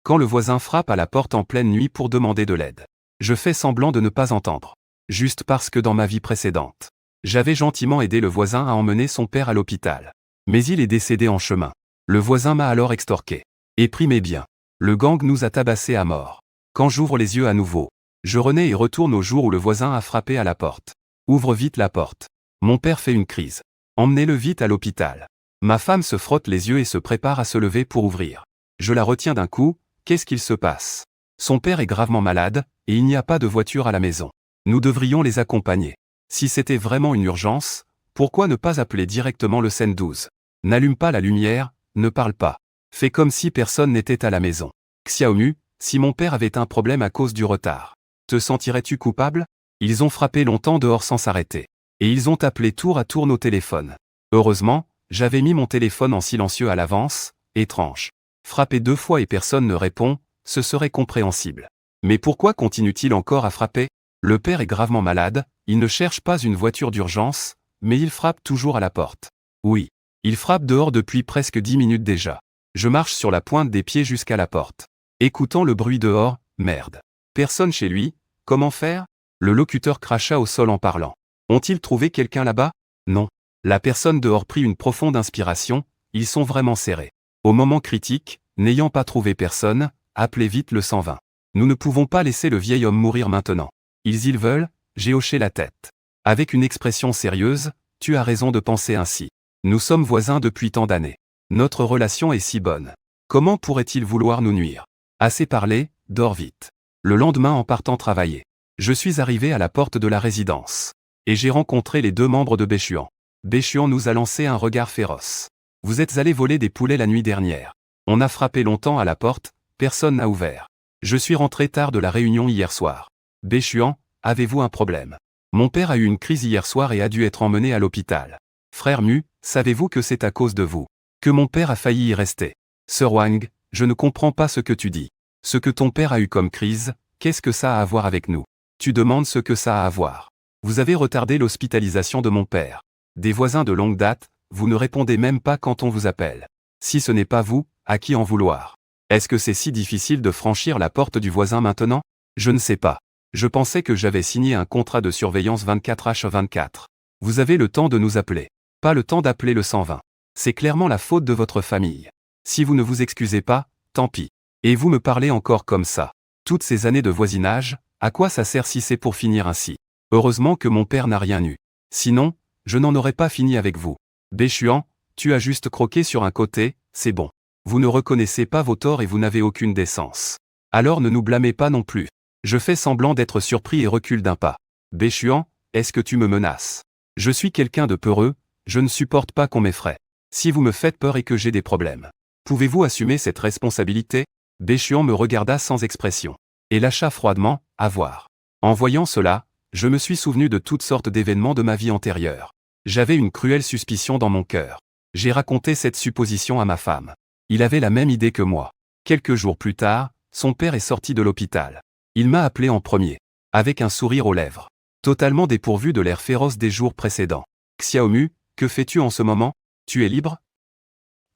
Quand le voisin frappe à la porte en pleine nuit pour demander de l'aide, je fais semblant de ne pas entendre. Juste parce que dans ma vie précédente, j'avais gentiment aidé le voisin à emmener son père à l'hôpital. Mais il est décédé en chemin. Le voisin m'a alors extorqué et pris mes biens. Le gang nous a tabassés à mort. Quand j'ouvre les yeux à nouveau, je renais et retourne au jour où le voisin a frappé à la porte. Ouvre vite la porte. Mon père fait une crise. Emmenez-le vite à l'hôpital. Ma femme se frotte les yeux et se prépare à se lever pour ouvrir. Je la retiens d'un coup. Qu'est-ce qu'il se passe? Son père est gravement malade, et il n'y a pas de voiture à la maison. Nous devrions les accompagner. Si c'était vraiment une urgence, pourquoi ne pas appeler directement le 112? N'allume pas la lumière, ne parle pas. Fais comme si personne n'était à la maison. Xiaomu, si mon père avait un problème à cause du retard, te sentirais-tu coupable? Ils ont frappé longtemps dehors sans s'arrêter. Et ils ont appelé tour à tour nos téléphones. Heureusement, j'avais mis mon téléphone en silencieux à l'avance. Étrange. Frapper 2 fois et personne ne répond, ce serait compréhensible. Mais pourquoi continue-t-il encore à frapper? Le père est gravement malade, il ne cherche pas une voiture d'urgence, mais il frappe toujours à la porte. Oui. Il frappe dehors depuis presque 10 minutes déjà. Je marche sur la pointe des pieds jusqu'à la porte. Écoutant le bruit dehors, merde. Personne chez lui, comment faire? Le locuteur cracha au sol en parlant. Ont-ils trouvé quelqu'un là-bas? Non. La personne dehors prit une profonde inspiration, ils sont vraiment serrés. Au moment critique, n'ayant pas trouvé personne, appelez vite le 120. Nous ne pouvons pas laisser le vieil homme mourir maintenant. Ils veulent, j'ai hoché la tête. Avec une expression sérieuse, tu as raison de penser ainsi. Nous sommes voisins depuis tant d'années. Notre relation est si bonne. Comment pourrait-il vouloir nous nuire? Assez parlé, dors vite. Le lendemain en partant travailler, je suis arrivé à la porte de la résidence. Et j'ai rencontré les 2 membres de Béchuan. Béchuan nous a lancé un regard féroce. Vous êtes allés voler des poulets la nuit dernière. On a frappé longtemps à la porte, personne n'a ouvert. Je suis rentré tard de la réunion hier soir. Béchuan, avez-vous un problème? Mon père a eu une crise hier soir et a dû être emmené à l'hôpital. Frère Mu, savez-vous que c'est à cause de vous que mon père a failli y rester? Sir Wang, je ne comprends pas ce que tu dis. Ce que ton père a eu comme crise, qu'est-ce que ça a à voir avec nous? Tu demandes ce que ça a à voir. Vous avez retardé l'hospitalisation de mon père. Des voisins de longue date, vous ne répondez même pas quand on vous appelle. Si ce n'est pas vous, à qui en vouloir? Est-ce que c'est si difficile de franchir la porte du voisin maintenant? Je ne sais pas. Je pensais que j'avais signé un contrat de surveillance 24h24. Vous avez le temps de nous appeler. Pas le temps d'appeler le 120. C'est clairement la faute de votre famille. Si vous ne vous excusez pas, tant pis. Et vous me parlez encore comme ça. Toutes ces années de voisinage, à quoi ça sert si c'est pour finir ainsi? Heureusement que mon père n'a rien eu. Sinon, je n'en aurais pas fini avec vous. Béchuan, tu as juste croqué sur un côté, c'est bon. Vous ne reconnaissez pas vos torts et vous n'avez aucune décence. Alors ne nous blâmez pas non plus. Je fais semblant d'être surpris et recule d'un pas. Béchuan, est-ce que tu me menaces? Je suis quelqu'un de peureux, je ne supporte pas qu'on m'effraie. Si vous me faites peur et que j'ai des problèmes, pouvez-vous assumer cette responsabilité? Béchuan me regarda sans expression. Et lâcha froidement, à voir. En voyant cela, je me suis souvenu de toutes sortes d'événements de ma vie antérieure. J'avais une cruelle suspicion dans mon cœur. J'ai raconté cette supposition à ma femme. Il avait la même idée que moi. Quelques jours plus tard, son père est sorti de l'hôpital. Il m'a appelé en premier. Avec un sourire aux lèvres. Totalement dépourvu de l'air féroce des jours précédents. Xiaomu, que fais-tu en ce moment? Tu es libre?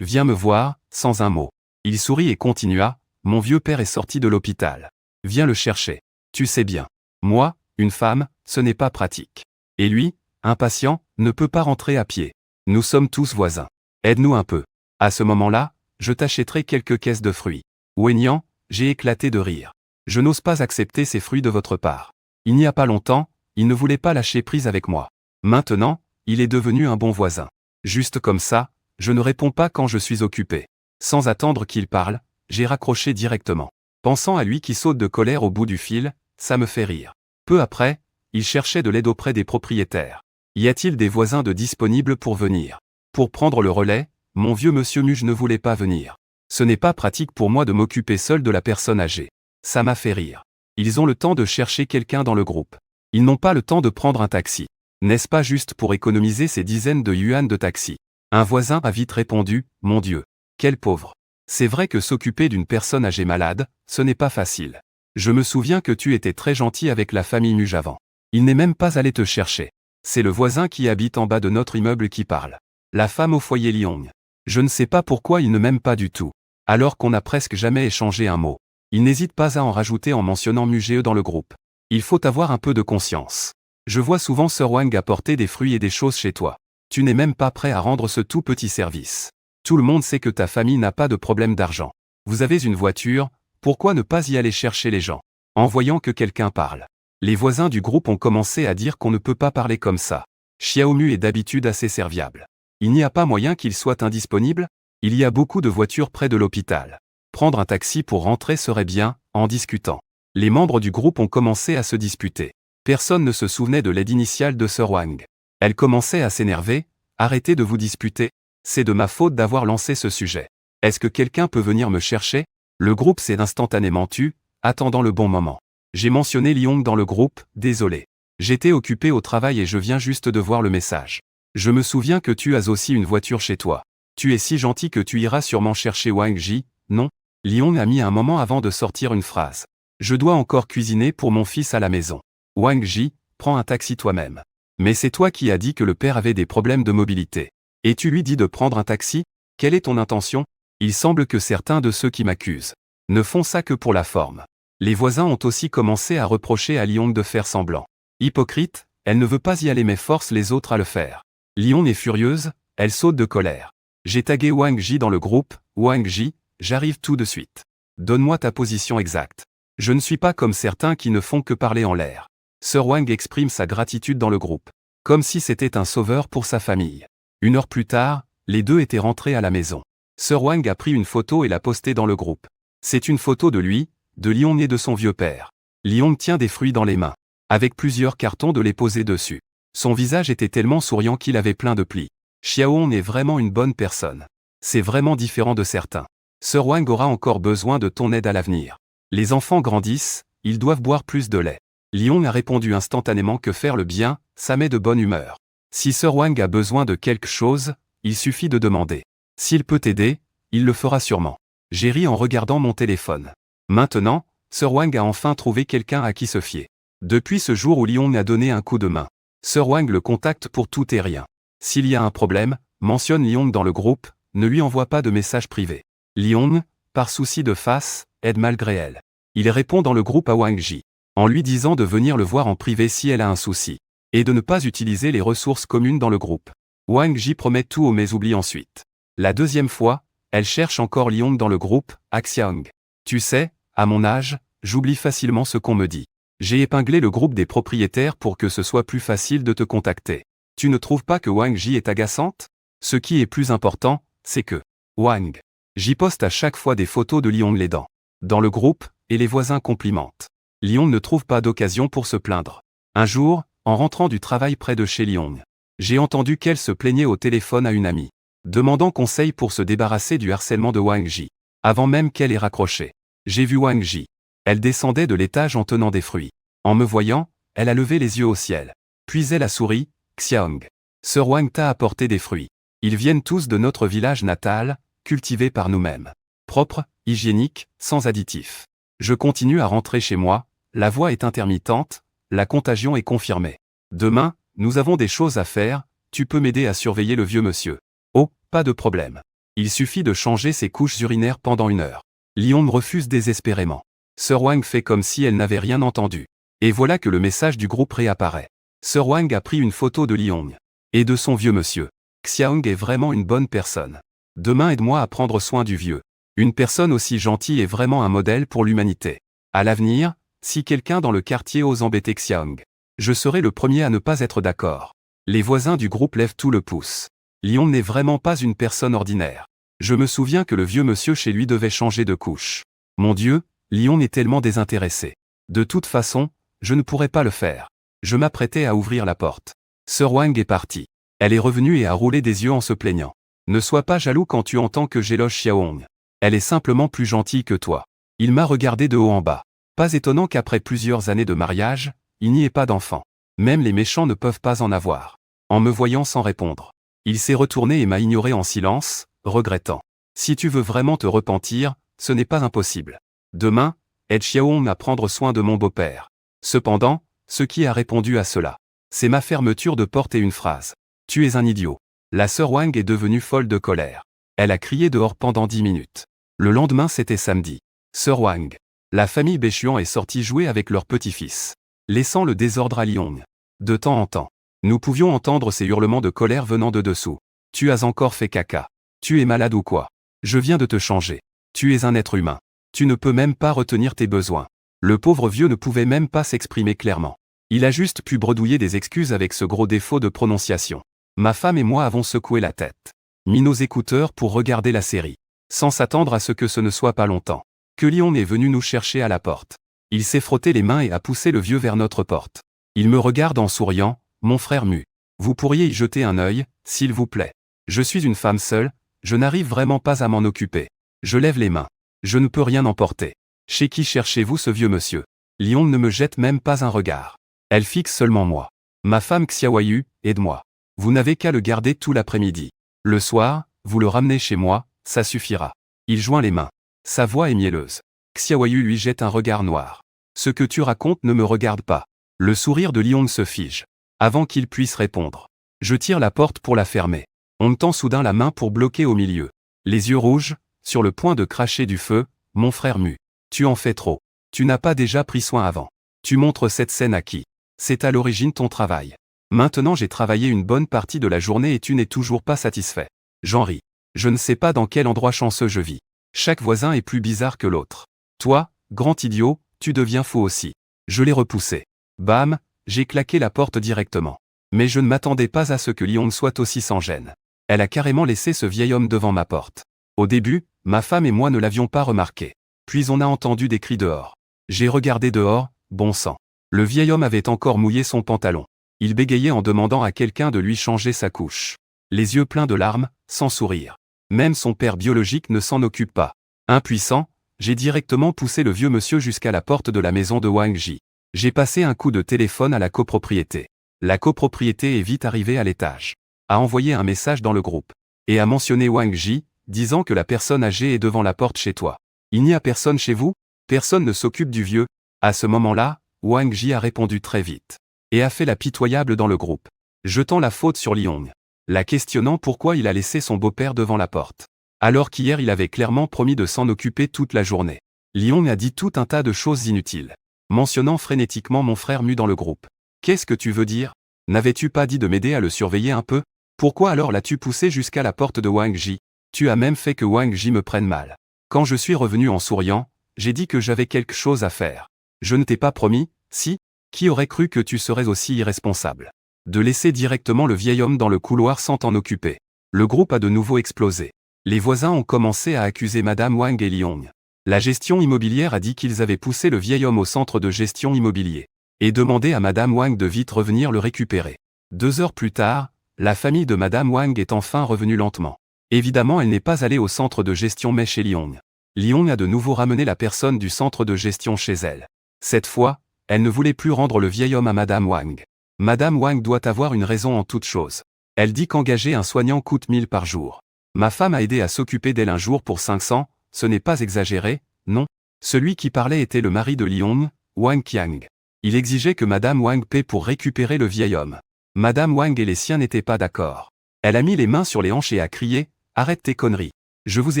Viens me voir, sans un mot. Il sourit et continua, mon vieux père est sorti de l'hôpital. Viens le chercher. Tu sais bien. Moi, une femme, ce n'est pas pratique. Et lui, impatient, ne peut pas rentrer à pied. Nous sommes tous voisins. Aide-nous un peu. À ce moment-là, je t'achèterai quelques caisses de fruits. Wenyan, j'ai éclaté de rire. Je n'ose pas accepter ces fruits de votre part. Il n'y a pas longtemps, il ne voulait pas lâcher prise avec moi. Maintenant, il est devenu un bon voisin. Juste comme ça, je ne réponds pas quand je suis occupé. Sans attendre qu'il parle, j'ai raccroché directement. Pensant à lui qui saute de colère au bout du fil, ça me fait rire. Peu après, il cherchait de l'aide auprès des propriétaires. Y a-t-il des voisins de disponibles pour venir? Pour prendre le relais, mon vieux monsieur Muge ne voulait pas venir. Ce n'est pas pratique pour moi de m'occuper seul de la personne âgée. Ça m'a fait rire. Ils ont le temps de chercher quelqu'un dans le groupe. Ils n'ont pas le temps de prendre un taxi. N'est-ce pas juste pour économiser ces dizaines de yuan de taxi? Un voisin a vite répondu, mon Dieu. Quel pauvre. C'est vrai que s'occuper d'une personne âgée malade, ce n'est pas facile. Je me souviens que tu étais très gentil avec la famille Muge avant. Il n'est même pas allé te chercher. C'est le voisin qui habite en bas de notre immeuble qui parle. La femme au foyer Liong. Je ne sais pas pourquoi il ne m'aime pas du tout. alors qu'on n'a presque jamais échangé un mot. Il n'hésite pas à en rajouter en mentionnant Muge dans le groupe. Il faut avoir un peu de conscience. Je vois souvent Sir Wang apporter des fruits et des choses chez toi. Tu n'es même pas prêt à rendre ce tout petit service. Tout le monde sait que ta famille n'a pas de problème d'argent. Vous avez une voiture, pourquoi ne pas y aller chercher les gens? En voyant que quelqu'un parle. Les voisins du groupe ont commencé à dire qu'on ne peut pas parler comme ça. Xiaomu est d'habitude assez serviable. Il n'y a pas moyen qu'il soit indisponible? Il y a beaucoup de voitures près de l'hôpital. Prendre un taxi pour rentrer serait bien, en discutant. Les membres du groupe ont commencé à se disputer. Personne ne se souvenait de l'aide initiale de Sir Wang. Elle commençait à s'énerver. Arrêtez de vous disputer. C'est de ma faute d'avoir lancé ce sujet. Est-ce que quelqu'un peut venir me chercher? Le groupe s'est instantanément tu, attendant le bon moment. J'ai mentionné Liong dans le groupe, désolé. J'étais occupé au travail et je viens juste de voir le message. Je me souviens que tu as aussi une voiture chez toi. Tu es si gentil que tu iras sûrement chercher Wang Ji, non? Liong a mis un moment avant de sortir une phrase. Je dois encore cuisiner pour mon fils à la maison. Wang Ji, prends un taxi toi-même. Mais c'est toi qui as dit que le père avait des problèmes de mobilité. Et tu lui dis de prendre un taxi? Quelle est ton intention? Il semble que certains de ceux qui m'accusent ne font ça que pour la forme. Les voisins ont aussi commencé à reprocher à Liong de faire semblant. Hypocrite, elle ne veut pas y aller mais force les autres à le faire. Liong est furieuse, elle saute de colère. J'ai tagué Wang Ji dans le groupe, Wang Ji, j'arrive tout de suite. Donne-moi ta position exacte. Je ne suis pas comme certains qui ne font que parler en l'air. Sir Wang exprime sa gratitude dans le groupe. Comme si c'était un sauveur pour sa famille. 1 heure plus tard, les deux étaient rentrés à la maison. Sir Wang a pris une photo et l'a postée dans le groupe. C'est une photo de lui, de Liong et de son vieux père. Liong tient des fruits dans les mains, avec plusieurs cartons de les poser dessus. Son visage était tellement souriant qu'il avait plein de plis. Xiaohong est vraiment une bonne personne. C'est vraiment différent de certains. Sir Wang aura encore besoin de ton aide à l'avenir. Les enfants grandissent, ils doivent boire plus de lait. Liong a répondu instantanément que faire le bien, ça met de bonne humeur. Si Sir Wang a besoin de quelque chose, il suffit de demander. S'il peut t'aider, il le fera sûrement. J'ai ri en regardant mon téléphone. Maintenant, Sir Wang a enfin trouvé quelqu'un à qui se fier. Depuis ce jour où Liong a donné un coup de main, Sir Wang le contacte pour tout et rien. S'il y a un problème, mentionne Liong dans le groupe, ne lui envoie pas de message privé. Liong, par souci de face, aide malgré elle. Il répond dans le groupe à Wang Ji, en lui disant de venir le voir en privé si elle a un souci, et de ne pas utiliser les ressources communes dans le groupe. Wang Ji promet tout mais oublie ensuite. La deuxième fois, elle cherche encore Liong dans le groupe, à Xiaohong. Tu sais, à mon âge, j'oublie facilement ce qu'on me dit. J'ai épinglé le groupe des propriétaires pour que ce soit plus facile de te contacter. Tu ne trouves pas que Wang Ji est agaçante? Ce qui est plus important, c'est que Wang Ji poste à chaque fois des photos de Liong les dents dans le groupe, et les voisins complimentent. Liong ne trouve pas d'occasion pour se plaindre. Un jour, en rentrant du travail près de chez Liong, j'ai entendu qu'elle se plaignait au téléphone à une amie, demandant conseil pour se débarrasser du harcèlement de Wang Ji. Avant même qu'elle ait raccroché, j'ai vu Wang Ji. Elle descendait de l'étage en tenant des fruits. En me voyant, elle a levé les yeux au ciel. Puis elle a souri, Xiaohong. Sir Wang t'a apporté des fruits. Ils viennent tous de notre village natal, cultivés par nous-mêmes. Propres, hygiéniques, sans additifs. Je continue à rentrer chez moi, la voix est intermittente, la contagion est confirmée. Demain, nous avons des choses à faire, tu peux m'aider à surveiller le vieux monsieur. Oh, pas de problème. Il suffit de changer ses couches urinaires pendant 1 heure. Liong refuse désespérément. Sir Wang fait comme si elle n'avait rien entendu. Et voilà que le message du groupe réapparaît. Sir Wang a pris une photo de Liong et de son vieux monsieur. Xiaohong est vraiment une bonne personne. Demain aide-moi à prendre soin du vieux. Une personne aussi gentille est vraiment un modèle pour l'humanité. À l'avenir, si quelqu'un dans le quartier ose embêter Xiaohong, je serai le premier à ne pas être d'accord. Les voisins du groupe lèvent tout le pouce. Liong n'est vraiment pas une personne ordinaire. Je me souviens que le vieux monsieur chez lui devait changer de couche. Mon Dieu, Liong est tellement désintéressé. De toute façon, je ne pourrais pas le faire. Je m'apprêtais à ouvrir la porte. Sir Wang est partie. Elle est revenue et a roulé des yeux en se plaignant. Ne sois pas jaloux quand tu entends que j'éloge Xiaohong. Elle est simplement plus gentille que toi. Il m'a regardé de haut en bas. Pas étonnant qu'après plusieurs années de mariage, il n'y ait pas d'enfant. Même les méchants ne peuvent pas en avoir. En me voyant sans répondre, il s'est retourné et m'a ignoré en silence, regrettant. Si tu veux vraiment te repentir, ce n'est pas impossible. Demain, aide Xiaohong à prendre soin de mon beau-père. Cependant, ce qui a répondu à cela, c'est ma fermeture de porte et une phrase. Tu es un idiot. La sœur Wang est devenue folle de colère. Elle a crié dehors pendant 10 minutes. Le lendemain c'était samedi. Sir Wang. La famille Bechuan est sortie jouer avec leur petit-fils, laissant le désordre à Liong. De temps en temps, nous pouvions entendre ces hurlements de colère venant de dessous. Tu as encore fait caca. Tu es malade ou quoi? Je viens de te changer. Tu es un être humain. Tu ne peux même pas retenir tes besoins. Le pauvre vieux ne pouvait même pas s'exprimer clairement. Il a juste pu bredouiller des excuses avec ce gros défaut de prononciation. Ma femme et moi avons secoué la tête, mis nos écouteurs pour regarder la série, sans s'attendre à ce que ce ne soit pas longtemps que Liong est venu nous chercher à la porte. Il s'est frotté les mains et a poussé le vieux vers notre porte. Il me regarde en souriant, mon frère Mu. Vous pourriez y jeter un œil, s'il vous plaît. Je suis une femme seule, je n'arrive vraiment pas à m'en occuper. Je lève les mains. Je ne peux rien emporter. Chez qui cherchez-vous ce vieux monsieur? Liong ne me jette même pas un regard. Elle fixe seulement moi. Ma femme Xiaoyu, aide-moi. Vous n'avez qu'à le garder tout l'après-midi. Le soir, vous le ramenez chez moi, ça suffira. Il joint les mains. Sa voix est mielleuse. Xiaoyu lui jette un regard noir. Ce que tu racontes ne me regarde pas. Le sourire de Liong se fige. Avant qu'il puisse répondre, je tire la porte pour la fermer. On me tend soudain la main pour bloquer au milieu. Les yeux rouges, sur le point de cracher du feu, mon frère Mu. Tu en fais trop. Tu n'as pas déjà pris soin avant. Tu montres cette scène à qui? C'est à l'origine ton travail. Maintenant j'ai travaillé une bonne partie de la journée et tu n'es toujours pas satisfait. J'en ris. Je ne sais pas dans quel endroit chanceux je vis. Chaque voisin est plus bizarre que l'autre. Toi, grand idiot, tu deviens fou aussi. Je l'ai repoussé. Bam, j'ai claqué la porte directement. Mais je ne m'attendais pas à ce que Liong soit aussi sans gêne. Elle a carrément laissé ce vieil homme devant ma porte. Au début, ma femme et moi ne l'avions pas remarqué. Puis on a entendu des cris dehors. J'ai regardé dehors, bon sang. Le vieil homme avait encore mouillé son pantalon. Il bégayait en demandant à quelqu'un de lui changer sa couche. Les yeux pleins de larmes, sans sourire. Même son père biologique ne s'en occupe pas. Impuissant, j'ai directement poussé le vieux monsieur jusqu'à la porte de la maison de Wang Ji. J'ai passé un coup de téléphone à la copropriété. La copropriété est vite arrivée à l'étage. A envoyé un message dans le groupe. Et a mentionné Wang Ji, disant que la personne âgée est devant la porte chez toi. Il n'y a personne chez vous? Personne ne s'occupe du vieux? À ce moment-là, Wang Ji a répondu très vite. Et a fait la pitoyable dans le groupe. Jetant la faute sur Liong. La questionnant pourquoi il a laissé son beau-père devant la porte. Alors qu'hier il avait clairement promis de s'en occuper toute la journée. Liong a dit tout un tas de choses inutiles. Mentionnant frénétiquement mon frère Mu dans le groupe. Qu'est-ce que tu veux dire? N'avais-tu pas dit de m'aider à le surveiller un peu? Pourquoi alors l'as-tu poussé jusqu'à la porte de Wang Ji? Tu as même fait que Wang Ji me prenne mal. Quand je suis revenu en souriant, j'ai dit que j'avais quelque chose à faire. Je ne t'ai pas promis, si? Qui aurait cru que tu serais aussi irresponsable? De laisser directement le vieil homme dans le couloir sans t'en occuper. Le groupe a de nouveau explosé. Les voisins ont commencé à accuser Madame Wang et Liong. La gestion immobilière a dit qu'ils avaient poussé le vieil homme au centre de gestion immobilier. Et demandé à Madame Wang de vite revenir le récupérer. 2 heures plus tard, la famille de Madame Wang est enfin revenue lentement. Évidemment elle n'est pas allée au centre de gestion mais chez Liong. Liong a de nouveau ramené la personne du centre de gestion chez elle. Cette fois, elle ne voulait plus rendre le vieil homme à Madame Wang. Madame Wang doit avoir une raison en toute chose. Elle dit qu'engager un soignant coûte 1000 par jour. Ma femme a aidé à s'occuper d'elle un jour pour 500, ce n'est pas exagéré, non? Celui qui parlait était le mari de Liong, Wang Qiang. Il exigeait que Madame Wang paie pour récupérer le vieil homme. Madame Wang et les siens n'étaient pas d'accord. Elle a mis les mains sur les hanches et a crié « Arrête tes conneries. Je vous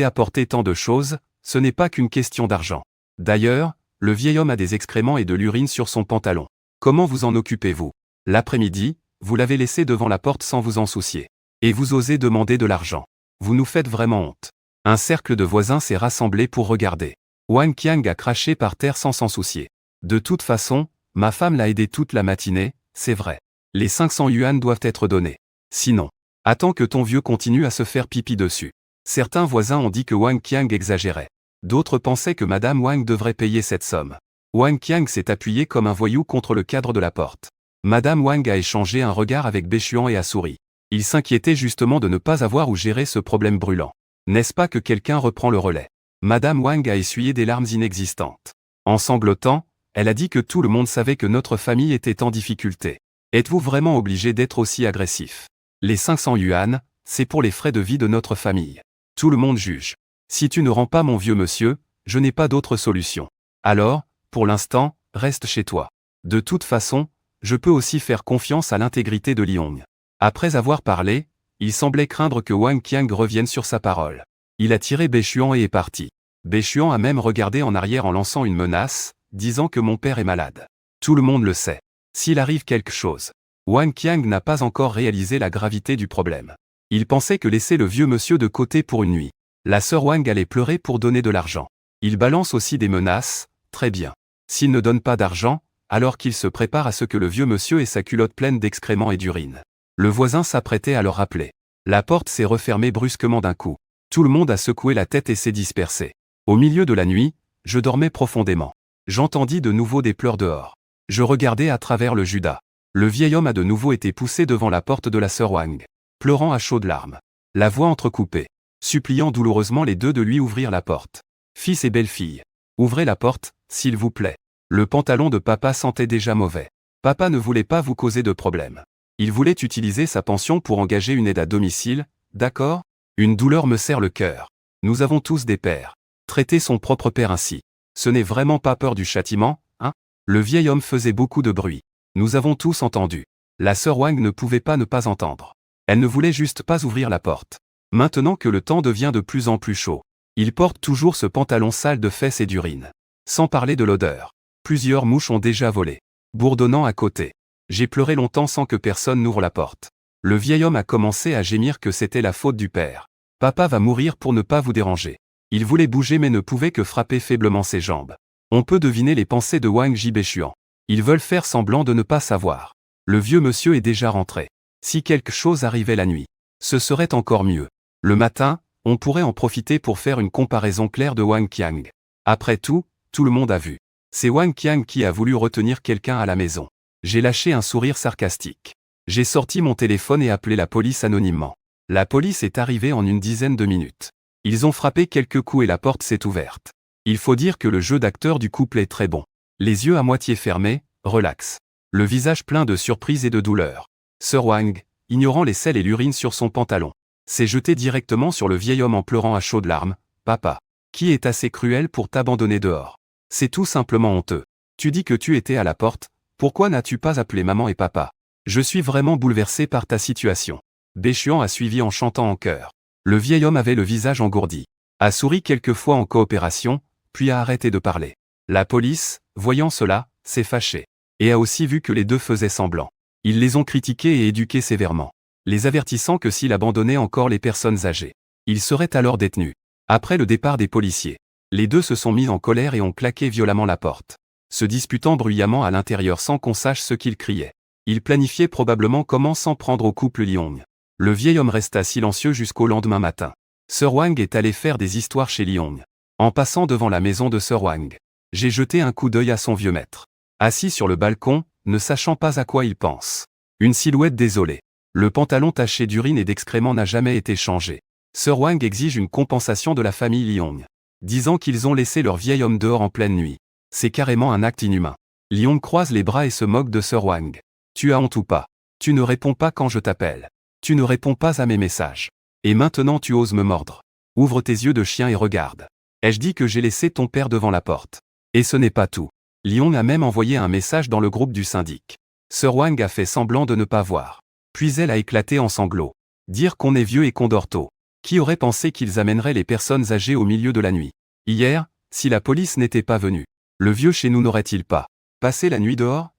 ai apporté tant de choses, ce n'est pas qu'une question d'argent. D'ailleurs, le vieil homme a des excréments et de l'urine sur son pantalon. Comment vous en occupez-vous? L'après-midi, vous l'avez laissé devant la porte sans vous en soucier. Et vous osez demander de l'argent. Vous nous faites vraiment honte. » Un cercle de voisins s'est rassemblé pour regarder. Wang Qiang a craché par terre sans s'en soucier. De toute façon, ma femme l'a aidé toute la matinée, c'est vrai. Les 500 yuan doivent être donnés. Sinon, attends que ton vieux continue à se faire pipi dessus. Certains voisins ont dit que Wang Qiang exagérait. D'autres pensaient que Madame Wang devrait payer cette somme. Wang Qiang s'est appuyé comme un voyou contre le cadre de la porte. Madame Wang a échangé un regard avec Bechuan et a souri. Il s'inquiétait justement de ne pas avoir où gérer ce problème brûlant. N'est-ce pas que quelqu'un reprend le relais? Madame Wang a essuyé des larmes inexistantes. En sanglotant, elle a dit que tout le monde savait que notre famille était en difficulté. Êtes-vous vraiment obligé d'être aussi agressif? Les 500 yuan, c'est pour les frais de vie de notre famille. Tout le monde juge. Si tu ne rends pas mon vieux monsieur, je n'ai pas d'autre solution. Alors, pour l'instant, reste chez toi. De toute façon, je peux aussi faire confiance à l'intégrité de Liong. Après avoir parlé, il semblait craindre que Wang Qiang revienne sur sa parole. Il a tiré Bechuan et est parti. Béchuan a même regardé en arrière en lançant une menace, disant que mon père est malade. Tout le monde le sait. S'il arrive quelque chose. Wang Qiang n'a pas encore réalisé la gravité du problème. Il pensait que laisser le vieux monsieur de côté pour une nuit. La sœur Wang allait pleurer pour donner de l'argent. Il balance aussi des menaces, très bien. S'il ne donne pas d'argent, alors qu'il se prépare à ce que le vieux monsieur ait sa culotte pleine d'excréments et d'urine. Le voisin s'apprêtait à le rappeler. La porte s'est refermée brusquement d'un coup. Tout le monde a secoué la tête et s'est dispersé. Au milieu de la nuit, je dormais profondément. J'entendis de nouveau des pleurs dehors. Je regardais à travers le judas. Le vieil homme a de nouveau été poussé devant la porte de la sœur Wang, pleurant à chaudes larmes. La voix entrecoupée, suppliant douloureusement les deux de lui ouvrir la porte. Fils et belle-fille, ouvrez la porte, s'il vous plaît. Le pantalon de papa sentait déjà mauvais. Papa ne voulait pas vous causer de problème. Il voulait utiliser sa pension pour engager une aide à domicile, d'accord? Une douleur me serre le cœur. Nous avons tous des pères. Traiter son propre père ainsi. Ce n'est vraiment pas peur du châtiment, hein? Le vieil homme faisait beaucoup de bruit. Nous avons tous entendu. La sœur Wang ne pouvait pas ne pas entendre. Elle ne voulait juste pas ouvrir la porte. Maintenant que le temps devient de plus en plus chaud. Il porte toujours ce pantalon sale de fesses et d'urine. Sans parler de l'odeur. Plusieurs mouches ont déjà volé. Bourdonnant à côté. J'ai pleuré longtemps sans que personne n'ouvre la porte. Le vieil homme a commencé à gémir que c'était la faute du père. Papa va mourir pour ne pas vous déranger. Il voulait bouger mais ne pouvait que frapper faiblement ses jambes. On peut deviner les pensées de Wang Jibéchuan. Ils veulent faire semblant de ne pas savoir. Le vieux monsieur est déjà rentré. Si quelque chose arrivait la nuit, ce serait encore mieux. Le matin, on pourrait en profiter pour faire une comparaison claire de Wang Qiang. Après tout le monde a vu. C'est Wang Qiang qui a voulu retenir quelqu'un à la maison. J'ai lâché un sourire sarcastique. J'ai sorti mon téléphone et appelé la police anonymement. La police est arrivée en une dizaine de minutes. Ils ont frappé quelques coups et la porte s'est ouverte. Il faut dire que le jeu d'acteur du couple est très bon. Les yeux à moitié fermés, relax. Le visage plein de surprise et de douleur. Sœur Wang, ignorant les selles et l'urine sur son pantalon, s'est jetée directement sur le vieil homme en pleurant à chaudes larmes. Papa, qui est assez cruel pour t'abandonner dehors? C'est tout simplement honteux. Tu dis que tu étais à la porte, pourquoi n'as-tu pas appelé maman et papa? Je suis vraiment bouleversé par ta situation. Béchuan a suivi en chantant en chœur. Le vieil homme avait le visage engourdi, a souri quelques fois en coopération, puis a arrêté de parler. La police, voyant cela, s'est fâchée, et a aussi vu que les deux faisaient semblant. Ils les ont critiqués et éduqués sévèrement, les avertissant que s'il abandonnait encore les personnes âgées, il serait alors détenu. Après le départ des policiers, les deux se sont mis en colère et ont claqué violemment la porte, se disputant bruyamment à l'intérieur sans qu'on sache ce qu'ils criaient. Ils planifiaient probablement comment s'en prendre au couple Liong. Le vieil homme resta silencieux jusqu'au lendemain matin. Sœur Wang est allée faire des histoires chez Liong. En passant devant la maison de Sœur Wang, j'ai jeté un coup d'œil à son vieux maître. Assis sur le balcon, ne sachant pas à quoi il pense. Une silhouette désolée. Le pantalon taché d'urine et d'excréments n'a jamais été changé. Sœur Wang exige une compensation de la famille Liong, disant qu'ils ont laissé leur vieil homme dehors en pleine nuit. C'est carrément un acte inhumain. Liong croise les bras et se moque de Sœur Wang. Tu as honte ou pas? Tu ne réponds pas quand je t'appelle. Tu ne réponds pas à mes messages. Et maintenant tu oses me mordre. Ouvre tes yeux de chien et regarde. Ai-je dit que j'ai laissé ton père devant la porte? Et ce n'est pas tout. Liong a même envoyé un message dans le groupe du syndic. Sœur Wang a fait semblant de ne pas voir. Puis elle a éclaté en sanglots. Dire qu'on est vieux et qu'on dort tôt. Qui aurait pensé qu'ils amèneraient les personnes âgées au milieu de la nuit? Hier, si la police n'était pas venue, le vieux chez nous n'aurait-il pas passé la nuit dehors?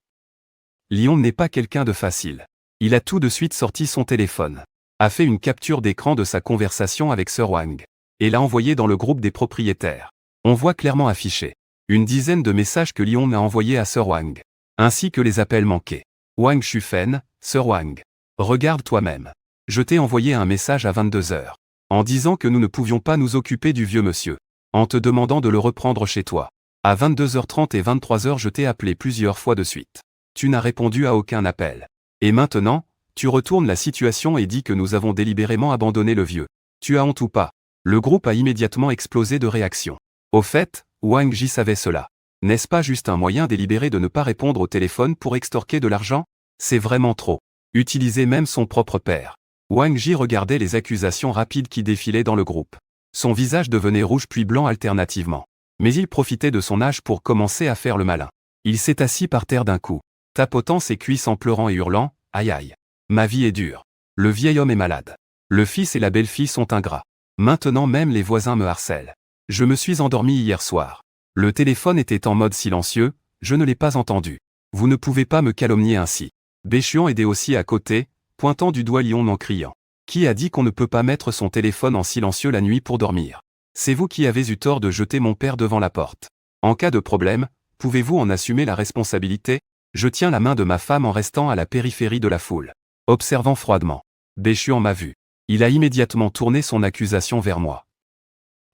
Liong n'est pas quelqu'un de facile. Il a tout de suite sorti son téléphone, a fait une capture d'écran de sa conversation avec Sœur Wang, et l'a envoyée dans le groupe des propriétaires. On voit clairement affiché une dizaine de messages que Liong a envoyés à Sœur Wang, ainsi que les appels manqués. Wang Shufen, Sœur Wang, regarde toi-même. Je t'ai envoyé un message à 22h, en disant que nous ne pouvions pas nous occuper du vieux monsieur, en te demandant de le reprendre chez toi. À 22h30 et 23h je t'ai appelé plusieurs fois de suite. Tu n'as répondu à aucun appel. Et maintenant, tu retournes la situation et dis que nous avons délibérément abandonné le vieux. Tu as honte ou pas? Le groupe a immédiatement explosé de réaction. Au fait, Wang Ji savait cela. N'est-ce pas juste un moyen délibéré de ne pas répondre au téléphone pour extorquer de l'argent? C'est vraiment trop. Utiliser même son propre père. Wang Ji regardait les accusations rapides qui défilaient dans le groupe. Son visage devenait rouge puis blanc alternativement. Mais il profitait de son âge pour commencer à faire le malin. Il s'est assis par terre d'un coup, tapotant ses cuisses en pleurant et hurlant « Aïe aïe. Ma vie est dure. Le vieil homme est malade. Le fils et la belle-fille sont ingrats. Maintenant même les voisins me harcèlent. Je me suis endormi hier soir. Le téléphone était en mode silencieux, je ne l'ai pas entendu. Vous ne pouvez pas me calomnier ainsi. Béchuan était aussi à côté, pointant du doigt Lyon en criant. Qui a dit qu'on ne peut pas mettre son téléphone en silencieux la nuit pour dormir? C'est vous qui avez eu tort de jeter mon père devant la porte. En cas de problème, pouvez-vous en assumer la responsabilité? Je tiens la main de ma femme en restant à la périphérie de la foule. Observant froidement. Béchuan m'a vu. Il a immédiatement tourné son accusation vers moi.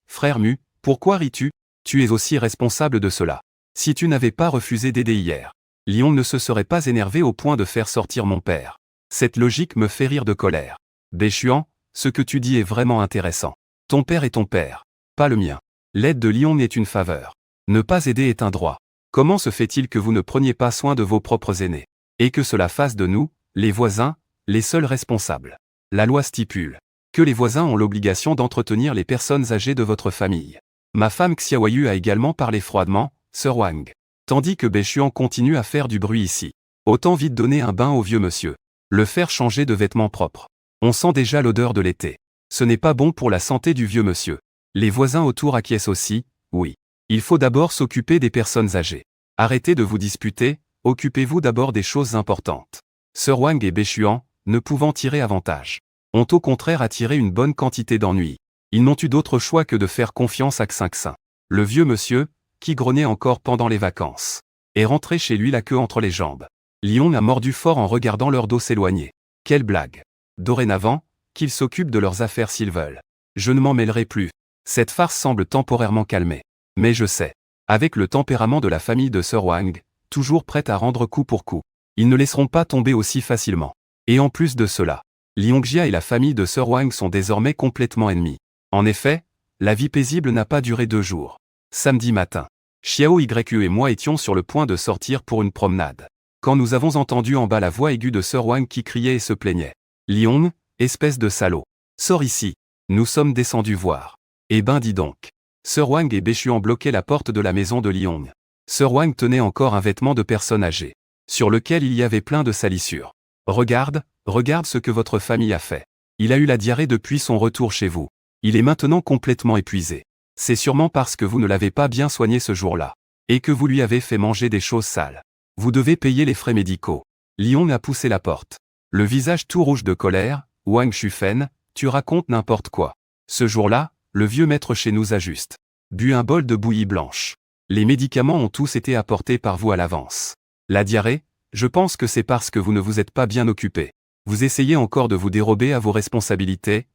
Frère Mu, pourquoi ris-tu? Tu es aussi responsable de cela. Si tu n'avais pas refusé d'aider hier, Lyon ne se serait pas énervé au point de faire sortir mon père. Cette logique me fait rire de colère. Béchuan, ce que tu dis est vraiment intéressant. Ton père est ton père, pas le mien. L'aide de Lyon est une faveur. Ne pas aider est un droit. Comment se fait-il que vous ne preniez pas soin de vos propres aînés, et que cela fasse de nous, les voisins, les seuls responsables? La loi stipule que les voisins ont l'obligation d'entretenir les personnes âgées de votre famille. Ma femme Xiaoyu a également parlé froidement, Sir Wang. Tandis que Béchuan continue à faire du bruit ici. Autant vite donner un bain au vieux monsieur. Le faire changer de vêtements propres. On sent déjà l'odeur de l'été. Ce n'est pas bon pour la santé du vieux monsieur. Les voisins autour acquiescent aussi, oui. Il faut d'abord s'occuper des personnes âgées. Arrêtez de vous disputer, occupez-vous d'abord des choses importantes. Sir Wang et Béchuan, ne pouvant tirer avantage, ont au contraire attiré une bonne quantité d'ennuis. Ils n'ont eu d'autre choix que de faire confiance à Xinxin. Le vieux monsieur, qui grognait encore pendant les vacances, est rentré chez lui la queue entre les jambes. Lyon a mordu fort en regardant leur dos s'éloigner. Quelle blague! Dorénavant, qu'ils s'occupent de leurs affaires s'ils veulent. Je ne m'en mêlerai plus. Cette farce semble temporairement calmée. Mais je sais, avec le tempérament de la famille de Sir Wang, toujours prête à rendre coup pour coup, ils ne laisseront pas tomber aussi facilement. Et en plus de cela, Liangjia et la famille de Sir Wang sont désormais complètement ennemis. En effet, la vie paisible n'a pas duré 2 jours. Samedi matin, Xiao Yu et moi étions sur le point de sortir pour une promenade, quand nous avons entendu en bas la voix aiguë de Sir Wang qui criait et se plaignait. Liong, espèce de salaud. Sors ici. Nous sommes descendus voir. Eh ben dis donc. Sir Wang et Béchuan bloquaient la porte de la maison de Liong. Sir Wang tenait encore un vêtement de personne âgée, sur lequel il y avait plein de salissures. Regarde ce que votre famille a fait. Il a eu la diarrhée depuis son retour chez vous. Il est maintenant complètement épuisé. C'est sûrement parce que vous ne l'avez pas bien soigné ce jour-là, et que vous lui avez fait manger des choses sales. Vous devez payer les frais médicaux. Liong a poussé la porte. Le visage tout rouge de colère. Wang Shufen, tu racontes n'importe quoi. Ce jour-là, le vieux maître chez nous a juste bu un bol de bouillie blanche. Les médicaments ont tous été apportés par vous à l'avance. La diarrhée, je pense que c'est parce que vous ne vous êtes pas bien occupé. Vous essayez encore de vous dérober à vos responsabilités.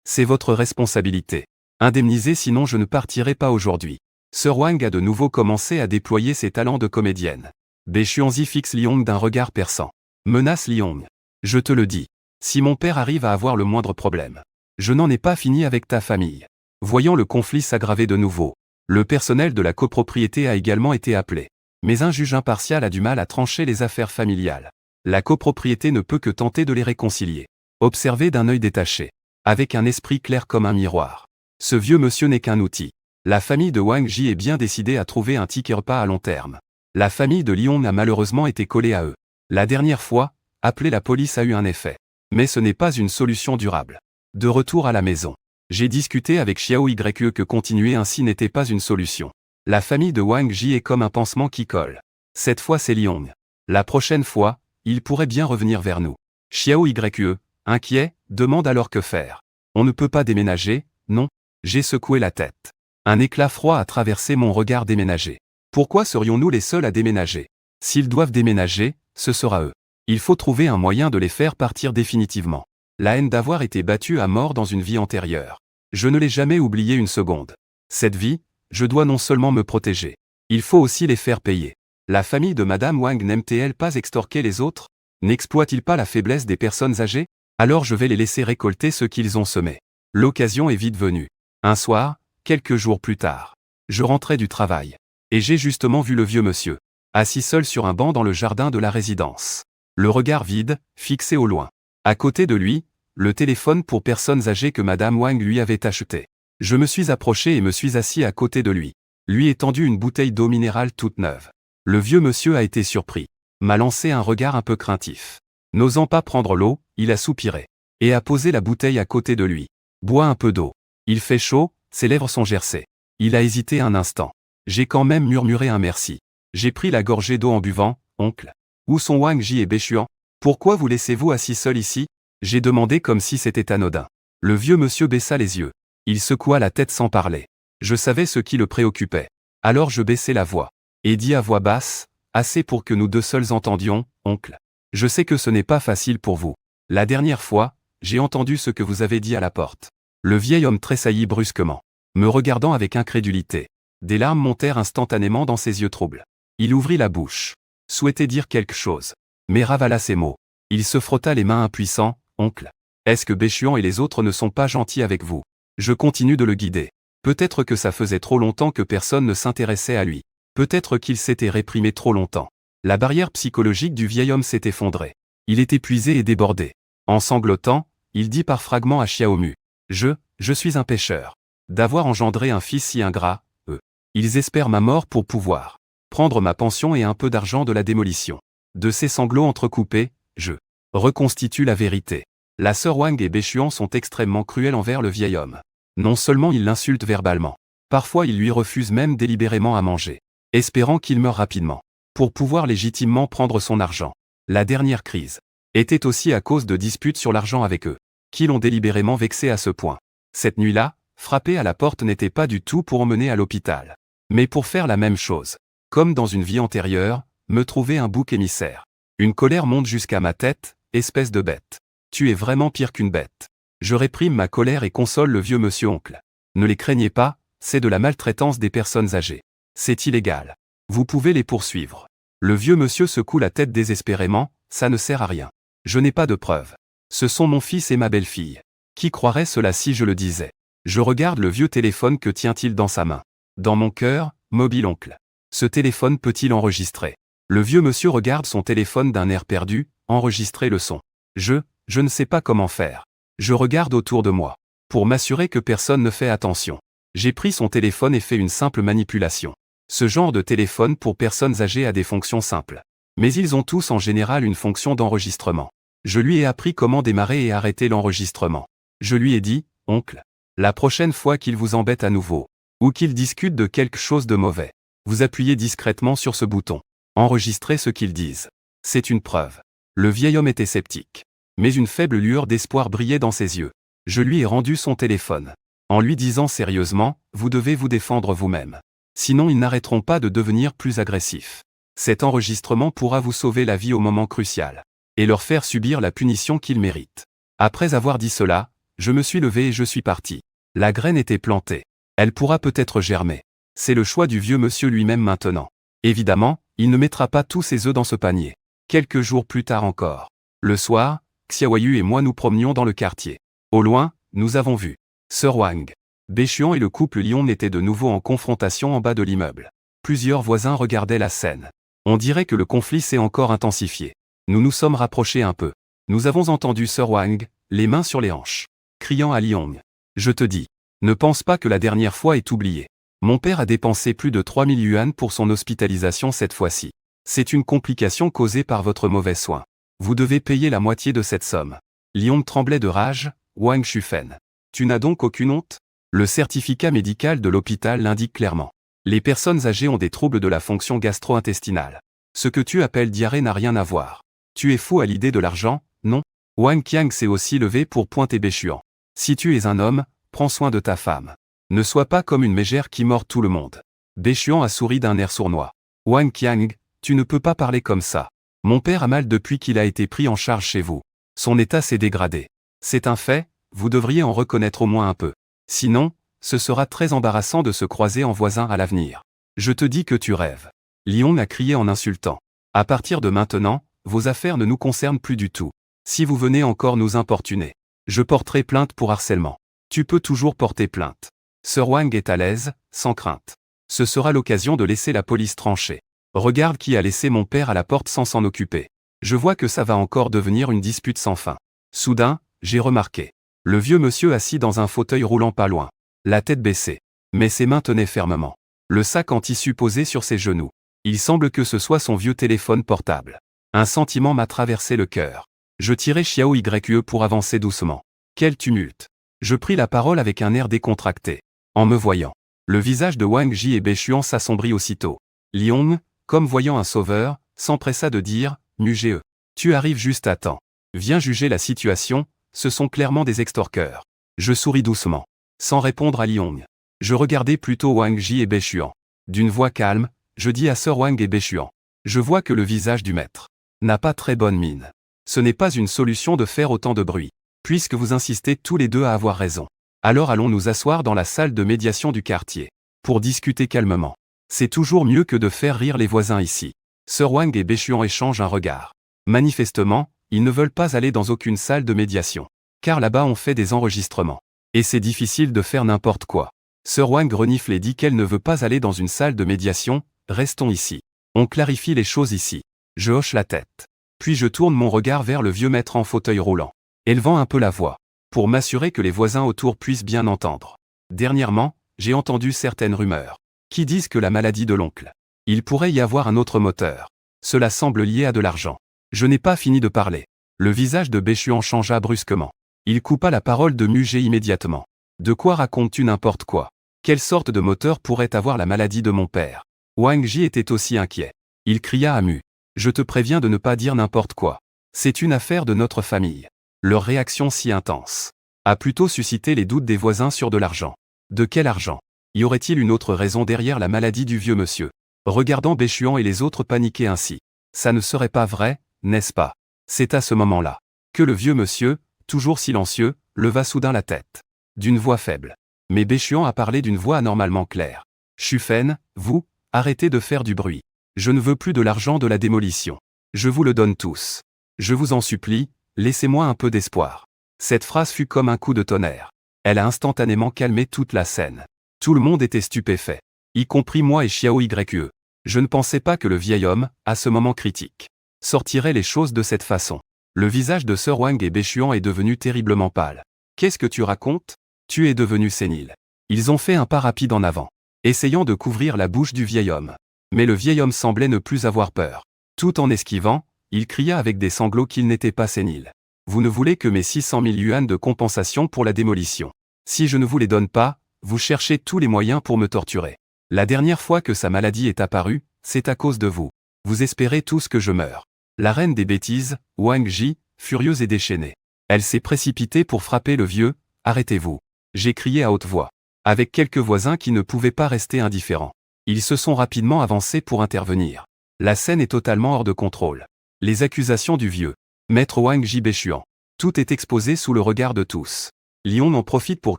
C'est votre responsabilité. Indemnisez sinon je ne partirai pas aujourd'hui. Sir Wang a de nouveau commencé à déployer ses talents de comédienne. Béchuanzi fixe Liong d'un regard perçant. Menace Liong. Je te le dis. Si mon père arrive à avoir le moindre problème, je n'en ai pas fini avec ta famille. Voyant le conflit s'aggraver de nouveau, le personnel de la copropriété a également été appelé. Mais un juge impartial a du mal à trancher les affaires familiales. La copropriété ne peut que tenter de les réconcilier. Observer d'un œil détaché, avec un esprit clair comme un miroir. Ce vieux monsieur n'est qu'un outil. La famille de Wang Ji est bien décidée à trouver un ticket repas à long terme. La famille de Liong a malheureusement été collée à eux. La dernière fois, appeler la police a eu un effet. Mais ce n'est pas une solution durable. De retour à la maison, j'ai discuté avec Xiao Yu que continuer ainsi n'était pas une solution. La famille de Wang Ji est comme un pansement qui colle. Cette fois c'est Liong. La prochaine fois, il pourrait bien revenir vers nous. Xiao Yu, inquiet, demande alors que faire. On ne peut pas déménager, non? J'ai secoué la tête. Un éclat froid a traversé mon regard. Déménager. Pourquoi serions-nous les seuls à déménager? S'ils doivent déménager, ce sera eux. Il faut trouver un moyen de les faire partir définitivement. La haine d'avoir été battu à mort dans une vie antérieure. Je ne l'ai jamais oublié une seconde. Cette vie, je dois non seulement me protéger. Il faut aussi les faire payer. La famille de Madame Wang n'aime-t-elle pas extorquer les autres? N'exploite-t-il pas la faiblesse des personnes âgées? Alors je vais les laisser récolter ce qu'ils ont semé. L'occasion est vite venue. Un soir, quelques jours plus tard, je rentrais du travail. Et j'ai justement vu le vieux monsieur, assis seul sur un banc dans le jardin de la résidence. Le regard vide, fixé au loin. À côté de lui, le téléphone pour personnes âgées que Madame Wang lui avait acheté. Je me suis approché et me suis assis à côté de lui. Lui étendu une bouteille d'eau minérale toute neuve. Le vieux monsieur a été surpris. M'a lancé un regard un peu craintif. N'osant pas prendre l'eau, il a soupiré. Et a posé la bouteille à côté de lui. Bois un peu d'eau. Il fait chaud, ses lèvres sont gercées. Il a hésité un instant. J'ai quand même murmuré un merci. J'ai pris la gorgée d'eau en buvant. Oncle. Où sont Wang Ji et Bechuan? Pourquoi vous laissez-vous assis seul ici? J'ai demandé comme si c'était anodin. Le vieux monsieur baissa les yeux. Il secoua la tête sans parler. Je savais ce qui le préoccupait. Alors je baissai la voix. Et dis à voix basse, assez pour que nous deux seuls entendions, oncle. Je sais que ce n'est pas facile pour vous. La dernière fois, j'ai entendu ce que vous avez dit à la porte. Le vieil homme tressaillit brusquement, me regardant avec incrédulité. Des larmes montèrent instantanément dans ses yeux troubles. Il ouvrit la bouche. Souhaitait dire quelque chose. Mais ravala ses mots. Il se frotta les mains impuissant. Oncle. Est-ce que Bechuan et les autres ne sont pas gentils avec vous? Je continue de le guider. Peut-être que ça faisait trop longtemps que personne ne s'intéressait à lui. Peut-être qu'il s'était réprimé trop longtemps. La barrière psychologique du vieil homme s'est effondrée. Il est épuisé et débordé. En sanglotant, il dit par fragments à Xiaomu. Je suis un pécheur. D'avoir engendré un fils si ingrat, eux. Ils espèrent ma mort pour pouvoir prendre ma pension et un peu d'argent de la démolition. De ses sanglots entrecoupés, je reconstitue la vérité. La sœur Wang et Bechuan sont extrêmement cruels envers le vieil homme. Non seulement ils l'insultent verbalement, parfois ils lui refusent même délibérément à manger, espérant qu'il meure rapidement, pour pouvoir légitimement prendre son argent. La dernière crise était aussi à cause de disputes sur l'argent avec eux, qui l'ont délibérément vexé à ce point. Cette nuit-là, frapper à la porte n'était pas du tout pour emmener à l'hôpital, mais pour faire la même chose. Comme dans une vie antérieure, me trouver un bouc émissaire. Une colère monte jusqu'à ma tête, espèce de bête. Tu es vraiment pire qu'une bête. Je réprime ma colère et console le vieux monsieur oncle. Ne les craignez pas, c'est de la maltraitance des personnes âgées. C'est illégal. Vous pouvez les poursuivre. Le vieux monsieur secoue la tête désespérément, ça ne sert à rien. Je n'ai pas de preuves. Ce sont mon fils et ma belle-fille. Qui croirait cela si je le disais? Je regarde le vieux téléphone que tient-il dans sa main. Dans mon cœur, mobile oncle. Ce téléphone peut-il enregistrer? Le vieux monsieur regarde son téléphone d'un air perdu, enregistrer le son. Je ne sais pas comment faire. Je regarde autour de moi. Pour m'assurer que personne ne fait attention. J'ai pris son téléphone et fait une simple manipulation. Ce genre de téléphone pour personnes âgées a des fonctions simples. Mais ils ont tous en général une fonction d'enregistrement. Je lui ai appris comment démarrer et arrêter l'enregistrement. Je lui ai dit, oncle, la prochaine fois qu'il vous embête à nouveau, ou qu'il discute de quelque chose de mauvais, vous appuyez discrètement sur ce bouton. Enregistrez ce qu'ils disent. C'est une preuve. Le vieil homme était sceptique. Mais une faible lueur d'espoir brillait dans ses yeux. Je lui ai rendu son téléphone. En lui disant sérieusement, vous devez vous défendre vous-même. Sinon ils n'arrêteront pas de devenir plus agressifs. Cet enregistrement pourra vous sauver la vie au moment crucial. Et leur faire subir la punition qu'ils méritent. Après avoir dit cela, je me suis levé et je suis parti. La graine était plantée. Elle pourra peut-être germer. C'est le choix du vieux monsieur lui-même maintenant. Évidemment, il ne mettra pas tous ses œufs dans ce panier. Quelques jours plus tard encore. Le soir, Xiaoyu et moi nous promenions dans le quartier. Au loin, nous avons vu Sœur Wang. Bechuan et le couple Lion étaient de nouveau en confrontation en bas de l'immeuble. Plusieurs voisins regardaient la scène. On dirait que le conflit s'est encore intensifié. Nous nous sommes rapprochés un peu. Nous avons entendu Sœur Wang, les mains sur les hanches, criant à Liong. Je te dis, ne pense pas que la dernière fois est oubliée. Mon père a dépensé plus de 3000 yuan pour son hospitalisation cette fois-ci. C'est une complication causée par votre mauvais soin. Vous devez payer la moitié de cette somme. Liong tremblait de rage. Wang Shufen. Tu n'as donc aucune honte? Le certificat médical de l'hôpital l'indique clairement. Les personnes âgées ont des troubles de la fonction gastro-intestinale. Ce que tu appelles diarrhée n'a rien à voir. Tu es fou à l'idée de l'argent, non? Wang Qiang s'est aussi levé pour pointer Bechuan. Si tu es un homme, prends soin de ta femme. Ne sois pas comme une mégère qui mord tout le monde. Bechuan a souri d'un air sournois. Wang Qiang, tu ne peux pas parler comme ça. Mon père a mal depuis qu'il a été pris en charge chez vous. Son état s'est dégradé. C'est un fait, vous devriez en reconnaître au moins un peu. Sinon, ce sera très embarrassant de se croiser en voisin à l'avenir. Je te dis que tu rêves. Lion a crié en insultant. À partir de maintenant, vos affaires ne nous concernent plus du tout. Si vous venez encore nous importuner, je porterai plainte pour harcèlement. Tu peux toujours porter plainte. Sœur Wang est à l'aise, sans crainte. Ce sera l'occasion de laisser la police trancher. Regarde qui a laissé mon père à la porte sans s'en occuper. Je vois que ça va encore devenir une dispute sans fin. Soudain, j'ai remarqué. Le vieux monsieur assis dans un fauteuil roulant pas loin. La tête baissée. Mais ses mains tenaient fermement. Le sac en tissu posé sur ses genoux. Il semble que ce soit son vieux téléphone portable. Un sentiment m'a traversé le cœur. Je tirai Xiao Yue pour avancer doucement. Quel tumulte. Je pris la parole avec un air décontracté. En me voyant. Le visage de Wang Ji et Bechuan s'assombrit aussitôt. Liong, comme voyant un sauveur, s'empressa de dire, Muge, tu arrives juste à temps. Viens juger la situation, ce sont clairement des extorqueurs. Je souris doucement. Sans répondre à Liong. Je regardais plutôt Wang Ji et Bechuan. D'une voix calme, je dis à Sir Wang et Bechuan. Je vois que le visage du maître n'a pas très bonne mine. Ce n'est pas une solution de faire autant de bruit. Puisque vous insistez tous les deux à avoir raison. Alors allons nous asseoir dans la salle de médiation du quartier. Pour discuter calmement. C'est toujours mieux que de faire rire les voisins ici. Sir Wang et Bechuan échangent un regard. Manifestement, ils ne veulent pas aller dans aucune salle de médiation. Car là-bas on fait des enregistrements. Et c'est difficile de faire n'importe quoi. Sir Wang renifle et dit qu'elle ne veut pas aller dans une salle de médiation, restons ici. On clarifie les choses ici. Je hoche la tête. Puis je tourne mon regard vers le vieux maître en fauteuil roulant. Élevant un peu la voix. Pour m'assurer que les voisins autour puissent bien entendre. Dernièrement, j'ai entendu certaines rumeurs. Qui disent que la maladie de l'oncle. Il pourrait y avoir un autre moteur. Cela semble lié à de l'argent. Je n'ai pas fini de parler. Le visage de Bechuan changea brusquement. Il coupa la parole de Muge immédiatement. De quoi racontes-tu n'importe quoi? Quelle sorte de moteur pourrait avoir la maladie de mon père? Wang Ji était aussi inquiet. Il cria à Mu. Je te préviens de ne pas dire n'importe quoi. C'est une affaire de notre famille. Leur réaction si intense a plutôt suscité les doutes des voisins sur de l'argent. De quel argent? Y aurait-il une autre raison derrière la maladie du vieux monsieur? Regardant Bechuan et les autres paniquer ainsi. Ça ne serait pas vrai, n'est-ce pas? C'est à ce moment-là que le vieux monsieur, toujours silencieux, leva soudain la tête. D'une voix faible. Mais Bechuan a parlé d'une voix anormalement claire. Shufen, vous, arrêtez de faire du bruit. Je ne veux plus de l'argent de la démolition. Je vous le donne tous. Je vous en supplie, laissez-moi un peu d'espoir. Cette phrase fut comme un coup de tonnerre. Elle a instantanément calmé toute la scène. Tout le monde était stupéfait. Y compris moi et Xiao Yue. Je ne pensais pas que le vieil homme, à ce moment critique, sortirait les choses de cette façon. Le visage de Sir Wang et Bechuan est devenu terriblement pâle. Qu'est-ce que tu racontes? Tu es devenu sénile. Ils ont fait un pas rapide en avant, essayant de couvrir la bouche du vieil homme. Mais le vieil homme semblait ne plus avoir peur. Tout en esquivant, il cria avec des sanglots qu'il n'était pas sénile. Vous ne voulez que mes 600 000 yuan de compensation pour la démolition. Si je ne vous les donne pas, vous cherchez tous les moyens pour me torturer. La dernière fois que sa maladie est apparue, c'est à cause de vous. Vous espérez tous que je meure. La reine des bêtises, Wang Ji, furieuse et déchaînée. Elle s'est précipitée pour frapper le vieux. Arrêtez-vous. J'ai crié à haute voix. Avec quelques voisins qui ne pouvaient pas rester indifférents. Ils se sont rapidement avancés pour intervenir. La scène est totalement hors de contrôle. Les accusations du vieux maître Wang Ji Bechuan. Tout est exposé sous le regard de tous. Liong en profite pour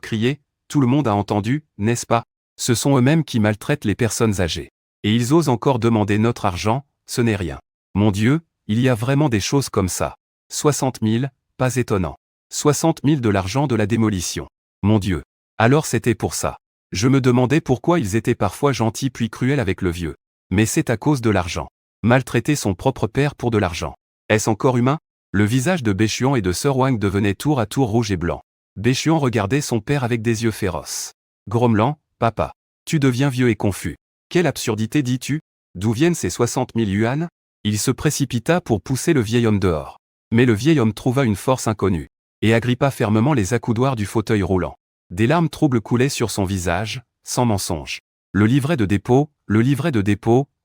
crier, tout le monde a entendu, n'est-ce pas? Ce sont eux-mêmes qui maltraitent les personnes âgées. Et ils osent encore demander notre argent, ce n'est rien. Mon Dieu, il y a vraiment des choses comme ça. 60 000, pas étonnant. 60 000 de l'argent de la démolition. Mon Dieu. Alors c'était pour ça. Je me demandais pourquoi ils étaient parfois gentils puis cruels avec le vieux. Mais c'est à cause de l'argent. Maltraiter son propre père pour de l'argent. Est-ce encore humain? Le visage de Bechuan et de Sir Wang devenait tour à tour rouge et blanc. Bechuan regardait son père avec des yeux féroces. Grommelant, papa. Tu deviens vieux et confus. Quelle absurdité dis-tu? D'où viennent ces 60 000 yuan? Il se précipita pour pousser le vieil homme dehors. Mais le vieil homme trouva une force inconnue. Et agrippa fermement les accoudoirs du fauteuil roulant. Des larmes troubles coulaient sur son visage, sans mensonge. Le livret de dépôt,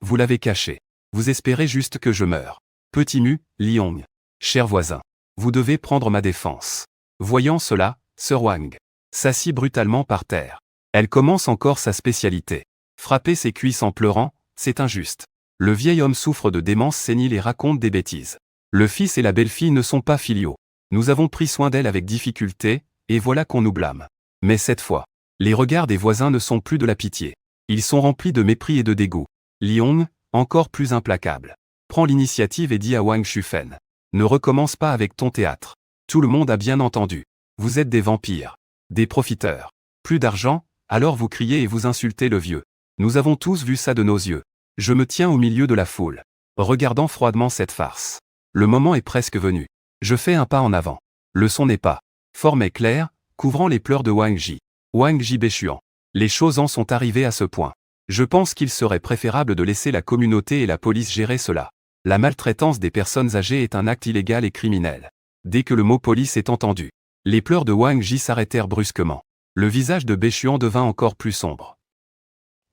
vous l'avez caché. Vous espérez juste que je meure. Petit Mu, Liong. Cher voisin. Vous devez prendre ma défense. Voyant cela, Sir Wang s'assit brutalement par terre. Elle commence encore sa spécialité. Frapper ses cuisses en pleurant, c'est injuste. Le vieil homme souffre de démence sénile et raconte des bêtises. Le fils et la belle-fille ne sont pas filiaux. Nous avons pris soin d'elle avec difficulté, et voilà qu'on nous blâme. Mais cette fois, les regards des voisins ne sont plus de la pitié. Ils sont remplis de mépris et de dégoût. Liong, encore plus implacable, prend l'initiative et dit à Wang Shufen. Ne recommence pas avec ton théâtre. Tout le monde a bien entendu. Vous êtes des vampires. Des profiteurs. Plus d'argent, alors vous criez et vous insultez le vieux. Nous avons tous vu ça de nos yeux. Je me tiens au milieu de la foule, regardant froidement cette farce. Le moment est presque venu. Je fais un pas en avant. Le son n'est pas fort mais clair, couvrant les pleurs de Wang Ji. Wang Ji Bechuan. Les choses en sont arrivées à ce point. Je pense qu'il serait préférable de laisser la communauté et la police gérer cela. La maltraitance des personnes âgées est un acte illégal et criminel. Dès que le mot police est entendu, les pleurs de Wang Ji s'arrêtèrent brusquement. Le visage de Bechuan devint encore plus sombre.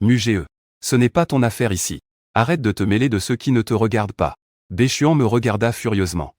Mugé. Ce n'est pas ton affaire ici. Arrête de te mêler de ceux qui ne te regardent pas. Béchuan me regarda furieusement.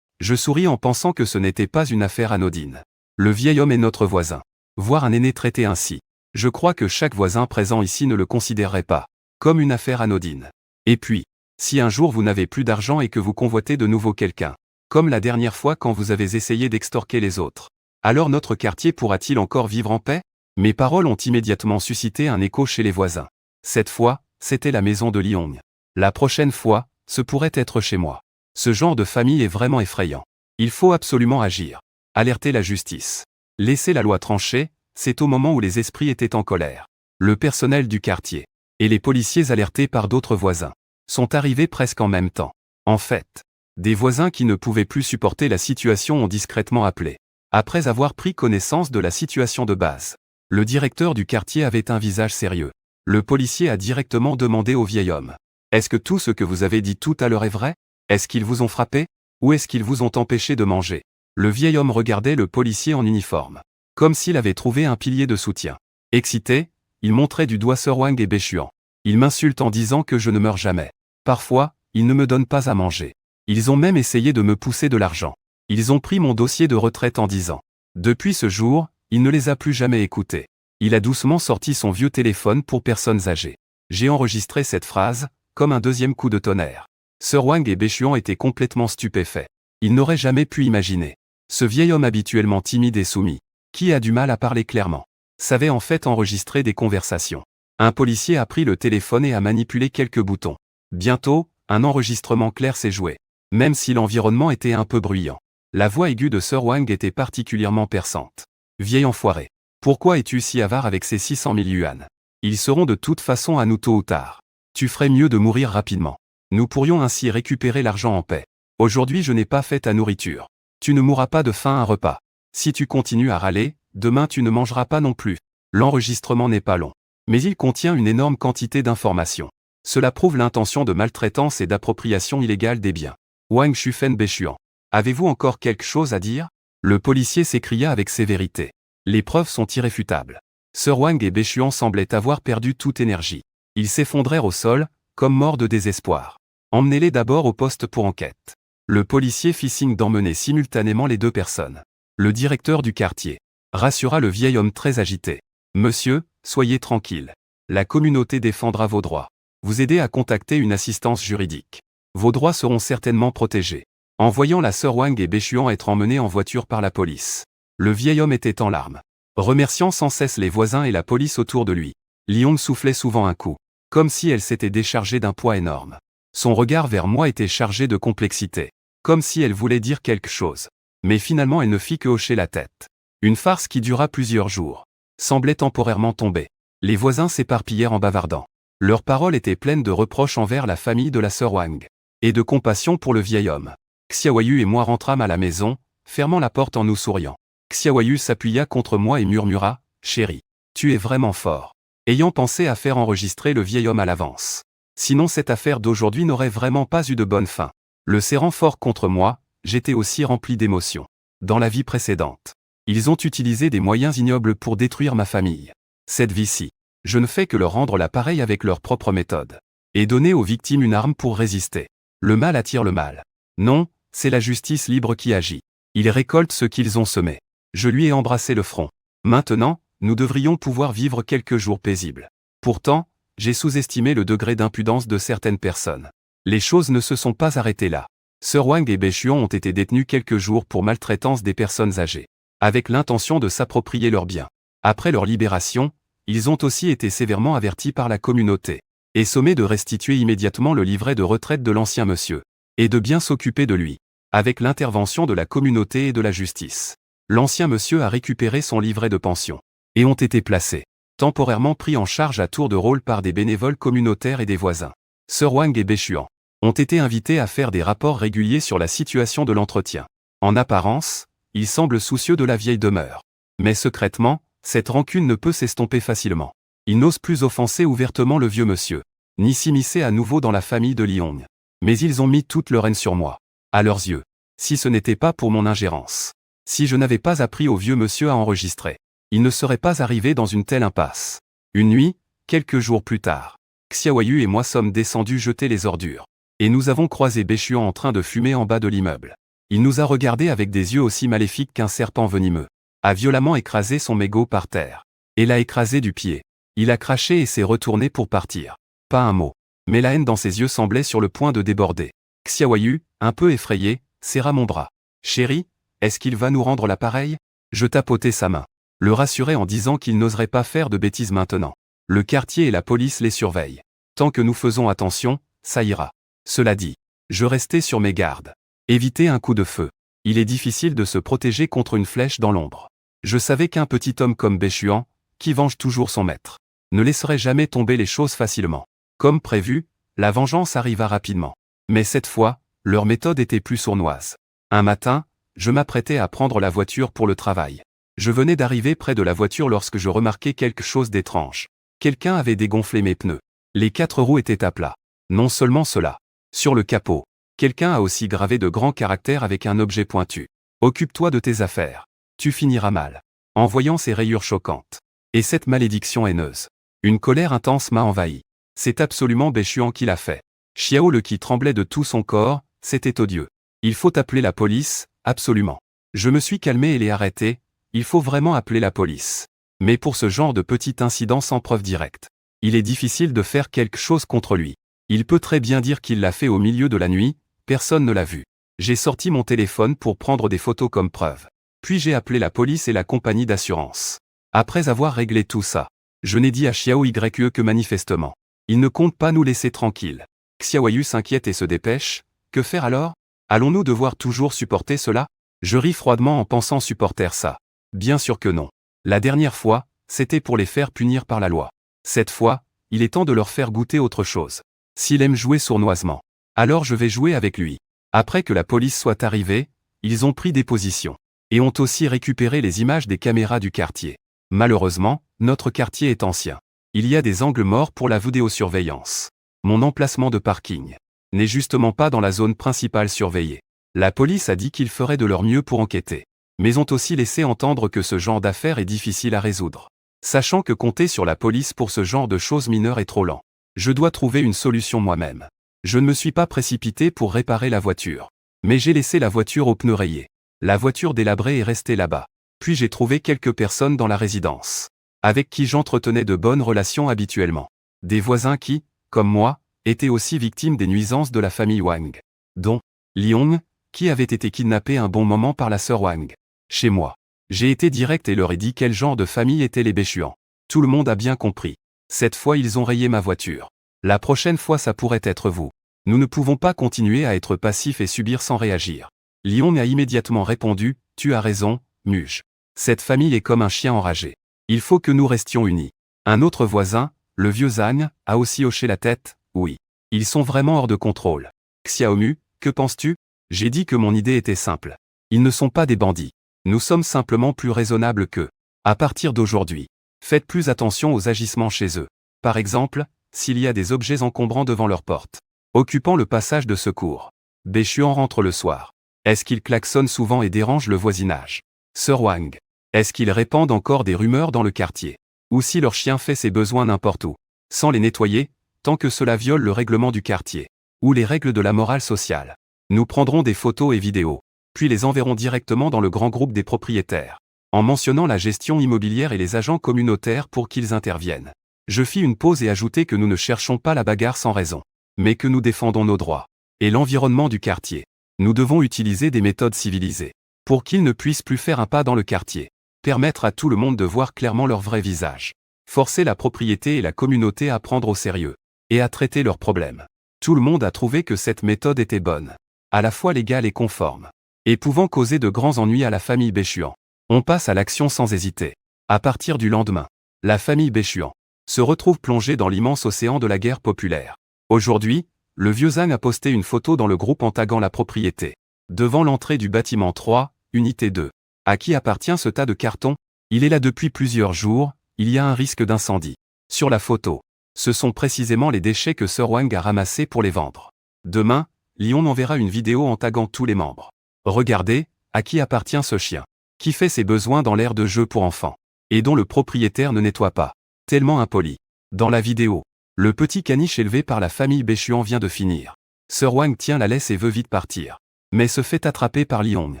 Je souris en pensant que ce n'était pas une affaire anodine. Le vieil homme est notre voisin. Voir un aîné traité ainsi. Je crois que chaque voisin présent ici ne le considérerait pas comme une affaire anodine. Et puis, si un jour vous n'avez plus d'argent et que vous convoitez de nouveau quelqu'un, comme la dernière fois quand vous avez essayé d'extorquer les autres, alors notre quartier pourra-t-il encore vivre en paix? Mes paroles ont immédiatement suscité un écho chez les voisins. Cette fois, c'était la maison de Liong. La prochaine fois, ce pourrait être chez moi. Ce genre de famille est vraiment effrayant. Il faut absolument agir. Alerter la justice. Laisser la loi trancher, c'est au moment où les esprits étaient en colère. Le personnel du quartier et les policiers alertés par d'autres voisins sont arrivés presque en même temps. En fait, des voisins qui ne pouvaient plus supporter la situation ont discrètement appelé. Après avoir pris connaissance de la situation de base, le directeur du quartier avait un visage sérieux. Le policier a directement demandé au vieil homme. Est-ce que tout ce que vous avez dit tout à l'heure est vrai? Est-ce qu'ils vous ont frappé? Ou est-ce qu'ils vous ont empêché de manger? Le vieil homme regardait le policier en uniforme, comme s'il avait trouvé un pilier de soutien. Excité, il montrait du doigt Sir Wang et Béchuan. Ils m'insultent en disant que je ne meurs jamais. Parfois, ils ne me donnent pas à manger. Ils ont même essayé de me pousser de l'argent. Ils ont pris mon dossier de retraite en 10 ans. Depuis ce jour, il ne les a plus jamais écoutés. Il a doucement sorti son vieux téléphone pour personnes âgées. J'ai enregistré cette phrase, comme un deuxième coup de tonnerre. Sir Wang et Béchuan étaient complètement stupéfaits. Ils n'auraient jamais pu imaginer. Ce vieil homme habituellement timide et soumis, qui a du mal à parler clairement, savait en fait enregistrer des conversations. Un policier a pris le téléphone et a manipulé quelques boutons. Bientôt, un enregistrement clair s'est joué. Même si l'environnement était un peu bruyant. La voix aiguë de Sir Wang était particulièrement perçante. Vieil enfoiré. Pourquoi es-tu si avare avec ces 600 000 yuan? Ils seront de toute façon à nous tôt ou tard. Tu ferais mieux de mourir rapidement. Nous pourrions ainsi récupérer l'argent en paix. Aujourd'hui je n'ai pas fait ta nourriture. Tu ne mourras pas de faim à un repas. Si tu continues à râler, demain tu ne mangeras pas non plus. L'enregistrement n'est pas long. Mais il contient une énorme quantité d'informations. Cela prouve l'intention de maltraitance et d'appropriation illégale des biens. Wang Shufen Béchuan. Avez-vous encore quelque chose à dire? Le policier s'écria avec sévérité. Les preuves sont irréfutables. Sir Wang et Béchuan semblaient avoir perdu toute énergie. Ils s'effondrèrent au sol, comme morts de désespoir. Emmenez-les d'abord au poste pour enquête. Le policier fit signe d'emmener simultanément les deux personnes. Le directeur du quartier rassura le vieil homme très agité. Monsieur, soyez tranquille. La communauté défendra vos droits. Vous aidez à contacter une assistance juridique. Vos droits seront certainement protégés. En voyant la sœur Wang et Béchuan être emmenés en voiture par la police, le vieil homme était en larmes, remerciant sans cesse les voisins et la police autour de lui. Liong soufflait souvent un coup, comme si elle s'était déchargée d'un poids énorme. Son regard vers moi était chargé de complexité, comme si elle voulait dire quelque chose. Mais finalement elle ne fit que hocher la tête. Une farce qui dura plusieurs jours semblait temporairement tomber. Les voisins s'éparpillèrent en bavardant. Leurs paroles étaient pleines de reproches envers la famille de la sœur Wang, et de compassion pour le vieil homme. Xiaoyu et moi rentrâmes à la maison, fermant la porte en nous souriant. Xiaoyu s'appuya contre moi et murmura, « Chérie, tu es vraiment fort. » Ayant pensé à faire enregistrer le vieil homme à l'avance. Sinon cette affaire d'aujourd'hui n'aurait vraiment pas eu de bonne fin. Le serrant fort contre moi, j'étais aussi rempli d'émotions. Dans la vie précédente, ils ont utilisé des moyens ignobles pour détruire ma famille. Cette vie-ci, je ne fais que leur rendre la pareille avec leur propre méthode. Et donner aux victimes une arme pour résister. Le mal attire le mal. Non, c'est la justice libre qui agit. Ils récoltent ce qu'ils ont semé. Je lui ai embrassé le front. Maintenant, nous devrions pouvoir vivre quelques jours paisibles. Pourtant, j'ai sous-estimé le degré d'impudence de certaines personnes. Les choses ne se sont pas arrêtées là. Sir Wang et Béchuan ont été détenus quelques jours pour maltraitance des personnes âgées, avec l'intention de s'approprier leurs biens. Après leur libération, ils ont aussi été sévèrement avertis par la communauté, et sommés de restituer immédiatement le livret de retraite de l'ancien monsieur, et de bien s'occuper de lui. Avec l'intervention de la communauté et de la justice, l'ancien monsieur a récupéré son livret de pension, et ont été placés, temporairement pris en charge à tour de rôle par des bénévoles communautaires et des voisins. Sir Wang et Béchuan ont été invités à faire des rapports réguliers sur la situation de l'entretien. En apparence, ils semblent soucieux de la vieille demeure. Mais secrètement, cette rancune ne peut s'estomper facilement. Ils n'osent plus offenser ouvertement le vieux monsieur, ni s'immiscer à nouveau dans la famille de Liong. Mais ils ont mis toute leur haine sur moi. À leurs yeux, si ce n'était pas pour mon ingérence, si je n'avais pas appris au vieux monsieur à enregistrer, il ne serait pas arrivé dans une telle impasse. Une nuit, Quelques jours plus tard, Xiaoyu et moi sommes descendus jeter les ordures. Et nous avons croisé Béchuan en train de fumer en bas de l'immeuble. Il nous a regardés avec des yeux aussi maléfiques qu'un serpent venimeux. A violemment écrasé son mégot par terre. Et l'a écrasé du pied. Il a craché et s'est retourné pour partir. Pas un mot. Mais la haine dans ses yeux semblait sur le point de déborder. Xiaoyu, un peu effrayé, serra mon bras. Chérie, est-ce qu'il va nous rendre l'appareil? Je tapotai sa main. Le rassurai en disant qu'il n'oserait pas faire de bêtises maintenant. Le quartier et la police les surveillent. Tant que nous faisons attention, ça ira. Cela dit, je restais sur mes gardes. Éviter un coup de feu. Il est difficile de se protéger contre une flèche dans l'ombre. Je savais qu'un petit homme comme Béchuan, qui venge toujours son maître, ne laisserait jamais tomber les choses facilement. Comme prévu, la vengeance arriva rapidement. Mais cette fois, leur méthode était plus sournoise. Un matin, je m'apprêtais à prendre la voiture pour le travail. Je venais d'arriver près de la voiture lorsque je remarquai quelque chose d'étrange. Quelqu'un avait dégonflé mes pneus. Les 4 roues étaient à plat. Non seulement cela. Sur le capot, quelqu'un a aussi gravé de grands caractères avec un objet pointu. Occupe-toi de tes affaires. Tu finiras mal. En voyant ces rayures choquantes. Et cette malédiction haineuse. Une colère intense m'a envahi. C'est absolument Béchuan qui l'a fait. Xiao le qui tremblait de tout son corps, c'était odieux. Il faut appeler la police, absolument. Je me suis calmé et l'ai arrêté, il faut vraiment appeler la police. Mais pour ce genre de petit incident sans preuve directe, il est difficile de faire quelque chose contre lui. Il peut très bien dire qu'il l'a fait au milieu de la nuit, personne ne l'a vu. J'ai sorti mon téléphone pour prendre des photos comme preuve. Puis j'ai appelé la police et la compagnie d'assurance. Après avoir réglé tout ça, je n'ai dit à Xiao Ye que manifestement, il ne compte pas nous laisser tranquilles. Xiaoyu s'inquiète et se dépêche. Que faire alors? Allons-nous devoir toujours supporter cela? Je ris froidement en pensant supporter ça. Bien sûr que non. La dernière fois, c'était pour les faire punir par la loi. Cette fois, il est temps de leur faire goûter autre chose. S'il aime jouer sournoisement, alors je vais jouer avec lui. Après que la police soit arrivée, ils ont pris des positions. Et ont aussi récupéré les images des caméras du quartier. Malheureusement, notre quartier est ancien. Il y a des angles morts pour la vidéosurveillance. Mon emplacement de parking n'est justement pas dans la zone principale surveillée. La police a dit qu'ils feraient de leur mieux pour enquêter. Mais ont aussi laissé entendre que ce genre d'affaire est difficile à résoudre. Sachant que compter sur la police pour ce genre de choses mineures est trop lent. Je dois trouver une solution moi-même. Je ne me suis pas précipité pour réparer la voiture. Mais j'ai laissé la voiture aux pneus rayés. La voiture délabrée est restée là-bas. Puis j'ai trouvé quelques personnes dans la résidence, avec qui j'entretenais de bonnes relations habituellement. Des voisins qui, comme moi, étaient aussi victimes des nuisances de la famille Wang, dont Liong, qui avait été kidnappé un bon moment par la sœur Wang. Chez moi, j'ai été direct et leur ai dit quel genre de famille étaient les Béchuan. Tout le monde a bien compris. Cette fois ils ont rayé ma voiture. La prochaine fois ça pourrait être vous. Nous ne pouvons pas continuer à être passifs et subir sans réagir. Liong a immédiatement répondu, tu as raison, Muge. Cette famille est comme un chien enragé. Il faut que nous restions unis. Un autre voisin, le vieux Zhang, a aussi hoché la tête, oui. Ils sont vraiment hors de contrôle. Xiaomu, que penses-tu? J'ai dit que mon idée était simple. Ils ne sont pas des bandits. Nous sommes simplement plus raisonnables qu'eux. À partir d'aujourd'hui, faites plus attention aux agissements chez eux. Par exemple, s'il y a des objets encombrants devant leur porte, occupant le passage de secours. Béchuan rentre le soir. Est-ce qu'il klaxonne souvent et dérange le voisinage? Sœur Wang. Est-ce qu'ils répandent encore des rumeurs dans le quartier? Ou si leur chien fait ses besoins n'importe où, sans les nettoyer, tant que cela viole le règlement du quartier, ou les règles de la morale sociale. Nous prendrons des photos et vidéos, puis les enverrons directement dans le grand groupe des propriétaires, en mentionnant la gestion immobilière et les agents communautaires pour qu'ils interviennent. Je fis une pause et ajoutai que nous ne cherchons pas la bagarre sans raison, mais que nous défendons nos droits, et l'environnement du quartier. Nous devons utiliser des méthodes civilisées, pour qu'ils ne puissent plus faire un pas dans le quartier. Permettre à tout le monde de voir clairement leur vrai visage. Forcer la propriété et la communauté à prendre au sérieux, et à traiter leurs problèmes. Tout le monde a trouvé que cette méthode était bonne, à la fois légale et conforme, et pouvant causer de grands ennuis à la famille Béchuan. On passe à l'action sans hésiter. À partir du lendemain, la famille Béchuan se retrouve plongée dans l'immense océan de la guerre populaire. Aujourd'hui, le vieux Zhang a posté une photo dans le groupe en taguant la propriété, devant l'entrée du bâtiment 3, unité 2. À qui appartient ce tas de cartons? Il est là depuis plusieurs jours, il y a un risque d'incendie. Sur la photo, ce sont précisément les déchets que Sœur Wang a ramassés pour les vendre. Demain, Lion enverra une vidéo en taguant tous les membres. Regardez, à qui appartient ce chien, qui fait ses besoins dans l'aire de jeu pour enfants, et dont le propriétaire ne nettoie pas, tellement impoli. Dans la vidéo, le petit caniche élevé par la famille Béchuan vient de finir. Sir Wang tient la laisse et veut vite partir. Mais se fait attraper par Liong.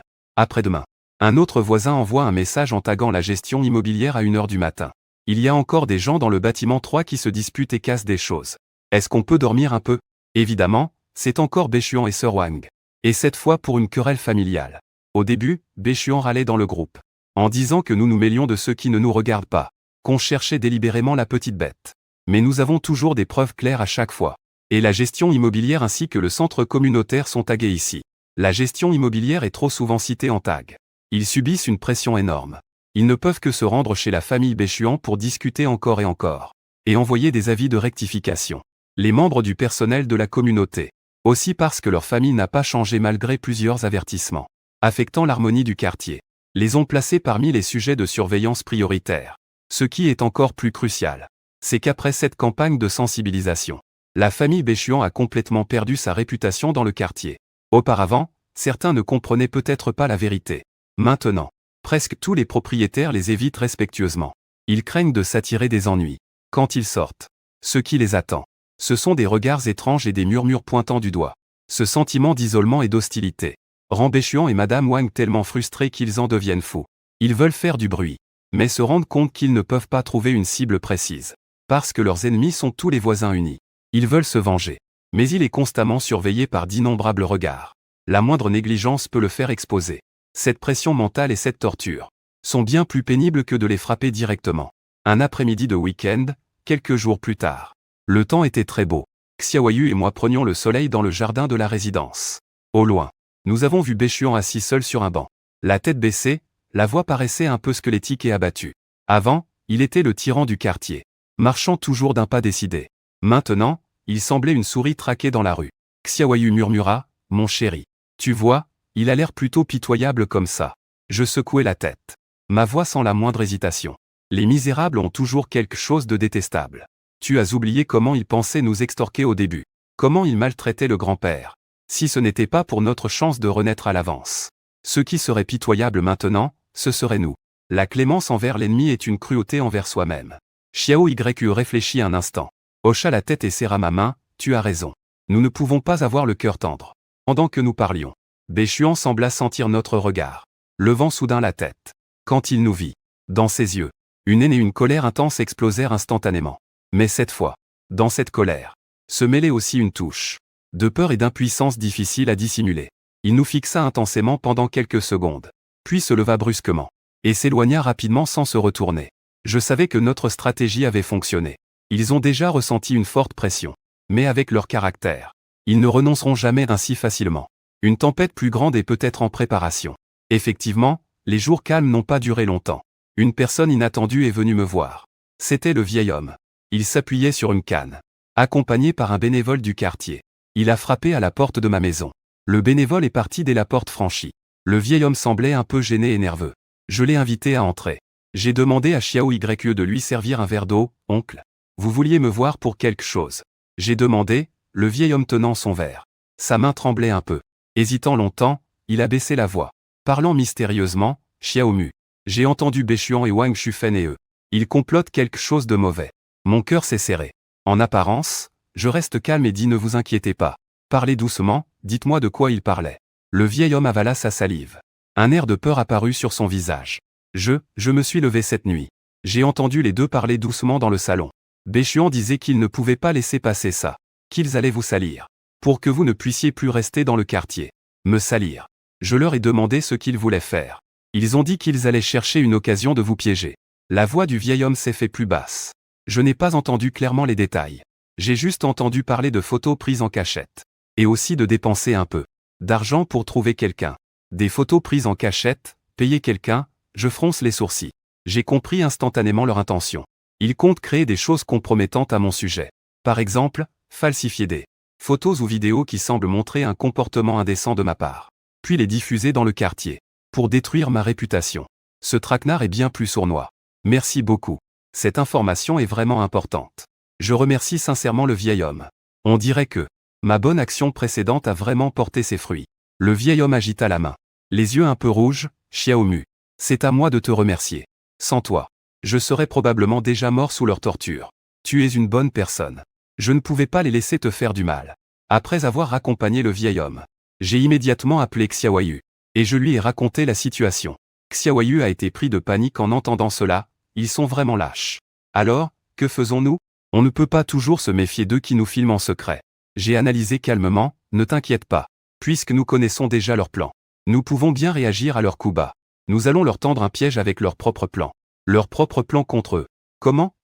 Après-demain, un autre voisin envoie un message en taguant la gestion immobilière à 1h du matin. Il y a encore des gens dans le bâtiment 3 qui se disputent et cassent des choses. Est-ce qu'on peut dormir un peu? Évidemment, c'est encore Béchuan et Sir Wang. Et cette fois pour une querelle familiale. Au début, Béchuan râlait dans le groupe, en disant que nous nous mêlions de ceux qui ne nous regardent pas, qu'on cherchait délibérément la petite bête. Mais nous avons toujours des preuves claires à chaque fois. Et la gestion immobilière ainsi que le centre communautaire sont tagués ici. La gestion immobilière est trop souvent citée en tag. Ils subissent une pression énorme. Ils ne peuvent que se rendre chez la famille Béchuan pour discuter encore et encore. Et envoyer des avis de rectification. Les membres du personnel de la communauté. Aussi parce que leur famille n'a pas changé malgré plusieurs avertissements, affectant l'harmonie du quartier, les ont placés parmi les sujets de surveillance prioritaires. Ce qui est encore plus crucial, c'est qu'après cette campagne de sensibilisation, la famille Béchuan a complètement perdu sa réputation dans le quartier. Auparavant, certains ne comprenaient peut-être pas la vérité. Maintenant, presque tous les propriétaires les évitent respectueusement. Ils craignent de s'attirer des ennuis. Quand ils sortent, ce qui les attend, ce sont des regards étranges et des murmures pointant du doigt. Ce sentiment d'isolement et d'hostilité rend Béchuan et Madame Wang tellement frustrés qu'ils en deviennent fous. Ils veulent faire du bruit, mais se rendent compte qu'ils ne peuvent pas trouver une cible précise. Parce que leurs ennemis sont tous les voisins unis. Ils veulent se venger. Mais il est constamment surveillé par d'innombrables regards. La moindre négligence peut le faire exploser. Cette pression mentale et cette torture sont bien plus pénibles que de les frapper directement. Un après-midi de week-end, quelques jours plus tard. Le temps était très beau. Xiaoyu et moi prenions le soleil dans le jardin de la résidence. Au loin, nous avons vu Béchuan assis seul sur un banc. La tête baissée, la voix paraissait un peu squelettique et abattue. Avant, il était le tyran du quartier, marchant toujours d'un pas décidé. Maintenant, il semblait une souris traquée dans la rue. Xiaoyu murmura, « Mon chéri, tu vois, il a l'air plutôt pitoyable comme ça. » Je secouai la tête. Ma voix sans la moindre hésitation. Les misérables ont toujours quelque chose de détestable. Tu as oublié comment ils pensaient nous extorquer au début. Comment ils maltraitaient le grand-père. Si ce n'était pas pour notre chance de renaître à l'avance. Ce qui serait pitoyable maintenant, ce serait nous. La clémence envers l'ennemi est une cruauté envers soi-même. Xiao Yu réfléchit un instant, hocha la tête et serra ma main, tu as raison. Nous ne pouvons pas avoir le cœur tendre. Pendant que nous parlions, Béchuan sembla sentir notre regard, levant soudain la tête. Quand il nous vit, dans ses yeux, une haine et une colère intense explosèrent instantanément. Mais cette fois, dans cette colère, se mêlait aussi une touche de peur et d'impuissance difficile à dissimuler. Il nous fixa intensément pendant quelques secondes, puis se leva brusquement, et s'éloigna rapidement sans se retourner. Je savais que notre stratégie avait fonctionné. Ils ont déjà ressenti une forte pression. Mais avec leur caractère, ils ne renonceront jamais ainsi facilement. Une tempête plus grande est peut-être en préparation. Effectivement, les jours calmes n'ont pas duré longtemps. Une personne inattendue est venue me voir. C'était le vieil homme. Il s'appuyait sur une canne, accompagné par un bénévole du quartier. Il a frappé à la porte de ma maison. Le bénévole est parti dès la porte franchie. Le vieil homme semblait un peu gêné et nerveux. Je l'ai invité à entrer. J'ai demandé à Xiao Yu de lui servir un verre d'eau. « Oncle, vous vouliez me voir pour quelque chose ?» J'ai demandé, le vieil homme tenant son verre. Sa main tremblait un peu. Hésitant longtemps, il a baissé la voix. Parlant mystérieusement, « Xiao Mu, j'ai entendu Béchuan et Wang Shufen et eux. Ils complotent quelque chose de mauvais. » Mon cœur s'est serré. En apparence, je reste calme et dis ne vous inquiétez pas. Parlez doucement, dites-moi de quoi il parlait. Le vieil homme avala sa salive. Un air de peur apparut sur son visage. Je me suis levé cette nuit. J'ai entendu les deux parler doucement dans le salon. Béchuan disait qu'ils ne pouvaient pas laisser passer ça. Qu'ils allaient vous salir. Pour que vous ne puissiez plus rester dans le quartier. Me salir. Je leur ai demandé ce qu'ils voulaient faire. Ils ont dit qu'ils allaient chercher une occasion de vous piéger. La voix du vieil homme s'est fait plus basse. Je n'ai pas entendu clairement les détails. J'ai juste entendu parler de photos prises en cachette. Et aussi de dépenser un peu d'argent pour trouver quelqu'un. Des photos prises en cachette, payer quelqu'un, je fronce les sourcils. J'ai compris instantanément leur intention. Ils comptent créer des choses compromettantes à mon sujet. Par exemple, falsifier des photos ou vidéos qui semblent montrer un comportement indécent de ma part. Puis les diffuser dans le quartier. Pour détruire ma réputation. Ce traquenard est bien plus sournois. Merci beaucoup. Cette information est vraiment importante. Je remercie sincèrement le vieil homme. On dirait que ma bonne action précédente a vraiment porté ses fruits. Le vieil homme agita la main. Les yeux un peu rouges, Xiao Mu. C'est à moi de te remercier. Sans toi, je serais probablement déjà mort sous leur torture. Tu es une bonne personne. Je ne pouvais pas les laisser te faire du mal. Après avoir accompagné le vieil homme, j'ai immédiatement appelé Xiaoyu. Et je lui ai raconté la situation. Xiaoyu a été pris de panique en entendant cela, ils sont vraiment lâches. Alors, que faisons-nous? On ne peut pas toujours se méfier d'eux qui nous filment en secret. J'ai analysé calmement, ne t'inquiète pas. Puisque nous connaissons déjà leur plan. Nous pouvons bien réagir à leur coup bas. Nous allons leur tendre un piège avec leur propre plan. Leur propre plan contre eux. Comment?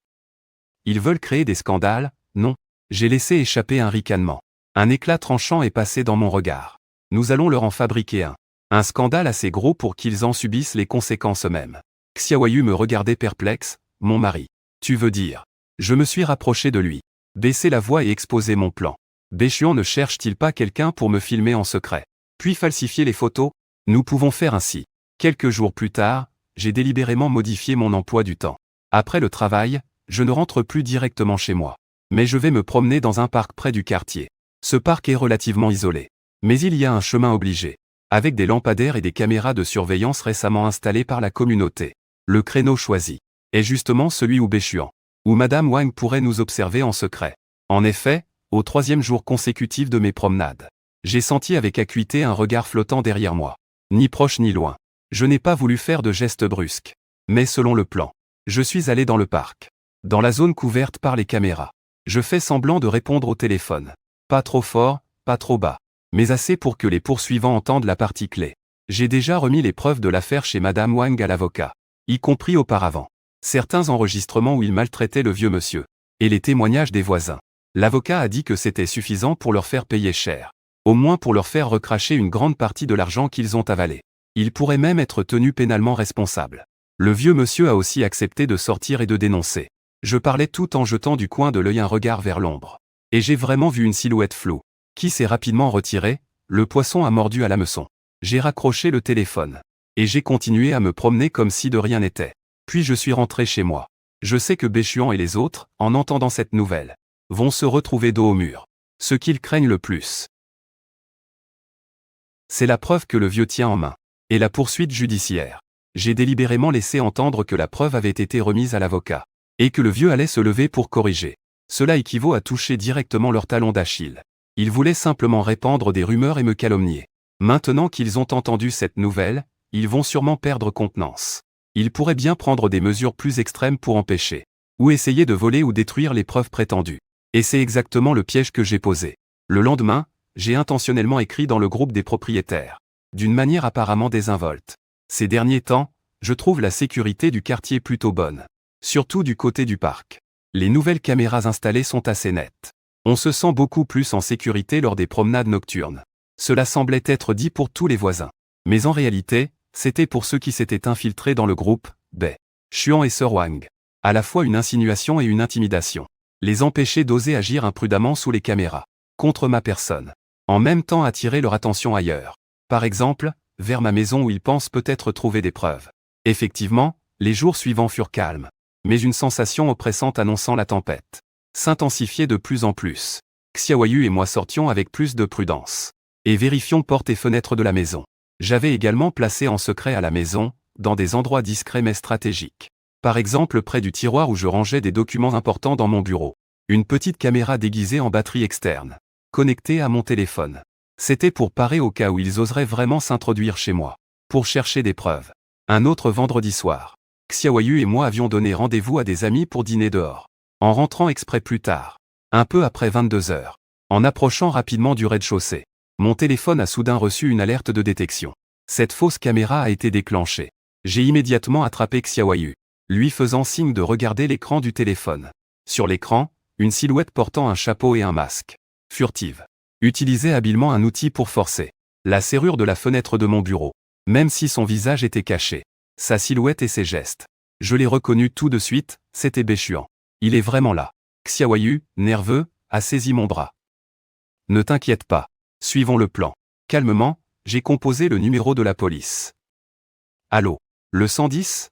Ils veulent créer des scandales? Non. J'ai laissé échapper un ricanement. Un éclat tranchant est passé dans mon regard. Nous allons leur en fabriquer un. Un scandale assez gros pour qu'ils en subissent les conséquences eux-mêmes. Xiaoyu me regardait perplexe. Mon mari. Tu veux dire? Je me suis rapproché de lui. Baissé la voix et exposé mon plan. Béchuan ne cherche-t-il pas quelqu'un pour me filmer en secret? Puis falsifier les photos? Nous pouvons faire ainsi. Quelques jours plus tard, j'ai délibérément modifié mon emploi du temps. Après le travail, je ne rentre plus directement chez moi. Mais je vais me promener dans un parc près du quartier. Ce parc est relativement isolé. Mais il y a un chemin obligé. Avec des lampadaires et des caméras de surveillance récemment installées par la communauté. Le créneau choisi est justement celui où Béchuan, où Madame Wang pourrait nous observer en secret. En effet, au 3e jour consécutif de mes promenades, j'ai senti avec acuité un regard flottant derrière moi. Ni proche ni loin. Je n'ai pas voulu faire de gestes brusques. Mais selon le plan, je suis allé dans le parc. Dans la zone couverte par les caméras. Je fais semblant de répondre au téléphone. Pas trop fort, pas trop bas. Mais assez pour que les poursuivants entendent la partie clé. J'ai déjà remis les preuves de l'affaire chez Madame Wang à l'avocat. Y compris auparavant. Certains enregistrements où il maltraitait le vieux monsieur. Et les témoignages des voisins. L'avocat a dit que c'était suffisant pour leur faire payer cher. Au moins pour leur faire recracher une grande partie de l'argent qu'ils ont avalé. Ils pourraient même être tenus pénalement responsables. Le vieux monsieur a aussi accepté de sortir et de dénoncer. Je parlais tout en jetant du coin de l'œil un regard vers l'ombre. Et j'ai vraiment vu une silhouette floue, qui s'est rapidement retirée, le poisson a mordu à l'hameçon. J'ai raccroché le téléphone. Et j'ai continué à me promener comme si de rien n'était. Puis je suis rentré chez moi. Je sais que Béchuan et les autres, en entendant cette nouvelle, vont se retrouver dos au mur. Ce qu'ils craignent le plus, c'est la preuve que le vieux tient en main. Et la poursuite judiciaire. J'ai délibérément laissé entendre que la preuve avait été remise à l'avocat. Et que le vieux allait se lever pour corriger. Cela équivaut à toucher directement leur talon d'Achille. Ils voulaient simplement répandre des rumeurs et me calomnier. Maintenant qu'ils ont entendu cette nouvelle, ils vont sûrement perdre contenance. Ils pourraient bien prendre des mesures plus extrêmes pour empêcher. Ou essayer de voler ou détruire les preuves prétendues. Et c'est exactement le piège que j'ai posé. Le lendemain, j'ai intentionnellement écrit dans le groupe des propriétaires. D'une manière apparemment désinvolte. Ces derniers temps, je trouve la sécurité du quartier plutôt bonne. Surtout du côté du parc. Les nouvelles caméras installées sont assez nettes. On se sent beaucoup plus en sécurité lors des promenades nocturnes. Cela semblait être dit pour tous les voisins. Mais en réalité, c'était pour ceux qui s'étaient infiltrés dans le groupe, Béchuan et Sir Wang. À la fois une insinuation et une intimidation. Les empêcher d'oser agir imprudemment sous les caméras. Contre ma personne. En même temps attirer leur attention ailleurs. Par exemple, vers ma maison où ils pensent peut-être trouver des preuves. Effectivement, les jours suivants furent calmes. Mais une sensation oppressante annonçant la tempête s'intensifiait de plus en plus. Xiaoyu et moi sortions avec plus de prudence. Et vérifions portes et fenêtres de la maison. J'avais également placé en secret à la maison, dans des endroits discrets mais stratégiques. Par exemple près du tiroir où je rangeais des documents importants dans mon bureau. Une petite caméra déguisée en batterie externe. Connectée à mon téléphone. C'était pour parer au cas où ils oseraient vraiment s'introduire chez moi. Pour chercher des preuves. Un autre vendredi soir. Xiaoyu et moi avions donné rendez-vous à des amis pour dîner dehors. En rentrant exprès plus tard. Un peu après 22 heures. En approchant rapidement du rez-de-chaussée. Mon téléphone a soudain reçu une alerte de détection. Cette fausse caméra a été déclenchée. J'ai immédiatement attrapé Xiaoyu, lui faisant signe de regarder l'écran du téléphone. Sur l'écran, une silhouette portant un chapeau et un masque. Furtive. Utilisait habilement un outil pour forcer la serrure de la fenêtre de mon bureau. Même si son visage était caché. Sa silhouette et ses gestes. Je l'ai reconnu tout de suite, c'était Béchuan. Il est vraiment là. Xiaoyu, nerveux, a saisi mon bras. Ne t'inquiète pas. Suivons le plan. Calmement, j'ai composé le numéro de la police. Allô? Le 110?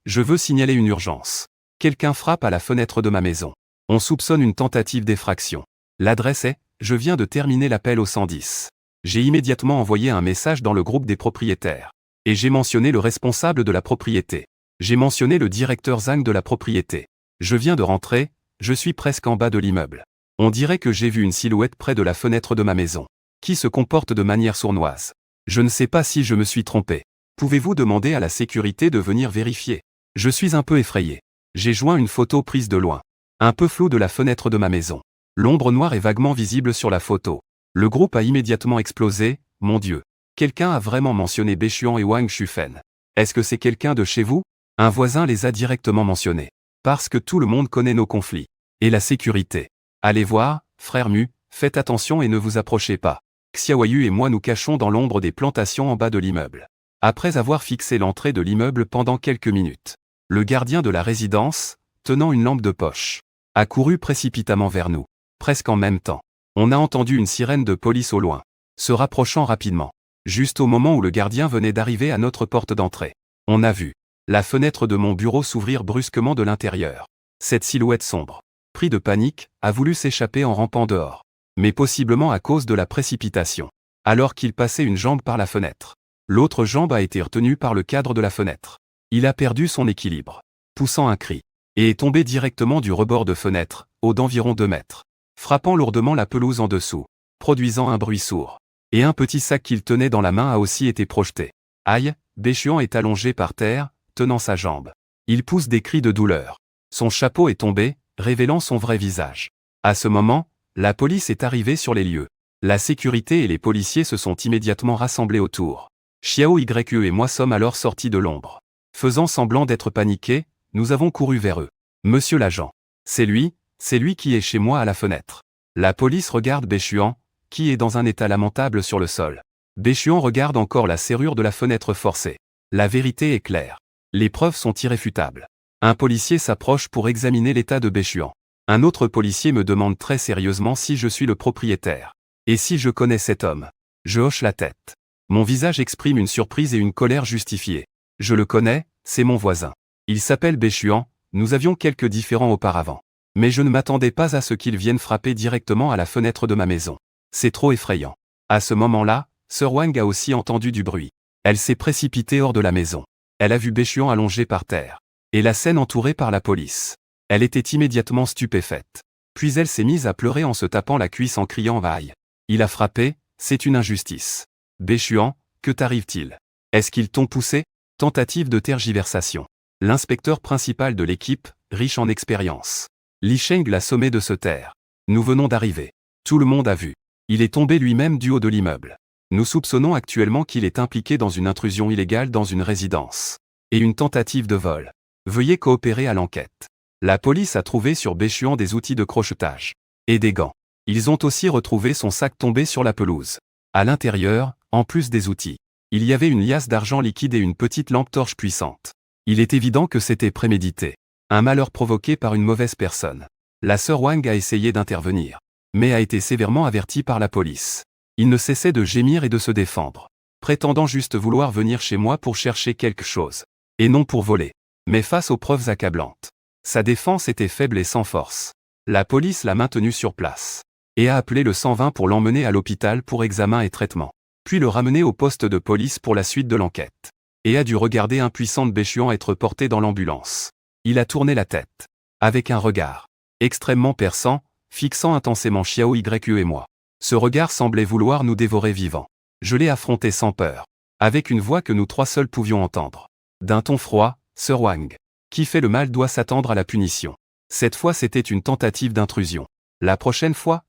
Je veux signaler une urgence. Quelqu'un frappe à la fenêtre de ma maison. On soupçonne une tentative d'effraction. L'adresse est, je viens de terminer l'appel au 110. J'ai immédiatement envoyé un message dans le groupe des propriétaires. Et j'ai mentionné le responsable de la propriété. J'ai mentionné le directeur Zhang de la propriété. Je viens de rentrer, je suis presque en bas de l'immeuble. On dirait que j'ai vu une silhouette près de la fenêtre de ma maison, qui se comporte de manière sournoise. Je ne sais pas si je me suis trompé. Pouvez-vous demander à la sécurité de venir vérifier? Je suis un peu effrayé. J'ai joint une photo prise de loin, un peu floue de la fenêtre de ma maison. L'ombre noire est vaguement visible sur la photo. Le groupe a immédiatement explosé. Mon Dieu. Quelqu'un a vraiment mentionné Bechuan et Wang Shufen. Est-ce que c'est quelqu'un de chez vous? Un voisin les a directement mentionnés. Parce que tout le monde connaît nos conflits. Et la sécurité. Allez voir, frère Mu, faites attention et ne vous approchez pas. Xiaoyu et moi nous cachons dans l'ombre des plantations en bas de l'immeuble. Après avoir fixé l'entrée de l'immeuble pendant quelques minutes, le gardien de la résidence, tenant une lampe de poche, a couru précipitamment vers nous. Presque en même temps, on a entendu une sirène de police au loin, se rapprochant rapidement. Juste au moment où le gardien venait d'arriver à notre porte d'entrée, on a vu la fenêtre de mon bureau s'ouvrir brusquement de l'intérieur. Cette silhouette sombre, pris de panique, a voulu s'échapper en rampant dehors, mais possiblement à cause de la précipitation. Alors qu'il passait une jambe par la fenêtre, l'autre jambe a été retenue par le cadre de la fenêtre. Il a perdu son équilibre, poussant un cri, et est tombé directement du rebord de fenêtre, haut d'environ 2 mètres, frappant lourdement la pelouse en dessous, produisant un bruit sourd. Et un petit sac qu'il tenait dans la main a aussi été projeté. Aïe, Bechuan est allongé par terre, tenant sa jambe. Il pousse des cris de douleur. Son chapeau est tombé, révélant son vrai visage. À ce moment, la police est arrivée sur les lieux. La sécurité et les policiers se sont immédiatement rassemblés autour. Xiao Yu et moi sommes alors sortis de l'ombre. Faisant semblant d'être paniqués, nous avons couru vers eux. Monsieur l'agent. C'est lui qui est chez moi à la fenêtre. La police regarde Bechuan, qui est dans un état lamentable sur le sol. Bechuan regarde encore la serrure de la fenêtre forcée. La vérité est claire. Les preuves sont irréfutables. Un policier s'approche pour examiner l'état de Bechuan. Un autre policier me demande très sérieusement si je suis le propriétaire. Et si je connais cet homme. Je hoche la tête. Mon visage exprime une surprise et une colère justifiée. Je le connais, c'est mon voisin. Il s'appelle Bechuan, nous avions quelques différends auparavant. Mais je ne m'attendais pas à ce qu'il vienne frapper directement à la fenêtre de ma maison. C'est trop effrayant. À ce moment-là, Sœur Wang a aussi entendu du bruit. Elle s'est précipitée hors de la maison. Elle a vu Bechuan allongé par terre. Et la scène entourée par la police. Elle était immédiatement stupéfaite. Puis elle s'est mise à pleurer en se tapant la cuisse en criant « Aïe ! Il a frappé, c'est une injustice. Bechuan, que t'arrive-t-il? Est-ce qu'ils t'ont poussé ?» Tentative de tergiversation. L'inspecteur principal de l'équipe, riche en expérience. Li Sheng l'a sommé de se taire. Nous venons d'arriver. Tout le monde a vu. Il est tombé lui-même du haut de l'immeuble. Nous soupçonnons actuellement qu'il est impliqué dans une intrusion illégale dans une résidence. Et une tentative de vol. Veuillez coopérer à l'enquête. La police a trouvé sur Bechuan des outils de crochetage. Et des gants. Ils ont aussi retrouvé son sac tombé sur la pelouse. À l'intérieur, en plus des outils, il y avait une liasse d'argent liquide et une petite lampe torche puissante. Il est évident que c'était prémédité. Un malheur provoqué par une mauvaise personne. La sœur Wang a essayé d'intervenir, mais a été sévèrement avertie par la police. Il ne cessait de gémir et de se défendre, prétendant juste vouloir venir chez moi pour chercher quelque chose, et non pour voler. Mais face aux preuves accablantes, sa défense était faible et sans force. La police l'a maintenu sur place, et a appelé le 120 pour l'emmener à l'hôpital pour examen et traitement, puis le ramener au poste de police pour la suite de l'enquête, et a dû regarder impuissante Bechuan être porté dans l'ambulance. Il a tourné la tête, avec un regard extrêmement perçant, fixant intensément Xiao Yu et moi. Ce regard semblait vouloir nous dévorer vivants. Je l'ai affronté sans peur, avec une voix que nous trois seuls pouvions entendre. D'un ton froid, Sœur Wang. Qui fait le mal doit s'attendre à la punition. Cette fois c'était une tentative d'intrusion. La prochaine fois?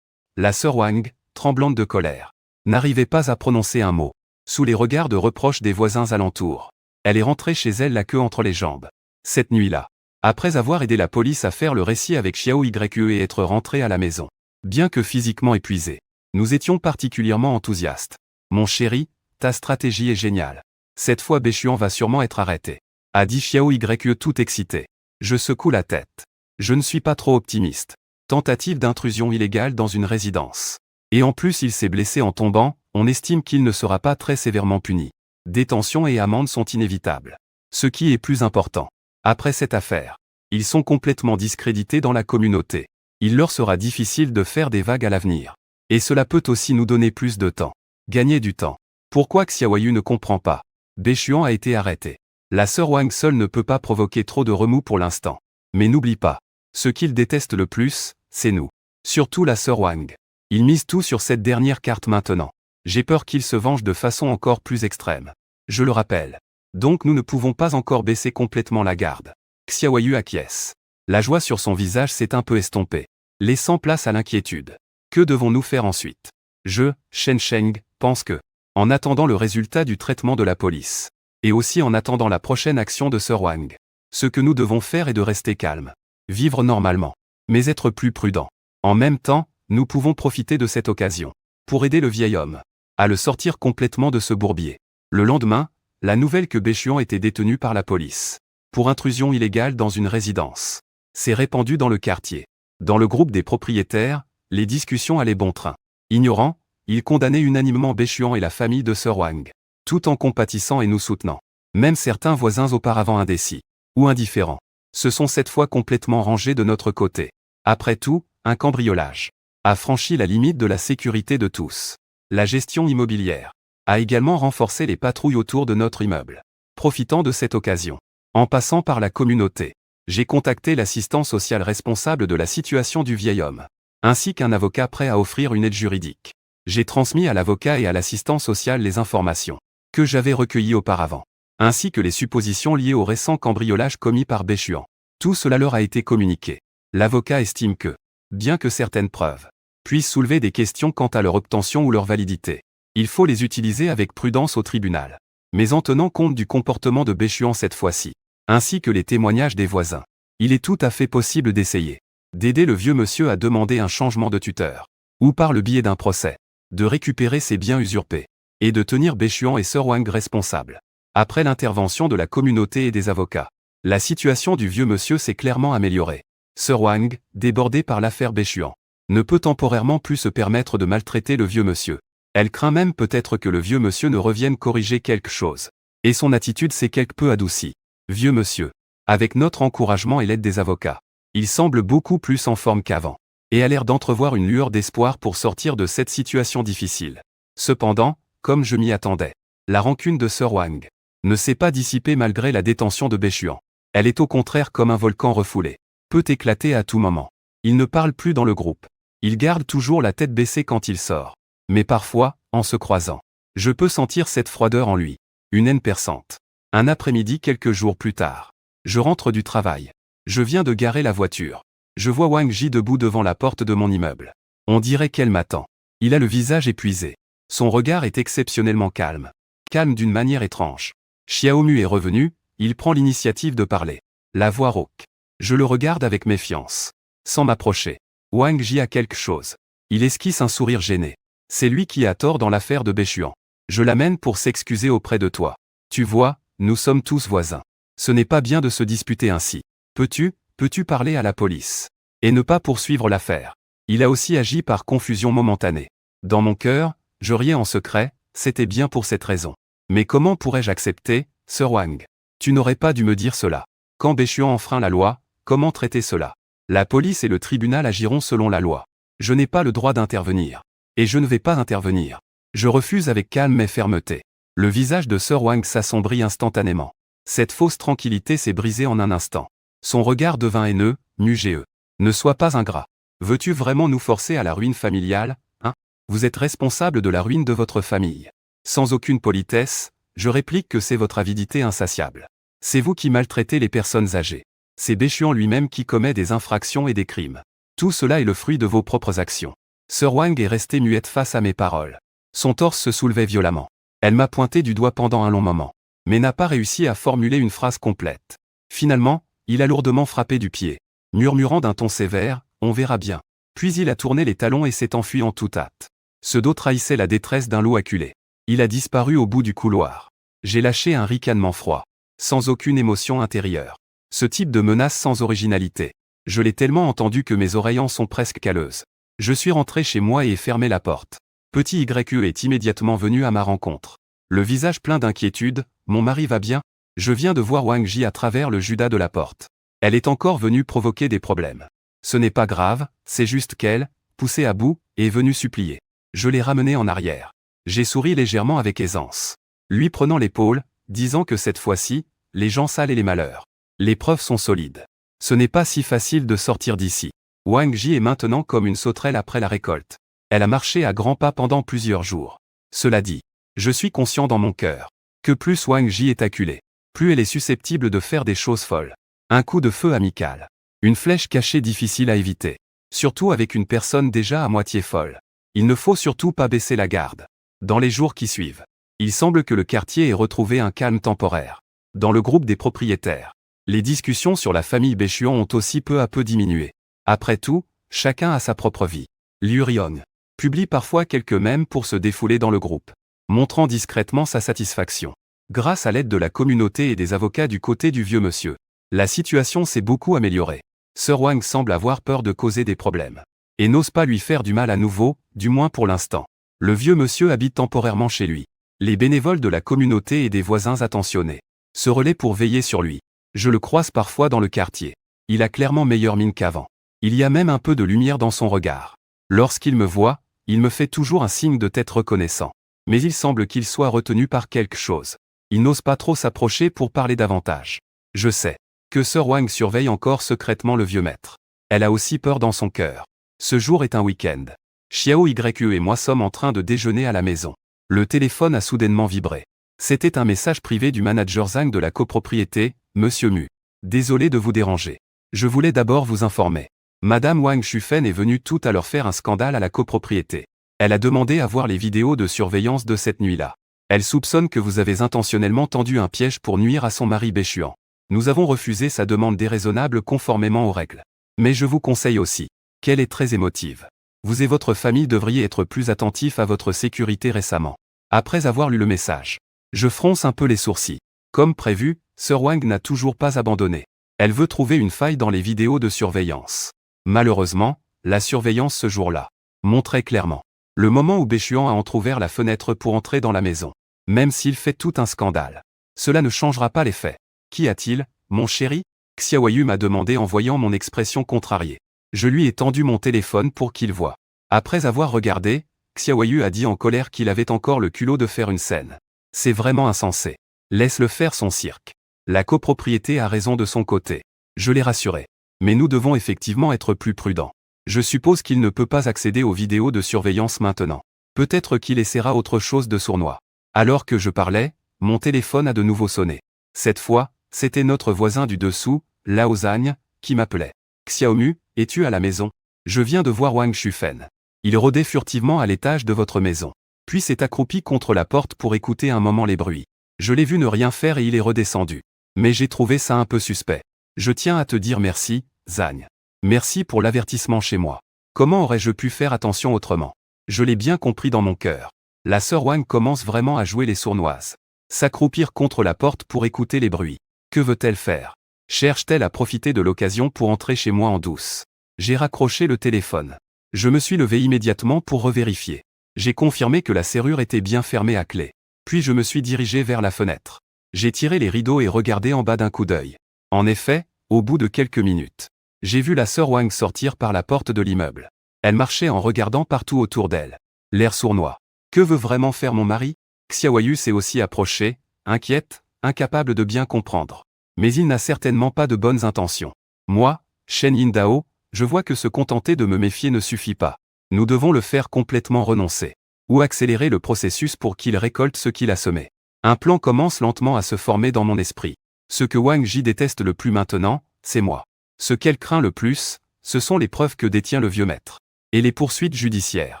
La sœur Wang, tremblante de colère, n'arrivait pas à prononcer un mot. Sous les regards de reproche des voisins alentours, elle est rentrée chez elle la queue entre les jambes. Cette nuit-là, après avoir aidé la police à faire le récit avec Xiao Yu et être rentrée à la maison, bien que physiquement épuisés, nous étions particulièrement enthousiastes. Mon chéri, ta stratégie est géniale. Cette fois Bechuan va sûrement être arrêté. A dit Xiao Yu tout excité. Je secoue la tête. Je ne suis pas trop optimiste. Tentative d'intrusion illégale dans une résidence. Et en plus il s'est blessé en tombant, on estime qu'il ne sera pas très sévèrement puni. Détention et amende sont inévitables. Ce qui est plus important. Après cette affaire, ils sont complètement discrédités dans la communauté. Il leur sera difficile de faire des vagues à l'avenir. Et cela peut aussi nous donner plus de temps. Gagner du temps. Pourquoi Xiaoyu ne comprend pas? Bechuan a été arrêté. La sœur Wang seule ne peut pas provoquer trop de remous pour l'instant. Mais n'oublie pas, Ce qu'il déteste le plus, c'est nous. Surtout la sœur Wang. Il mise tout sur cette dernière carte maintenant. J'ai peur qu'il se venge de façon encore plus extrême. Je le rappelle. Donc nous ne pouvons pas encore baisser complètement la garde. Xiaoyu acquiesce. La joie sur son visage s'est un peu estompée, laissant place à l'inquiétude. Que devons-nous faire ensuite? Shen Sheng, pense que, en attendant le résultat du traitement de la police, et aussi en attendant la prochaine action de Sir Wang, ce que nous devons faire est de rester calme, vivre normalement, mais être plus prudent. En même temps, nous pouvons profiter de cette occasion pour aider le vieil homme à le sortir complètement de ce bourbier. Le lendemain, la nouvelle que Béchuan était détenu par la police pour intrusion illégale dans une résidence s'est répandue dans le quartier. Dans le groupe des propriétaires, les discussions allaient bon train. Ignorant, ils condamnaient unanimement Béchuan et la famille de Sir Wang, tout en compatissant et nous soutenant. Même certains voisins auparavant indécis ou indifférents se sont cette fois complètement rangés de notre côté. Après tout, un cambriolage a franchi la limite de la sécurité de tous. La gestion immobilière a également renforcé les patrouilles autour de notre immeuble. Profitant de cette occasion, en passant par la communauté, j'ai contacté l'assistant social responsable de la situation du vieil homme, ainsi qu'un avocat prêt à offrir une aide juridique. J'ai transmis à l'avocat et à l'assistant social les informations que j'avais recueillies auparavant, ainsi que les suppositions liées au récent cambriolage commis par Béchuan. Tout cela leur a été communiqué. L'avocat estime que, bien que certaines preuves puissent soulever des questions quant à leur obtention ou leur validité, il faut les utiliser avec prudence au tribunal, mais en tenant compte du comportement de Béchuan cette fois-ci, ainsi que les témoignages des voisins. Il est tout à fait possible d'essayer d'aider le vieux monsieur à demander un changement de tuteur, ou par le biais d'un procès, de récupérer ses biens usurpés, et de tenir Béchuan et Sir Wang responsables. Après l'intervention de la communauté et des avocats, la situation du vieux monsieur s'est clairement améliorée. Sir Wang, débordé par l'affaire Béchuan, ne peut temporairement plus se permettre de maltraiter le vieux monsieur. Elle craint même peut-être que le vieux monsieur ne revienne corriger quelque chose. Et son attitude s'est quelque peu adoucie. Vieux monsieur, avec notre encouragement et l'aide des avocats, il semble beaucoup plus en forme qu'avant, et a l'air d'entrevoir une lueur d'espoir pour sortir de cette situation difficile. Cependant, comme je m'y attendais, la rancune de Sir Wang ne s'est pas dissipée malgré la détention de Béchuan. Elle est au contraire comme un volcan refoulé, peut éclater à tout moment. Il ne parle plus dans le groupe. Il garde toujours la tête baissée quand il sort. Mais parfois, en se croisant, je peux sentir cette froideur en lui, une haine perçante. Un après-midi quelques jours plus tard, je rentre du travail. Je viens de garer la voiture. Je vois Wang Ji debout devant la porte de mon immeuble. On dirait qu'elle m'attend. Il a le visage épuisé. Son regard est exceptionnellement calme. Calme d'une manière étrange. Xiaomu est revenu, il prend l'initiative de parler. La voix rauque. Je le regarde avec méfiance. Sans m'approcher. Wang Ji a quelque chose. Il esquisse un sourire gêné. C'est lui qui a tort dans l'affaire de Béchuan. Je l'amène pour s'excuser auprès de toi. Tu vois, nous sommes tous voisins. Ce n'est pas bien de se disputer ainsi. Peux-tu parler à la police et ne pas poursuivre l'affaire? Il a aussi agi par confusion momentanée. Dans mon cœur, je riais en secret, c'était bien pour cette raison. Mais comment pourrais-je accepter, Sir Wang? Tu n'aurais pas dû me dire cela. Quand Béchuan enfreint la loi, comment traiter cela? La police et le tribunal agiront selon la loi. Je n'ai pas le droit d'intervenir. Et je ne vais pas intervenir. Je refuse avec calme et fermeté. Le visage de Sir Wang s'assombrit instantanément. Cette fausse tranquillité s'est brisée en un instant. Son regard devint haineux, mugéeux. Ne sois pas ingrat. Veux-tu vraiment nous forcer à la ruine familiale, hein? Vous êtes responsable de la ruine de votre famille. Sans aucune politesse, je réplique que c'est votre avidité insatiable. C'est vous qui maltraitez les personnes âgées. C'est Béchuan lui-même qui commet des infractions et des crimes. Tout cela est le fruit de vos propres actions. Sir Wang est restée muette face à mes paroles. Son torse se soulevait violemment. Elle m'a pointé du doigt pendant un long moment, mais n'a pas réussi à formuler une phrase complète. Finalement, il a lourdement frappé du pied, murmurant d'un ton sévère, « On verra bien ». Puis il a tourné les talons et s'est enfui en toute hâte. Ce dos trahissait la détresse d'un loup acculé. Il a disparu au bout du couloir. J'ai lâché un ricanement froid, sans aucune émotion intérieure. Ce type de menace sans originalité. Je l'ai tellement entendu que mes oreilles en sont presque calleuses. Je suis rentré chez moi et ai fermé la porte. Petit YE est immédiatement venu à ma rencontre. Le visage plein d'inquiétude, « Mon mari va bien ?» Je viens de voir Wang Ji à travers le judas de la porte. Elle est encore venue provoquer des problèmes. Ce n'est pas grave, c'est juste qu'elle, poussée à bout, est venue supplier. Je l'ai ramenée en arrière. J'ai souri légèrement avec aisance, lui prenant l'épaule, disant que cette fois-ci, les gens sales et les malheurs. Les preuves sont solides. Ce n'est pas si facile de sortir d'ici. Wang Ji est maintenant comme une sauterelle après la récolte. Elle a marché à grands pas pendant plusieurs jours. Cela dit, je suis conscient dans mon cœur que plus Wang Ji est acculée, plus elle est susceptible de faire des choses folles. Un coup de feu amical. Une flèche cachée difficile à éviter. Surtout avec une personne déjà à moitié folle. Il ne faut surtout pas baisser la garde. Dans les jours qui suivent, il semble que le quartier ait retrouvé un calme temporaire. Dans le groupe des propriétaires, les discussions sur la famille Béchuan ont aussi peu à peu diminué. Après tout, chacun a sa propre vie. Liu Riong publie parfois quelques mèmes pour se défouler dans le groupe, montrant discrètement sa satisfaction. Grâce à l'aide de la communauté et des avocats du côté du vieux monsieur, la situation s'est beaucoup améliorée. Sir Wang semble avoir peur de causer des problèmes, et n'ose pas lui faire du mal à nouveau, du moins pour l'instant. Le vieux monsieur habite temporairement chez lui. Les bénévoles de la communauté et des voisins attentionnés se relaient pour veiller sur lui. Je le croise parfois dans le quartier. Il a clairement meilleure mine qu'avant. Il y a même un peu de lumière dans son regard. Lorsqu'il me voit, il me fait toujours un signe de tête reconnaissant. Mais il semble qu'il soit retenu par quelque chose. Il n'ose pas trop s'approcher pour parler davantage. Je sais que Sir Wang surveille encore secrètement le vieux maître. Elle a aussi peur dans son cœur. Ce jour est un week-end. Xiao Yue et moi sommes en train de déjeuner à la maison. Le téléphone a soudainement vibré. C'était un message privé du manager Zhang de la copropriété, Monsieur Mu. Désolé de vous déranger. Je voulais d'abord vous informer. Madame Wang Shufen est venue tout à l'heure faire un scandale à la copropriété. Elle a demandé à voir les vidéos de surveillance de cette nuit-là. Elle soupçonne que vous avez intentionnellement tendu un piège pour nuire à son mari Béchuan. Nous avons refusé sa demande déraisonnable conformément aux règles. Mais je vous conseille aussi qu'elle est très émotive. Vous et votre famille devriez être plus attentifs à votre sécurité récemment. Après avoir lu le message, je fronce un peu les sourcils. Comme prévu, Sir Wang n'a toujours pas abandonné. Elle veut trouver une faille dans les vidéos de surveillance. Malheureusement, la surveillance ce jour-là montrait clairement le moment où Béchuan a entrouvert la fenêtre pour entrer dans la maison. Même s'il fait tout un scandale, cela ne changera pas les faits. Qu'y a-t-il, mon chéri? Xiaoyu m'a demandé en voyant mon expression contrariée. Je lui ai tendu mon téléphone pour qu'il voie. Après avoir regardé, Xiaoyu a dit en colère qu'il avait encore le culot de faire une scène. C'est vraiment insensé. Laisse-le faire son cirque. La copropriété a raison de son côté. Je l'ai rassuré. Mais nous devons effectivement être plus prudents. Je suppose qu'il ne peut pas accéder aux vidéos de surveillance maintenant. Peut-être qu'il essaiera autre chose de sournois. Alors que je parlais, mon téléphone a de nouveau sonné. Cette fois, c'était notre voisin du dessous, Lao Zhang, qui m'appelait. Xiaomu, es-tu à la maison? Je viens de voir Wang Shufen. Il rôdait furtivement à l'étage de votre maison. Puis s'est accroupi contre la porte pour écouter un moment les bruits. Je l'ai vu ne rien faire et il est redescendu. Mais j'ai trouvé ça un peu suspect. Je tiens à te dire merci, Zhang. Merci pour l'avertissement chez moi. Comment aurais-je pu faire attention autrement? Je l'ai bien compris dans mon cœur. La sœur Wang commence vraiment à jouer les sournoises. S'accroupir contre la porte pour écouter les bruits. Que veut-elle faire? Cherche-t-elle à profiter de l'occasion pour entrer chez moi en douce? J'ai raccroché le téléphone. Je me suis levé immédiatement pour revérifier. J'ai confirmé que la serrure était bien fermée à clé. Puis je me suis dirigé vers la fenêtre. J'ai tiré les rideaux et regardé en bas d'un coup d'œil. En effet, au bout de quelques minutes, j'ai vu la sœur Wang sortir par la porte de l'immeuble. Elle marchait en regardant partout autour d'elle. L'air sournois. Que veut vraiment faire mon mari? Xiaoyu s'est aussi approché, inquiète, incapable de bien comprendre. Mais il n'a certainement pas de bonnes intentions. Moi, Shen Yindao, je vois que se contenter de me méfier ne suffit pas. Nous devons le faire complètement renoncer. Ou accélérer le processus pour qu'il récolte ce qu'il a semé. Un plan commence lentement à se former dans mon esprit. Ce que Wang Ji déteste le plus maintenant, c'est moi. Ce qu'elle craint le plus, ce sont les preuves que détient le vieux maître. Et les poursuites judiciaires.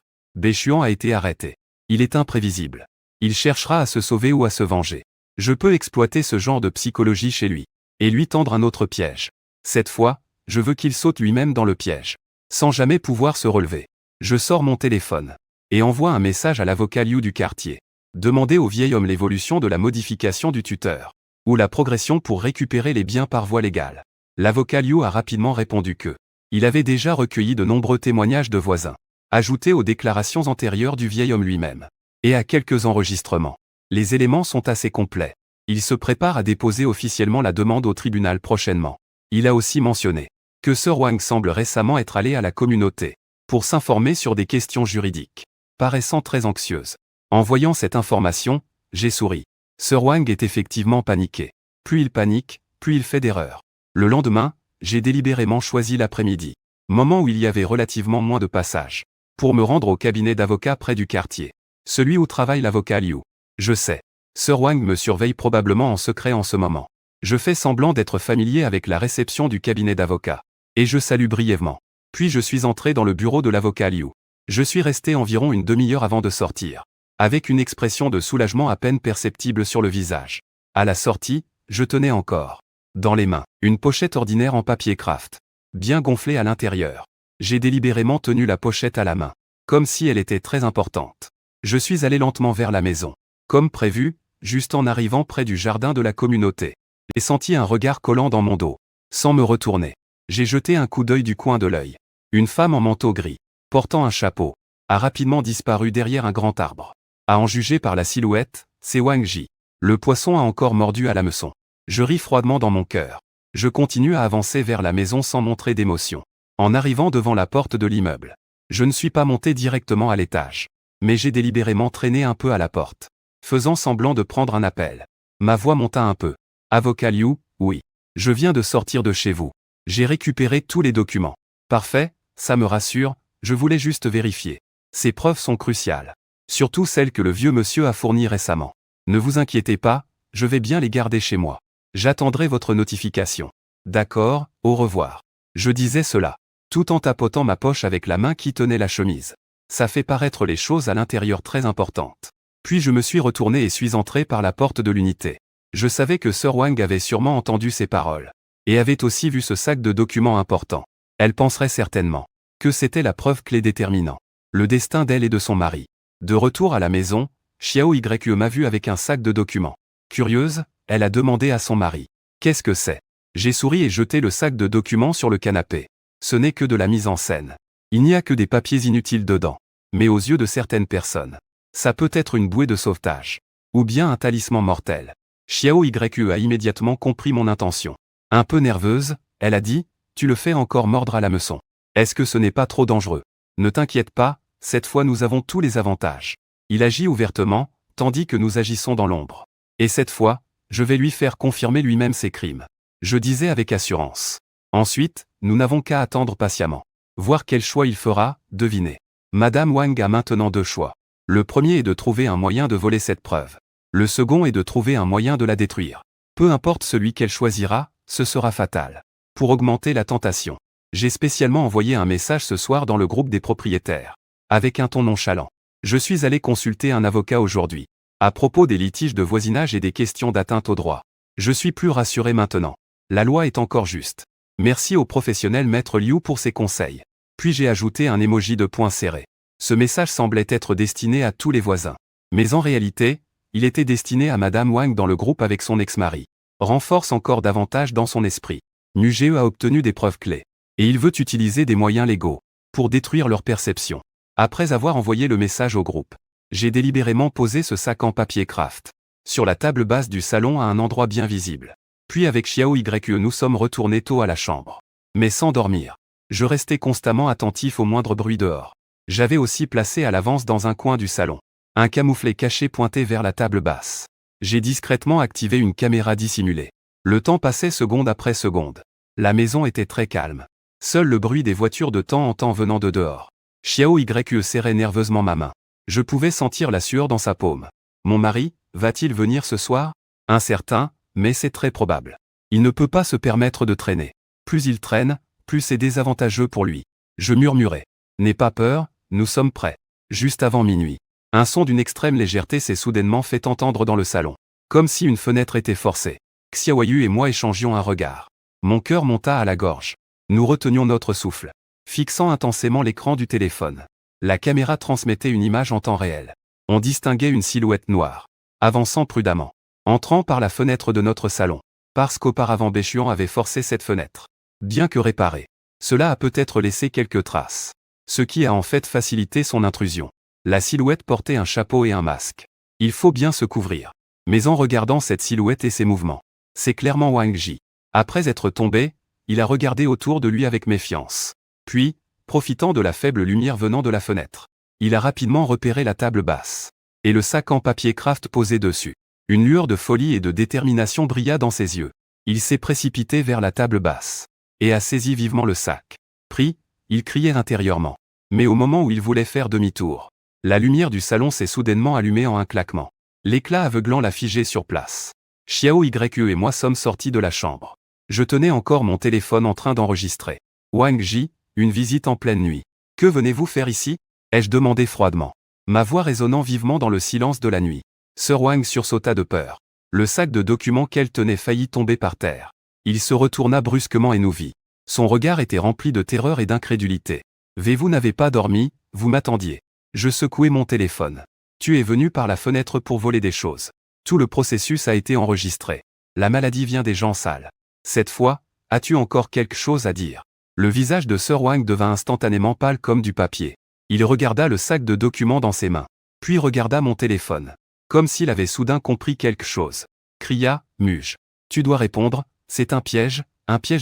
Béchuan a été arrêté. Il est imprévisible. Il cherchera à se sauver ou à se venger. Je peux exploiter ce genre de psychologie chez lui. Et lui tendre un autre piège. Cette fois, je veux qu'il saute lui-même dans le piège. Sans jamais pouvoir se relever. Je sors mon téléphone. Et envoie un message à l'avocat Liu du quartier. Demandez au vieil homme l'évolution de la modification du tuteur. Ou la progression pour récupérer les biens par voie légale. L'avocat Liu a rapidement répondu que il avait déjà recueilli de nombreux témoignages de voisins, ajoutés aux déclarations antérieures du vieil homme lui-même, et à quelques enregistrements. Les éléments sont assez complets. Il se prépare à déposer officiellement la demande au tribunal prochainement. Il a aussi mentionné que Sir Wang semble récemment être allé à la communauté pour s'informer sur des questions juridiques, paraissant très anxieuse. En voyant cette information, j'ai souri. Sir Wang est effectivement paniqué. Plus il panique, plus il fait d'erreurs. Le lendemain, j'ai délibérément choisi l'après-midi, moment où il y avait relativement moins de passages, pour me rendre au cabinet d'avocat près du quartier, celui où travaille l'avocat Liu. Je sais. Sir Wang me surveille probablement en secret en ce moment. Je fais semblant d'être familier avec la réception du cabinet d'avocat, et je salue brièvement. Puis je suis entré dans le bureau de l'avocat Liu. Je suis resté environ une demi-heure avant de sortir, avec une expression de soulagement à peine perceptible sur le visage. À la sortie, je tenais encore, dans les mains, une pochette ordinaire en papier craft, bien gonflée à l'intérieur. J'ai délibérément tenu la pochette à la main, comme si elle était très importante. Je suis allé lentement vers la maison. Comme prévu, juste en arrivant près du jardin de la communauté, j'ai senti un regard collant dans mon dos. Sans me retourner, j'ai jeté un coup d'œil du coin de l'œil. Une femme en manteau gris, portant un chapeau, a rapidement disparu derrière un grand arbre. À en juger par la silhouette, c'est Wang Ji. Le poisson a encore mordu à l'hameçon. Je ris froidement dans mon cœur. Je continue à avancer vers la maison sans montrer d'émotion. En arrivant devant la porte de l'immeuble, je ne suis pas monté directement à l'étage, mais j'ai délibérément traîné un peu à la porte, faisant semblant de prendre un appel. Ma voix monta un peu. Avocat Liu, oui. Je viens de sortir de chez vous. J'ai récupéré tous les documents. Parfait, ça me rassure, je voulais juste vérifier. Ces preuves sont cruciales. Surtout celles que le vieux monsieur a fournies récemment. Ne vous inquiétez pas, je vais bien les garder chez moi. J'attendrai votre notification. D'accord, au revoir. Je disais cela, tout en tapotant ma poche avec la main qui tenait la chemise. Ça fait paraître les choses à l'intérieur très importantes. Puis je me suis retourné et suis entré par la porte de l'unité. Je savais que Sir Wang avait sûrement entendu ces paroles, et avait aussi vu ce sac de documents importants. Elle penserait certainement que c'était la preuve clé déterminant le destin d'elle et de son mari. De retour à la maison, Xiao Yue m'a vu avec un sac de documents. Curieuse, elle a demandé à son mari. Qu'est-ce que c'est? J'ai souri et jeté le sac de documents sur le canapé. Ce n'est que de la mise en scène. Il n'y a que des papiers inutiles dedans. Mais aux yeux de certaines personnes, ça peut être une bouée de sauvetage. Ou bien un talisman mortel. Xiao Yue a immédiatement compris mon intention. Un peu nerveuse, elle a dit, tu le fais encore mordre à l'hameçon. Est-ce que ce n'est pas trop dangereux? Ne t'inquiète pas, cette fois nous avons tous les avantages. Il agit ouvertement, tandis que nous agissons dans l'ombre. Et cette fois, je vais lui faire confirmer lui-même ses crimes. Je disais avec assurance. Ensuite, nous n'avons qu'à attendre patiemment. Voir quel choix il fera, devinez. Madame Wang a maintenant deux choix. Le premier est de trouver un moyen de voler cette preuve. Le second est de trouver un moyen de la détruire. Peu importe celui qu'elle choisira, ce sera fatal. Pour augmenter la tentation, j'ai spécialement envoyé un message ce soir dans le groupe des propriétaires. Avec un ton nonchalant. Je suis allé consulter un avocat aujourd'hui. À propos des litiges de voisinage et des questions d'atteinte au droit. Je suis plus rassuré maintenant. La loi est encore juste. Merci au professionnel Maître Liu pour ses conseils. Puis j'ai ajouté un emoji de poing serré. Ce message semblait être destiné à tous les voisins. Mais en réalité, il était destiné à Madame Wang dans le groupe avec son ex-mari. Renforce encore davantage dans son esprit. Mugeo a obtenu des preuves clés. Et il veut utiliser des moyens légaux pour détruire leur perception. Après avoir envoyé le message au groupe, j'ai délibérément posé ce sac en papier craft sur la table basse du salon à un endroit bien visible. Puis avec Xiao Yue nous sommes retournés tôt à la chambre. Mais sans dormir. Je restais constamment attentif au moindre bruit dehors. J'avais aussi placé à l'avance dans un coin du salon un camouflet caché pointé vers la table basse. J'ai discrètement activé une caméra dissimulée. Le temps passait seconde après seconde. La maison était très calme. Seul le bruit des voitures de temps en temps venant de dehors. Xiao Yue serrait nerveusement ma main. Je pouvais sentir la sueur dans sa paume. Mon mari, va-t-il venir ce soir? Incertain, mais c'est très probable. Il ne peut pas se permettre de traîner. Plus il traîne, plus c'est désavantageux pour lui. Je murmurai. N'aie pas peur, nous sommes prêts. Juste avant minuit. Un son d'une extrême légèreté s'est soudainement fait entendre dans le salon. Comme si une fenêtre était forcée. Xiao Yu et moi échangions un regard. Mon cœur monta à la gorge. Nous retenions notre souffle, fixant intensément l'écran du téléphone. La caméra transmettait une image en temps réel. On distinguait une silhouette noire, avançant prudemment, entrant par la fenêtre de notre salon, parce qu'auparavant Béchuan avait forcé cette fenêtre. Bien que réparée, cela a peut-être laissé quelques traces, ce qui a en fait facilité son intrusion. La silhouette portait un chapeau et un masque. Il faut bien se couvrir. Mais en regardant cette silhouette et ses mouvements, c'est clairement Wang Ji. Après être tombé, il a regardé autour de lui avec méfiance. Puis, profitant de la faible lumière venant de la fenêtre, il a rapidement repéré la table basse et le sac en papier craft posé dessus. Une lueur de folie et de détermination brilla dans ses yeux. Il s'est précipité vers la table basse. et a saisi vivement le sac. Pris, il criait intérieurement. Mais au moment où il voulait faire demi-tour, la lumière du salon s'est soudainement allumée en un claquement. L'éclat aveuglant l'a figé sur place. Xiao Yu et moi sommes sortis de la chambre. Je tenais encore mon téléphone en train d'enregistrer. Wang Ji, une visite en pleine nuit. Que venez-vous faire ici? Ai-je demandé froidement. Ma voix résonnant vivement dans le silence de la nuit. Sir Wang sursauta de peur. Le sac de documents qu'elle tenait faillit tomber par terre. Il se retourna brusquement et nous vit. Son regard était rempli de terreur et d'incrédulité. Vous n'avez pas dormi, vous m'attendiez. Je secouai mon téléphone. Tu es venu par la fenêtre pour voler des choses. Tout le processus a été enregistré. La maladie vient des gens sales. Cette fois, as-tu encore quelque chose à dire? Le visage de Sir Wang devint instantanément pâle comme du papier. Il regarda le sac de documents dans ses mains. Puis regarda mon téléphone. Comme s'il avait soudain compris quelque chose. Cria, Muge. Tu dois répondre, c'est un piège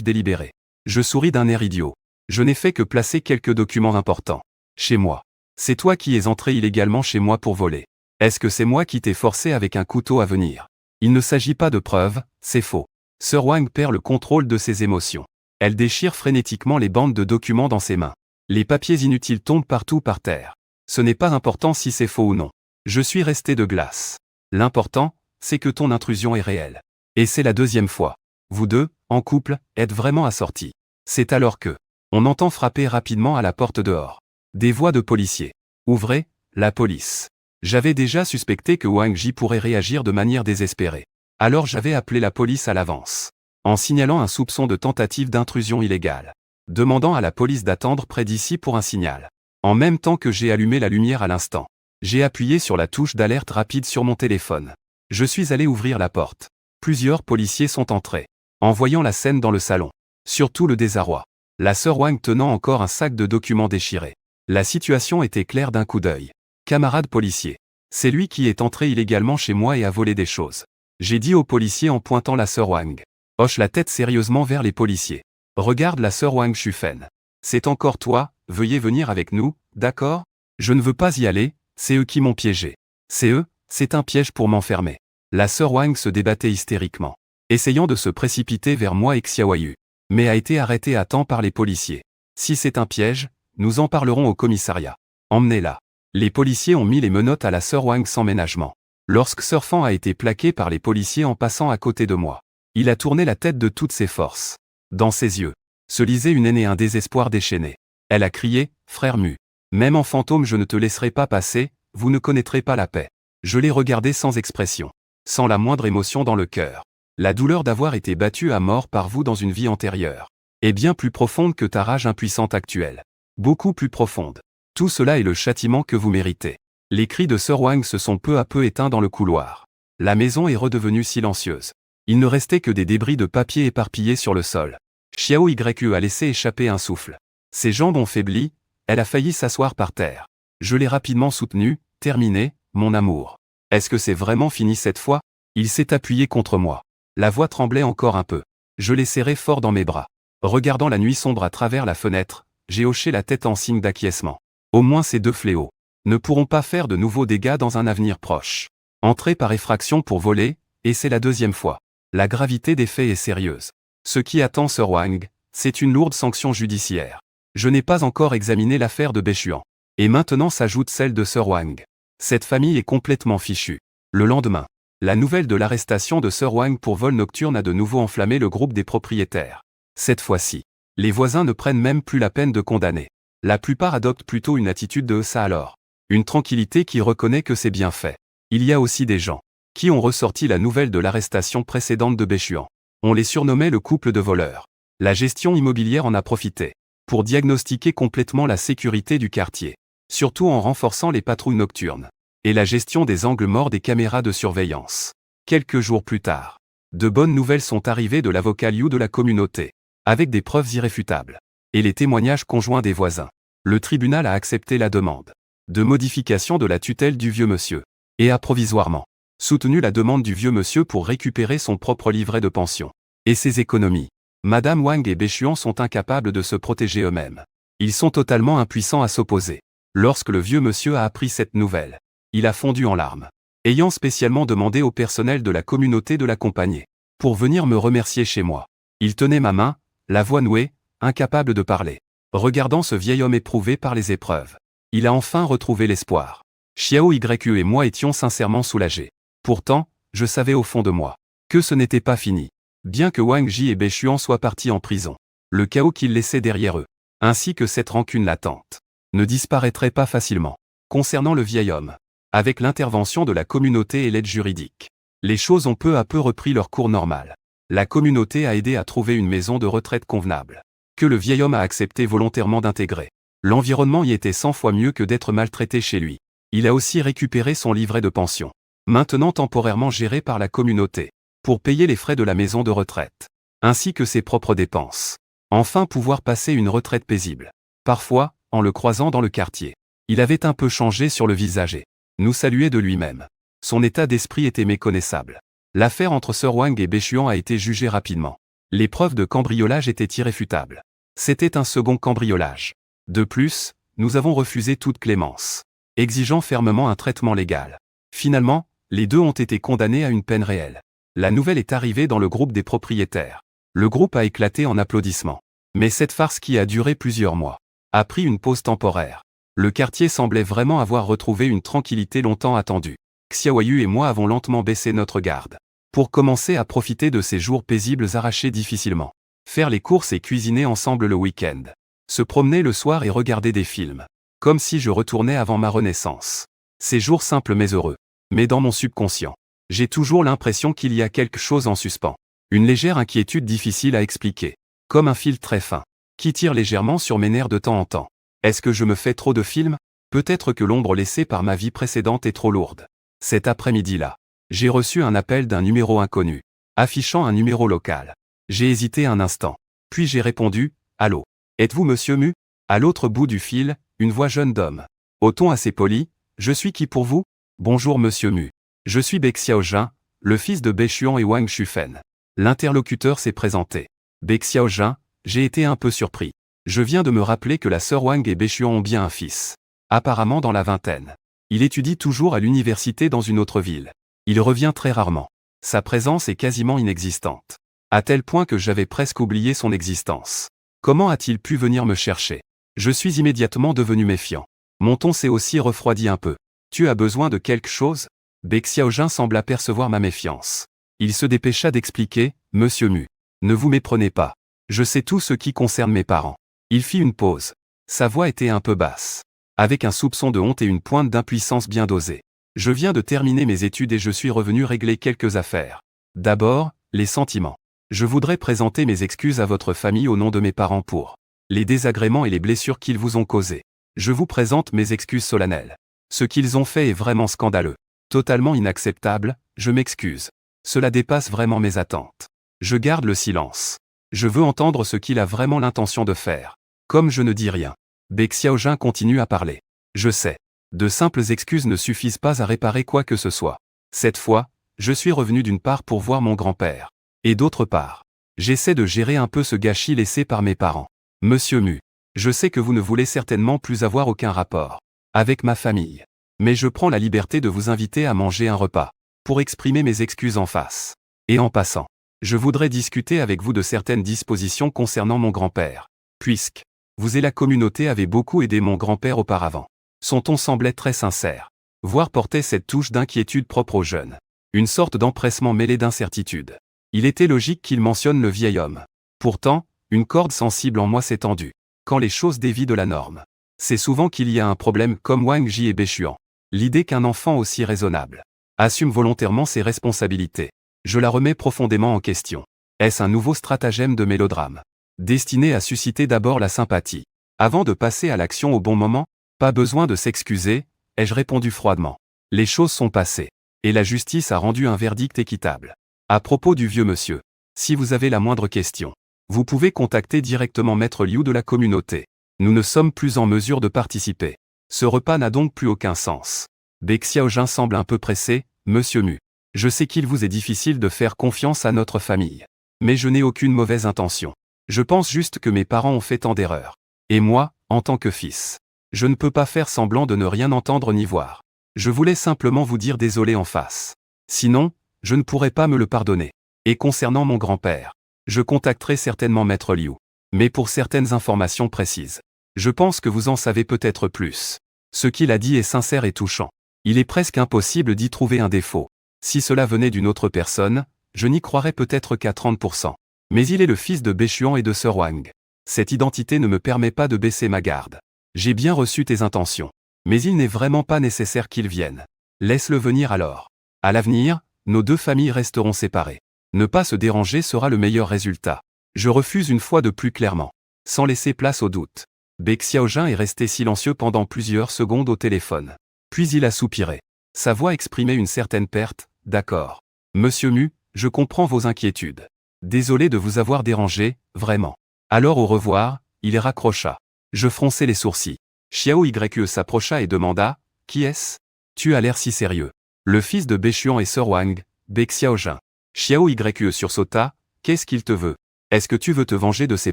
délibéré. Je souris d'un air idiot. Je n'ai fait que placer quelques documents importants. Chez moi. C'est toi qui es entré illégalement chez moi pour voler. Est-ce que c'est moi qui t'ai forcé avec un couteau à venir? Il ne s'agit pas de preuves, c'est faux. Sir Wang perd le contrôle de ses émotions. Elle déchire frénétiquement les bandes de documents dans ses mains. Les papiers inutiles tombent partout par terre. Ce n'est pas important si c'est faux ou non. Je suis resté de glace. L'important, c'est que ton intrusion est réelle. Et c'est la deuxième fois. Vous deux, en couple, êtes vraiment assortis. C'est alors que on entend frapper rapidement à la porte dehors. Des voix de policiers. Ouvrez, la police. J'avais déjà suspecté que Wang Ji pourrait réagir de manière désespérée. Alors j'avais appelé la police à l'avance. En signalant un soupçon de tentative d'intrusion illégale. Demandant à la police d'attendre près d'ici pour un signal. En même temps que j'ai allumé la lumière à l'instant. J'ai appuyé sur la touche d'alerte rapide sur mon téléphone. Je suis allé ouvrir la porte. Plusieurs policiers sont entrés. En voyant la scène dans le salon. Surtout le désarroi. La sœur Wang tenant encore un sac de documents déchirés. La situation était claire d'un coup d'œil. Camarade policier. C'est lui qui est entré illégalement chez moi et a volé des choses. J'ai dit aux policiers en pointant la sœur Wang. Hoche la tête sérieusement vers les policiers. Regarde la sœur Wang Shufen. C'est encore toi, veuillez venir avec nous, d'accord? Je ne veux pas y aller, c'est eux qui m'ont piégé. C'est un piège pour m'enfermer. La sœur Wang se débattait hystériquement. Essayant de se précipiter vers moi et Xiaoyu. Mais a été arrêtée à temps par les policiers. Si c'est un piège, nous en parlerons au commissariat. Emmenez-la. Les policiers ont mis les menottes à la sœur Wang sans ménagement. Lorsque Sir Fan a été plaqué par les policiers en passant à côté de moi, il a tourné la tête de toutes ses forces. Dans ses yeux, se lisait une haine et un désespoir déchaîné. Elle a crié, frère Mu. Même en fantôme je ne te laisserai pas passer, vous ne connaîtrez pas la paix. Je l'ai regardé sans expression. Sans la moindre émotion dans le cœur. La douleur d'avoir été battu à mort par vous dans une vie antérieure. Est bien plus profonde que ta rage impuissante actuelle. Beaucoup plus profonde. Tout cela est le châtiment que vous méritez. Les cris de Sir Wang se sont peu à peu éteints dans le couloir. La maison est redevenue silencieuse. Il ne restait que des débris de papier éparpillés sur le sol. Xiao Yu a laissé échapper un souffle. Ses jambes ont faibli, elle a failli s'asseoir par terre. Je l'ai rapidement soutenue, terminé, mon amour. Est-ce que c'est vraiment fini cette fois? Il s'est appuyé contre moi. La voix tremblait encore un peu. Je l'ai serré fort dans mes bras. Regardant la nuit sombre à travers la fenêtre, j'ai hoché la tête en signe d'acquiescement. Au moins ces deux fléaux ne pourront pas faire de nouveaux dégâts dans un avenir proche. Entrer par effraction pour voler, et c'est la deuxième fois. La gravité des faits est sérieuse. Ce qui attend Sir Wang, c'est une lourde sanction judiciaire. Je n'ai pas encore examiné l'affaire de Bechuan. Et maintenant s'ajoute celle de Sir Wang. Cette famille est complètement fichue. Le lendemain, la nouvelle de l'arrestation de Sir Wang pour vol nocturne a de nouveau enflammé le groupe des propriétaires. Cette fois-ci, les voisins ne prennent même plus la peine de condamner. La plupart adoptent plutôt une attitude de ça alors. Une tranquillité qui reconnaît que c'est bien fait. Il y a aussi des gens qui ont ressorti la nouvelle de l'arrestation précédente de Bechuan. On les surnommait le couple de voleurs. La gestion immobilière en a profité pour diagnostiquer complètement la sécurité du quartier, surtout en renforçant les patrouilles nocturnes et la gestion des angles morts des caméras de surveillance. Quelques jours plus tard, de bonnes nouvelles sont arrivées de l'avocat Liu de la communauté, avec des preuves irréfutables et les témoignages conjoints des voisins. Le tribunal a accepté la demande de modification de la tutelle du vieux monsieur et a provisoirement soutenu la demande du vieux monsieur pour récupérer son propre livret de pension et ses économies. Madame Wang et Bechuan sont incapables de se protéger eux-mêmes. Ils sont totalement impuissants à s'opposer. Lorsque le vieux monsieur a appris cette nouvelle, il a fondu en larmes, ayant spécialement demandé au personnel de la communauté de l'accompagner pour venir me remercier chez moi. Il tenait ma main, la voix nouée, incapable de parler. Regardant ce vieil homme éprouvé par les épreuves. Il a enfin retrouvé l'espoir. Xiao Yu et moi étions sincèrement soulagés. Pourtant, je savais au fond de moi que ce n'était pas fini. Bien que Wang Ji et Bei Xuan soient partis en prison, le chaos qu'ils laissaient derrière eux, ainsi que cette rancune latente, ne disparaîtrait pas facilement. Concernant le vieil homme, avec l'intervention de la communauté et l'aide juridique, les choses ont peu à peu repris leur cours normal. La communauté a aidé à trouver une maison de retraite convenable, que le vieil homme a accepté volontairement d'intégrer. L'environnement y était 100 fois mieux que d'être maltraité chez lui. Il a aussi récupéré son livret de pension, maintenant temporairement géré par la communauté, pour payer les frais de la maison de retraite, ainsi que ses propres dépenses. Enfin pouvoir passer une retraite paisible. Parfois, en le croisant dans le quartier, il avait un peu changé sur le visage et nous saluait de lui-même. Son état d'esprit était méconnaissable. L'affaire entre Sir Wang et Bei Xuan a été jugée rapidement. Les preuves de cambriolage étaient irréfutables. C'était un second cambriolage. De plus, nous avons refusé toute clémence, exigeant fermement un traitement légal. Finalement, les deux ont été condamnés à une peine réelle. La nouvelle est arrivée dans le groupe des propriétaires. Le groupe a éclaté en applaudissements. Mais cette farce qui a duré plusieurs mois a pris une pause temporaire. Le quartier semblait vraiment avoir retrouvé une tranquillité longtemps attendue. Xiao Yu et moi avons lentement baissé notre garde, pour commencer à profiter de ces jours paisibles arrachés difficilement. Faire les courses et cuisiner ensemble le week-end. Se promener le soir et regarder des films. Comme si je retournais avant ma renaissance. Ces jours simples mais heureux. Mais dans mon subconscient, j'ai toujours l'impression qu'il y a quelque chose en suspens. Une légère inquiétude difficile à expliquer. Comme un fil très fin, qui tire légèrement sur mes nerfs de temps en temps. Est-ce que je me fais trop de films? Peut-être que l'ombre laissée par ma vie précédente est trop lourde. Cet après-midi-là, j'ai reçu un appel d'un numéro inconnu, affichant un numéro local. J'ai hésité un instant, puis j'ai répondu « Allô, êtes-vous Monsieur Mu ?» À l'autre bout du fil, une voix jeune d'homme. Au ton assez poli, « Je suis qui pour vous ?»« Bonjour Monsieur Mu. Je suis Bei Xiaojun, le fils de Bei Xuan et Wang Shufen. » L'interlocuteur s'est présenté. Bei Xiaojun, j'ai été un peu surpris. Je viens de me rappeler que la sœur Wang et Bei Xuan ont bien un fils. Apparemment dans la vingtaine. Il étudie toujours à l'université dans une autre ville. Il revient très rarement. Sa présence est quasiment inexistante. À tel point que j'avais presque oublié son existence. Comment a-t-il pu venir me chercher? Je suis immédiatement devenu méfiant. Mon ton s'est aussi refroidi un peu. Tu as besoin de quelque chose? Bei Xiaojun semble apercevoir ma méfiance. Il se dépêcha d'expliquer, Monsieur Mu. Ne vous méprenez pas. Je sais tout ce qui concerne mes parents. Il fit une pause. Sa voix était un peu basse, avec un soupçon de honte et une pointe d'impuissance bien dosée. Je viens de terminer mes études et je suis revenu régler quelques affaires. D'abord, les sentiments. Je voudrais présenter mes excuses à votre famille au nom de mes parents pour les désagréments et les blessures qu'ils vous ont causés. Je vous présente mes excuses solennelles. Ce qu'ils ont fait est vraiment scandaleux. Totalement inacceptable, je m'excuse. Cela dépasse vraiment mes attentes. Je garde le silence. Je veux entendre ce qu'il a vraiment l'intention de faire. Comme je ne dis rien, Bei Xiaojun continue à parler. Je sais. De simples excuses ne suffisent pas à réparer quoi que ce soit. Cette fois, je suis revenu d'une part pour voir mon grand-père. Et d'autre part, j'essaie de gérer un peu ce gâchis laissé par mes parents. Monsieur Mu, je sais que vous ne voulez certainement plus avoir aucun rapport avec ma famille. Mais je prends la liberté de vous inviter à manger un repas, pour exprimer mes excuses en face. Et en passant, je voudrais discuter avec vous de certaines dispositions concernant mon grand-père. Puisque vous et la communauté avez beaucoup aidé mon grand-père auparavant. Son ton semblait très sincère. Voire portait cette touche d'inquiétude propre aux jeunes. Une sorte d'empressement mêlé d'incertitude. Il était logique qu'il mentionne le vieil homme. Pourtant, une corde sensible en moi s'est tendue. Quand les choses dévient de la norme, c'est souvent qu'il y a un problème comme Wang Ji et Bei Xuan. L'idée qu'un enfant aussi raisonnable assume volontairement ses responsabilités. Je la remets profondément en question. Est-ce un nouveau stratagème de mélodrame, destiné à susciter d'abord la sympathie, avant de passer à l'action au bon moment? Pas besoin de s'excuser, ai-je répondu froidement. Les choses sont passées, et la justice a rendu un verdict équitable. À propos du vieux monsieur, si vous avez la moindre question, vous pouvez contacter directement Maître Liu de la communauté. Nous ne sommes plus en mesure de participer. Ce repas n'a donc plus aucun sens. Bei Xiaojun semble un peu pressé, Monsieur Mu. Je sais qu'il vous est difficile de faire confiance à notre famille. Mais je n'ai aucune mauvaise intention. Je pense juste que mes parents ont fait tant d'erreurs. Et moi, en tant que fils, je ne peux pas faire semblant de ne rien entendre ni voir. Je voulais simplement vous dire désolé en face. Sinon, je ne pourrais pas me le pardonner. Et concernant mon grand-père, Je contacterai certainement Maître Liu. Mais pour certaines informations précises. Je pense que vous en savez peut-être plus. Ce qu'il a dit est sincère et touchant. Il est presque impossible d'y trouver un défaut. Si cela venait d'une autre personne, je n'y croirais peut-être qu'à 30%. Mais il est le fils de Bechuan et de Sir Wang. Cette identité ne me permet pas de baisser ma garde. J'ai bien reçu tes intentions. Mais il n'est vraiment pas nécessaire qu'il vienne. Laisse-le venir alors. À l'avenir, nos deux familles resteront séparées. Ne pas se déranger sera le meilleur résultat. Je refuse une fois de plus clairement. Sans laisser place au doute. Bec Xiaojun est resté silencieux pendant plusieurs secondes au téléphone. Puis il a soupiré. Sa voix exprimait une certaine perte. D'accord. Monsieur Mu, je comprends vos inquiétudes. Désolé de vous avoir dérangé, vraiment. Alors au revoir, il raccrocha. Je fronçai les sourcils. Xiao Yue s'approcha et demanda, qui est-ce? Tu as l'air si sérieux. Le fils de Bechuan et Sir Wang, Bec Xiaojun. Xiao Yue sursauta, qu'est-ce qu'il te veut? Est-ce que tu veux te venger de ses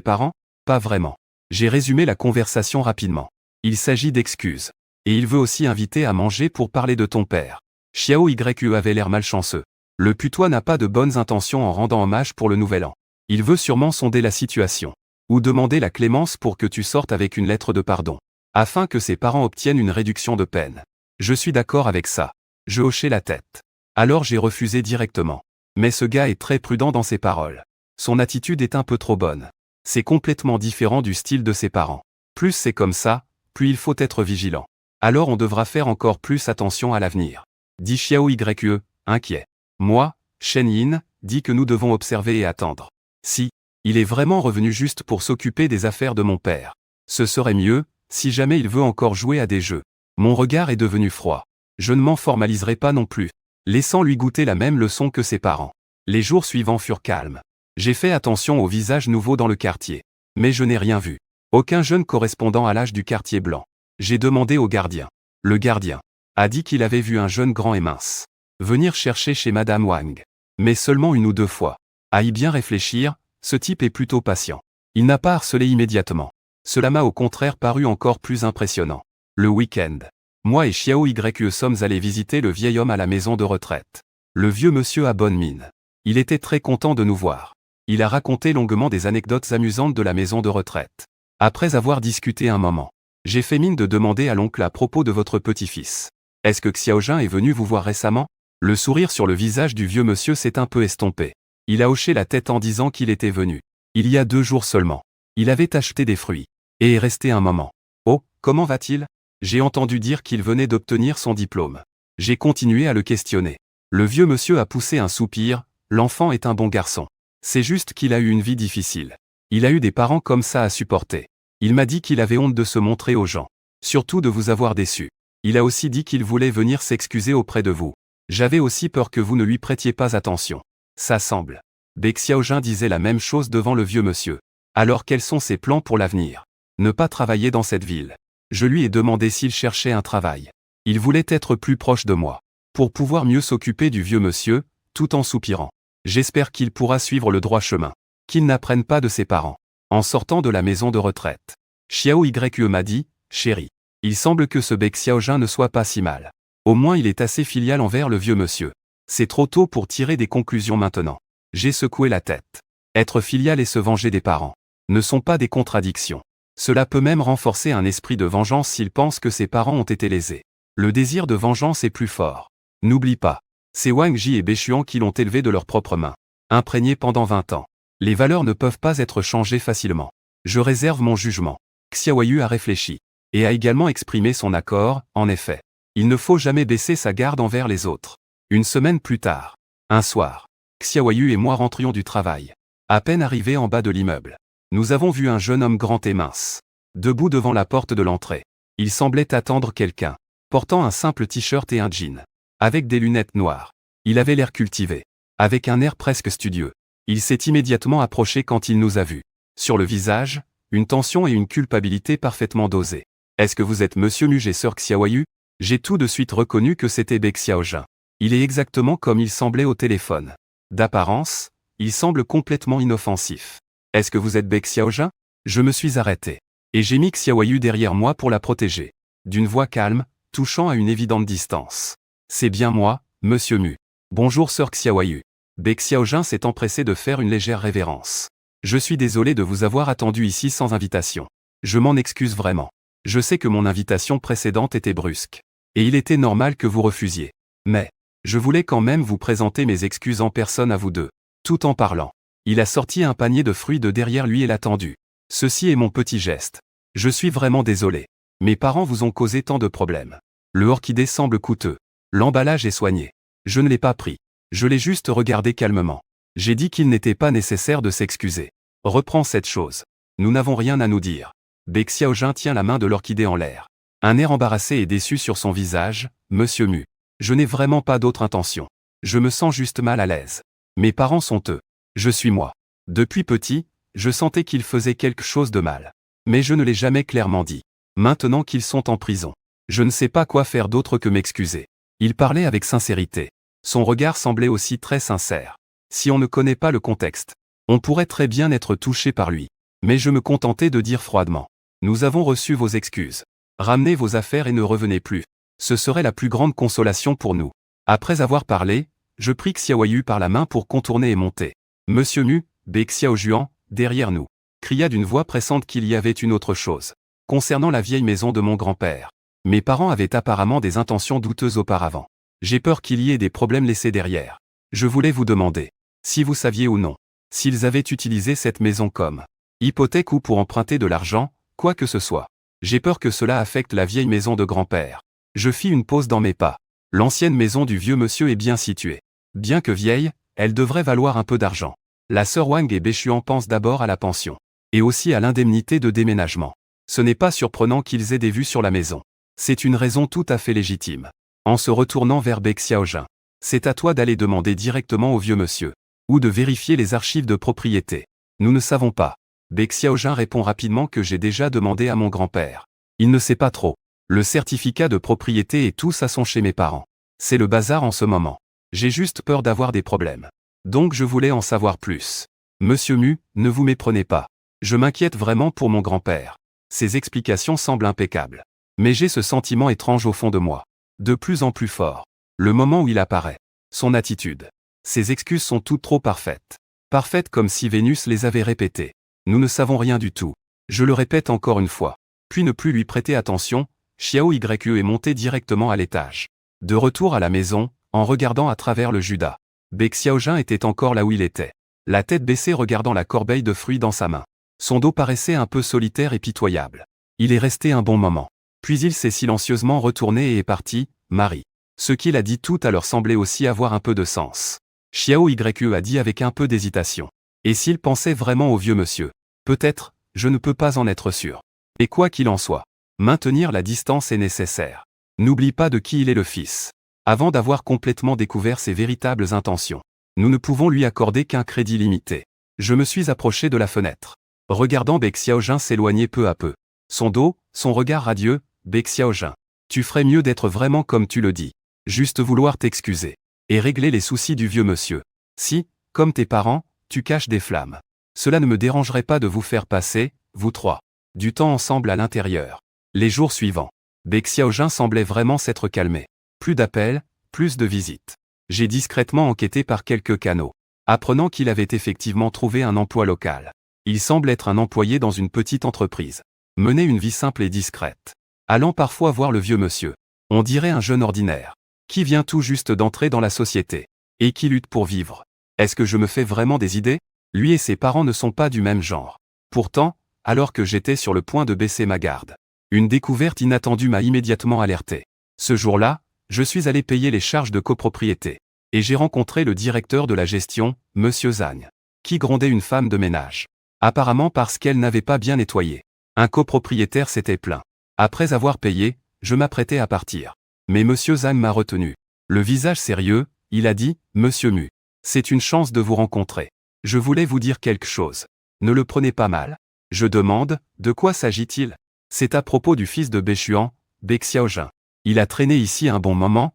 parents? Pas vraiment. J'ai résumé la conversation rapidement. Il s'agit d'excuses. Et il veut aussi inviter à manger pour parler de ton père. Xiao Yue avait l'air malchanceux. Le putois n'a pas de bonnes intentions en rendant hommage pour le nouvel an. Il veut sûrement sonder la situation. Ou demander la clémence pour que tu sortes avec une lettre de pardon. Afin que ses parents obtiennent une réduction de peine. Je suis d'accord avec ça. Je hochai la tête. Alors j'ai refusé directement. Mais ce gars est très prudent dans ses paroles. Son attitude est un peu trop bonne. C'est complètement différent du style de ses parents. Plus c'est comme ça, plus il faut être vigilant. Alors on devra faire encore plus attention à l'avenir. Dit Xiao Yue, inquiet. Moi, Shen Yin, dit que nous devons observer et attendre. Si, il est vraiment revenu juste pour s'occuper des affaires de mon père. Ce serait mieux, si jamais il veut encore jouer à des jeux. Mon regard est devenu froid. Je ne m'en formaliserai pas non plus. Laissant lui goûter la même leçon que ses parents. Les jours suivants furent calmes. J'ai fait attention aux visages nouveaux dans le quartier. Mais je n'ai rien vu. Aucun jeune correspondant à l'âge du quartier blanc. J'ai demandé au gardien. Le gardien a dit qu'il avait vu un jeune grand et mince venir chercher chez Madame Wang. Mais seulement une ou deux fois. À y bien réfléchir, ce type est plutôt patient. Il n'a pas harcelé immédiatement. Cela m'a au contraire paru encore plus impressionnant. Le week-end. Moi et Xiao Yue sommes allés visiter le vieil homme à la maison de retraite. Le vieux monsieur a bonne mine. Il était très content de nous voir. Il a raconté longuement des anecdotes amusantes de la maison de retraite. Après avoir discuté un moment, j'ai fait mine de demander à l'oncle à propos de votre petit-fils. Est-ce que Xiaojun est venu vous voir récemment? Le sourire sur le visage du vieux monsieur s'est un peu estompé. Il a hoché la tête en disant qu'il était venu. Il y a 2 jours seulement. Il avait acheté des fruits. Et est resté un moment. Oh, comment va-t-il? J'ai entendu dire qu'il venait d'obtenir son diplôme. J'ai continué à le questionner. Le vieux monsieur a poussé un soupir, l'enfant est un bon garçon. C'est juste qu'il a eu une vie difficile. Il a eu des parents comme ça à supporter. Il m'a dit qu'il avait honte de se montrer aux gens. Surtout de vous avoir déçu. Il a aussi dit qu'il voulait venir s'excuser auprès de vous. J'avais aussi peur que vous ne lui prêtiez pas attention. Ça semble. Bec Xiaojun disait la même chose devant le vieux monsieur. Alors quels sont ses plans pour l'avenir? Ne pas travailler dans cette ville. Je lui ai demandé s'il cherchait un travail. Il voulait être plus proche de moi. Pour pouvoir mieux s'occuper du vieux monsieur, tout en soupirant. J'espère qu'il pourra suivre le droit chemin. Qu'il n'apprenne pas de ses parents. En sortant de la maison de retraite. Xiao Yue m'a dit, chérie. Il semble que ce Bec Xiaojun ne soit pas si mal. Au moins il est assez filial envers le vieux monsieur. C'est trop tôt pour tirer des conclusions maintenant. J'ai secoué la tête. Être filial et se venger des parents ne sont pas des contradictions. Cela peut même renforcer un esprit de vengeance s'il pense que ses parents ont été lésés. Le désir de vengeance est plus fort. N'oublie pas. C'est Wang Ji et Bechuan qui l'ont élevé de leurs propres mains. Imprégné pendant 20 ans. Les valeurs ne peuvent pas être changées facilement. Je réserve mon jugement. Xiao Yu a réfléchi. Et a également exprimé son accord, en effet. Il ne faut jamais baisser sa garde envers les autres. Une semaine plus tard. Un soir. Xiao Yu et moi rentrions du travail. À peine arrivés en bas de l'immeuble. Nous avons vu un jeune homme grand et mince. Debout devant la porte de l'entrée. Il semblait attendre quelqu'un. Portant un simple t-shirt et un jean. Avec des lunettes noires. Il avait l'air cultivé. Avec un air presque studieux. Il s'est immédiatement approché quand il nous a vus. Sur le visage, une tension et une culpabilité parfaitement dosées. Est-ce que vous êtes Monsieur Mu et Sœur Xiao Yu? J'ai tout de suite reconnu que c'était Bec Xiaojun. Il est exactement comme il semblait au téléphone. D'apparence, il semble complètement inoffensif. Est-ce que vous êtes Bec Xiaojun? Je me suis arrêté. Et j'ai mis Xiao Yu derrière moi pour la protéger. D'une voix calme, touchant à une évidente distance. C'est bien moi, Monsieur Mu. Bonjour Sœur Xiao Yu. Bec Xiaojun s'est empressé de faire une légère révérence. Je suis désolé de vous avoir attendu ici sans invitation. Je m'en excuse vraiment. Je sais que mon invitation précédente était brusque. Et il était normal que vous refusiez. Mais, je voulais quand même vous présenter mes excuses en personne à vous deux. Tout en parlant. Il a sorti un panier de fruits de derrière lui et l'a tendu. Ceci est mon petit geste. Je suis vraiment désolé. Mes parents vous ont causé tant de problèmes. Le orchidée semble coûteux. L'emballage est soigné. Je ne l'ai pas pris. Je l'ai juste regardé calmement. J'ai dit qu'il n'était pas nécessaire de s'excuser. Reprends cette chose. Nous n'avons rien à nous dire. Bec Xiaojun tient la main de l'orchidée en l'air. Un air embarrassé et déçu sur son visage. Monsieur Mu. Je n'ai vraiment pas d'autre intention. Je me sens juste mal à l'aise. Mes parents sont eux. Je suis moi. Depuis petit, je sentais qu'ils faisaient quelque chose de mal. Mais je ne l'ai jamais clairement dit. Maintenant qu'ils sont en prison, je ne sais pas quoi faire d'autre que m'excuser. Il parlait avec sincérité. Son regard semblait aussi très sincère. Si on ne connaît pas le contexte, on pourrait très bien être touché par lui. Mais je me contentais de dire froidement. Nous avons reçu vos excuses. Ramenez vos affaires et ne revenez plus. Ce serait la plus grande consolation pour nous. Après avoir parlé, je pris Xiaoyu par la main pour contourner et monter. Monsieur Mu, Bec Xiaojuan, derrière nous, cria d'une voix pressante qu'il y avait une autre chose. Concernant la vieille maison de mon grand-père. Mes parents avaient apparemment des intentions douteuses auparavant. J'ai peur qu'il y ait des problèmes laissés derrière. Je voulais vous demander, si vous saviez ou non, s'ils avaient utilisé cette maison comme hypothèque ou pour emprunter de l'argent, quoi que ce soit. J'ai peur que cela affecte la vieille maison de grand-père. Je fis une pause dans mes pas. L'ancienne maison du vieux monsieur est bien située. Bien que vieille, elle devrait valoir un peu d'argent. La sœur Wang et Béchuan pensent d'abord à la pension. Et aussi à l'indemnité de déménagement. Ce n'est pas surprenant qu'ils aient des vues sur la maison. C'est une raison tout à fait légitime. En se retournant vers Bec Xiaojun. C'est à toi d'aller demander directement au vieux monsieur. Ou de vérifier les archives de propriété. Nous ne savons pas. Bec Xiaojun répond rapidement que j'ai déjà demandé à mon grand-père. Il ne sait pas trop. Le certificat de propriété et tout ça sont chez mes parents. C'est le bazar en ce moment. J'ai juste peur d'avoir des problèmes. Donc je voulais en savoir plus. Monsieur Mu, ne vous méprenez pas. Je m'inquiète vraiment pour mon grand-père. Ses explications semblent impeccables. Mais j'ai ce sentiment étrange au fond de moi. De plus en plus fort. Le moment où il apparaît. Son attitude. Ses excuses sont toutes trop parfaites. Parfaites comme si Vénus les avait répétées. Nous ne savons rien du tout. Je le répète encore une fois. Puis ne plus lui prêter attention, Xiao Yue est monté directement à l'étage. De retour à la maison, en regardant à travers le Judas. Bec Xiaojun était encore là où il était. La tête baissée regardant la corbeille de fruits dans sa main. Son dos paraissait un peu solitaire et pitoyable. Il est resté un bon moment. Puis il s'est silencieusement retourné et est parti, Marie. Ce qu'il a dit tout à l'heure semblait aussi avoir un peu de sens. Xiao Yue a dit avec un peu d'hésitation. Et s'il pensait vraiment au vieux monsieur? Peut-être, je ne peux pas en être sûr. Et quoi qu'il en soit, maintenir la distance est nécessaire. N'oublie pas de qui il est le fils. Avant d'avoir complètement découvert ses véritables intentions, nous ne pouvons lui accorder qu'un crédit limité. Je me suis approché de la fenêtre. Regardant Bec Xiaojun s'éloigner peu à peu. Son dos, son regard radieux, Bec Xiaojun. Tu ferais mieux d'être vraiment comme tu le dis. Juste vouloir t'excuser. Et régler les soucis du vieux monsieur. Si, comme tes parents, tu caches des flammes. Cela ne me dérangerait pas de vous faire passer, vous trois, du temps ensemble à l'intérieur. Les jours suivants. Bec Xiaojun semblait vraiment s'être calmé. Plus d'appels, plus de visites. J'ai discrètement enquêté par quelques canaux. Apprenant qu'il avait effectivement trouvé un emploi local. Il semble être un employé dans une petite entreprise. Mener une vie simple et discrète. Allant parfois voir le vieux monsieur. On dirait un jeune ordinaire. Qui vient tout juste d'entrer dans la société. Et qui lutte pour vivre. Est-ce que je me fais vraiment des idées? Lui et ses parents ne sont pas du même genre. Pourtant, alors que j'étais sur le point de baisser ma garde, une découverte inattendue m'a immédiatement alerté. Ce jour-là, je suis allé payer les charges de copropriété. Et j'ai rencontré le directeur de la gestion, Monsieur Zhang, qui grondait une femme de ménage. Apparemment parce qu'elle n'avait pas bien nettoyé. Un copropriétaire s'était plaint. Après avoir payé, je m'apprêtais à partir. Mais Monsieur Zhang m'a retenu. Le visage sérieux, il a dit, Monsieur Mu. C'est une chance de vous rencontrer. Je voulais vous dire quelque chose. Ne le prenez pas mal. Je demande, de quoi s'agit-il? C'est à propos du fils de Béchuan, Bec Xiaojun. Il a traîné ici un bon moment,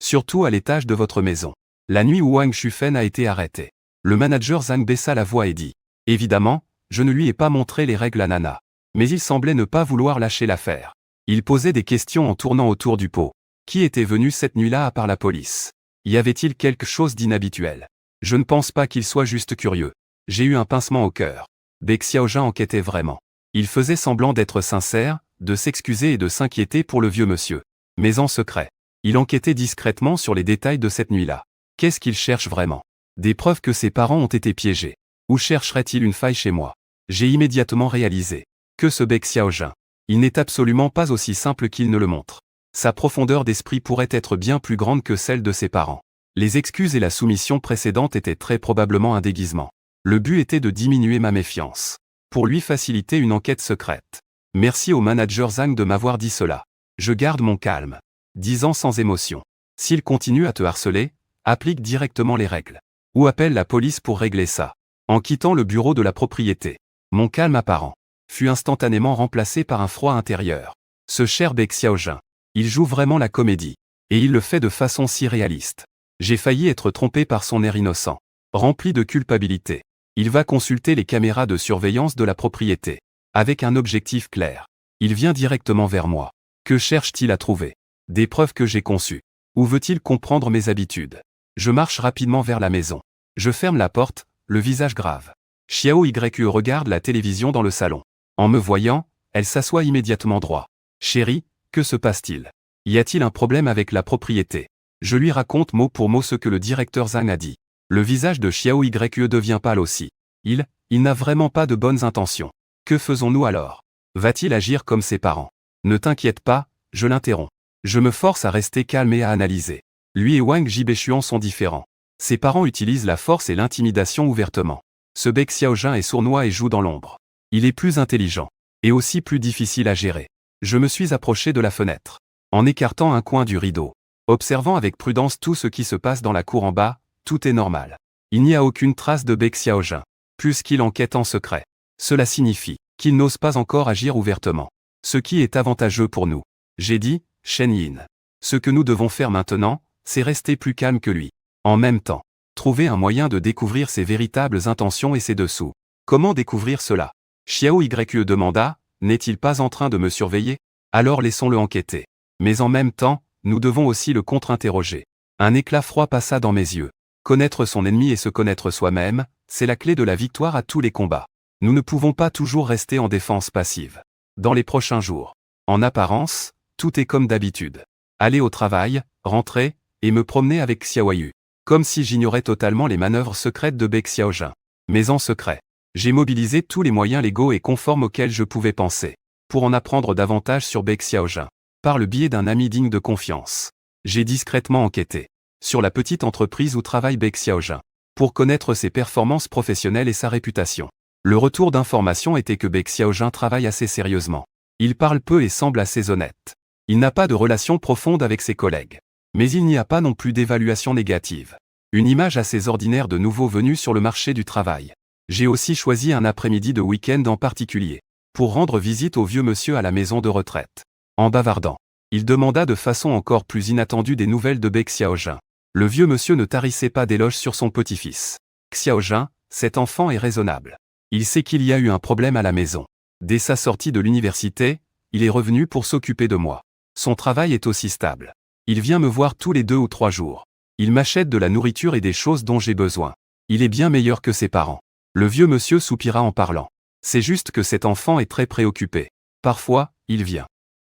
Surtout à l'étage de votre maison. La nuit où Wang Shufen a été arrêté. Le manager Zhang baissa la voix et dit. Évidemment, je ne lui ai pas montré les règles à Nana. Mais il semblait ne pas vouloir lâcher l'affaire. Il posait des questions en tournant autour du pot. Qui était venu cette nuit-là à part la police? Y avait-il quelque chose d'inhabituel? Je ne pense pas qu'il soit juste curieux. J'ai eu un pincement au cœur. Baek Xiaojun enquêtait vraiment. Il faisait semblant d'être sincère, de s'excuser et de s'inquiéter pour le vieux monsieur. Mais en secret, il enquêtait discrètement sur les détails de cette nuit-là. Qu'est-ce qu'il cherche vraiment? Des preuves que ses parents ont été piégés. Où chercherait-il une faille chez moi? J'ai immédiatement réalisé que ce Baek Xiaojun, il n'est absolument pas aussi simple qu'il ne le montre. Sa profondeur d'esprit pourrait être bien plus grande que celle de ses parents. Les excuses et la soumission précédente étaient très probablement un déguisement. Le but était de diminuer ma méfiance. Pour lui faciliter une enquête secrète. Merci au manager Zhang de m'avoir dit cela. Je garde mon calme. Disant sans émotion. S'il continue à te harceler, applique directement les règles. Ou appelle la police pour régler ça. En quittant le bureau de la propriété, mon calme apparent fut instantanément remplacé par un froid intérieur. Ce cher Baek Xiaojun, il joue vraiment la comédie. Et il le fait de façon si réaliste. J'ai failli être trompé par son air innocent. Rempli de culpabilité. Il va consulter les caméras de surveillance de la propriété. Avec un objectif clair. Il vient directement vers moi. Que cherche-t-il à trouver? Des preuves que j'ai conçues. Ou veut-il comprendre mes habitudes? Je marche rapidement vers la maison. Je ferme la porte, le visage grave. Xiao Yu regarde la télévision dans le salon. En me voyant, elle s'assoit immédiatement droit. Chérie, que se passe-t-il? Y a-t-il un problème avec la propriété? Je lui raconte mot pour mot ce que le directeur Zhang a dit. Le visage de Xiao Yu devient pâle aussi. Il n'a vraiment pas de bonnes intentions. Que faisons-nous alors? Va-t-il agir comme ses parents? Ne t'inquiète pas, je l'interromps. Je me force à rester calme et à analyser. Lui et Wang Jibeshuan sont différents. Ses parents utilisent la force et l'intimidation ouvertement. Ce Baek Xiaojun est sournois et joue dans l'ombre. Il est plus intelligent. Et aussi plus difficile à gérer. Je me suis approché de la fenêtre. En écartant un coin du rideau. Observant avec prudence tout ce qui se passe dans la cour en bas, tout est normal. Il n'y a aucune trace de Baek Xiaojun. Puisqu'il enquête en secret. Cela signifie qu'il n'ose pas encore agir ouvertement. Ce qui est avantageux pour nous. J'ai dit, Shen Yin. Ce que nous devons faire maintenant, c'est rester plus calme que lui. En même temps, trouver un moyen de découvrir ses véritables intentions et ses dessous. Comment découvrir cela? Xiao Yu demanda, n'est-il pas en train de me surveiller? Alors laissons-le enquêter. Mais en même temps, nous devons aussi le contre-interroger. Un éclat froid passa dans mes yeux. Connaître son ennemi et se connaître soi-même, c'est la clé de la victoire à tous les combats. Nous ne pouvons pas toujours rester en défense passive. Dans les prochains jours. En apparence, tout est comme d'habitude. Aller au travail, rentrer, et me promener avec Xiao Yu. Comme si j'ignorais totalement les manœuvres secrètes de Baek Xiaojun. Mais en secret. J'ai mobilisé tous les moyens légaux et conformes auxquels je pouvais penser. Pour en apprendre davantage sur Baek Xiaojun. Par le biais d'un ami digne de confiance. J'ai discrètement enquêté. Sur la petite entreprise où travaille Baek Xiaojun. Pour connaître ses performances professionnelles et sa réputation. Le retour d'information était que Baek Xiaojun travaille assez sérieusement. Il parle peu et semble assez honnête. Il n'a pas de relation profonde avec ses collègues. Mais il n'y a pas non plus d'évaluation négative. Une image assez ordinaire de nouveaux venus sur le marché du travail. J'ai aussi choisi un après-midi de week-end en particulier. Pour rendre visite au vieux monsieur à la maison de retraite. En bavardant, il demanda de façon encore plus inattendue des nouvelles de Baek Xiaojun. Le vieux monsieur ne tarissait pas d'éloges sur son petit-fils. Xiaojun, cet enfant est raisonnable. Il sait qu'il y a eu un problème à la maison. Dès sa sortie de l'université, il est revenu pour s'occuper de moi. Son travail est aussi stable. Il vient me voir tous les 2 ou 3 jours. Il m'achète de la nourriture et des choses dont j'ai besoin. Il est bien meilleur que ses parents. Le vieux monsieur soupira en parlant. C'est juste que cet enfant est très préoccupé. Parfois, il vient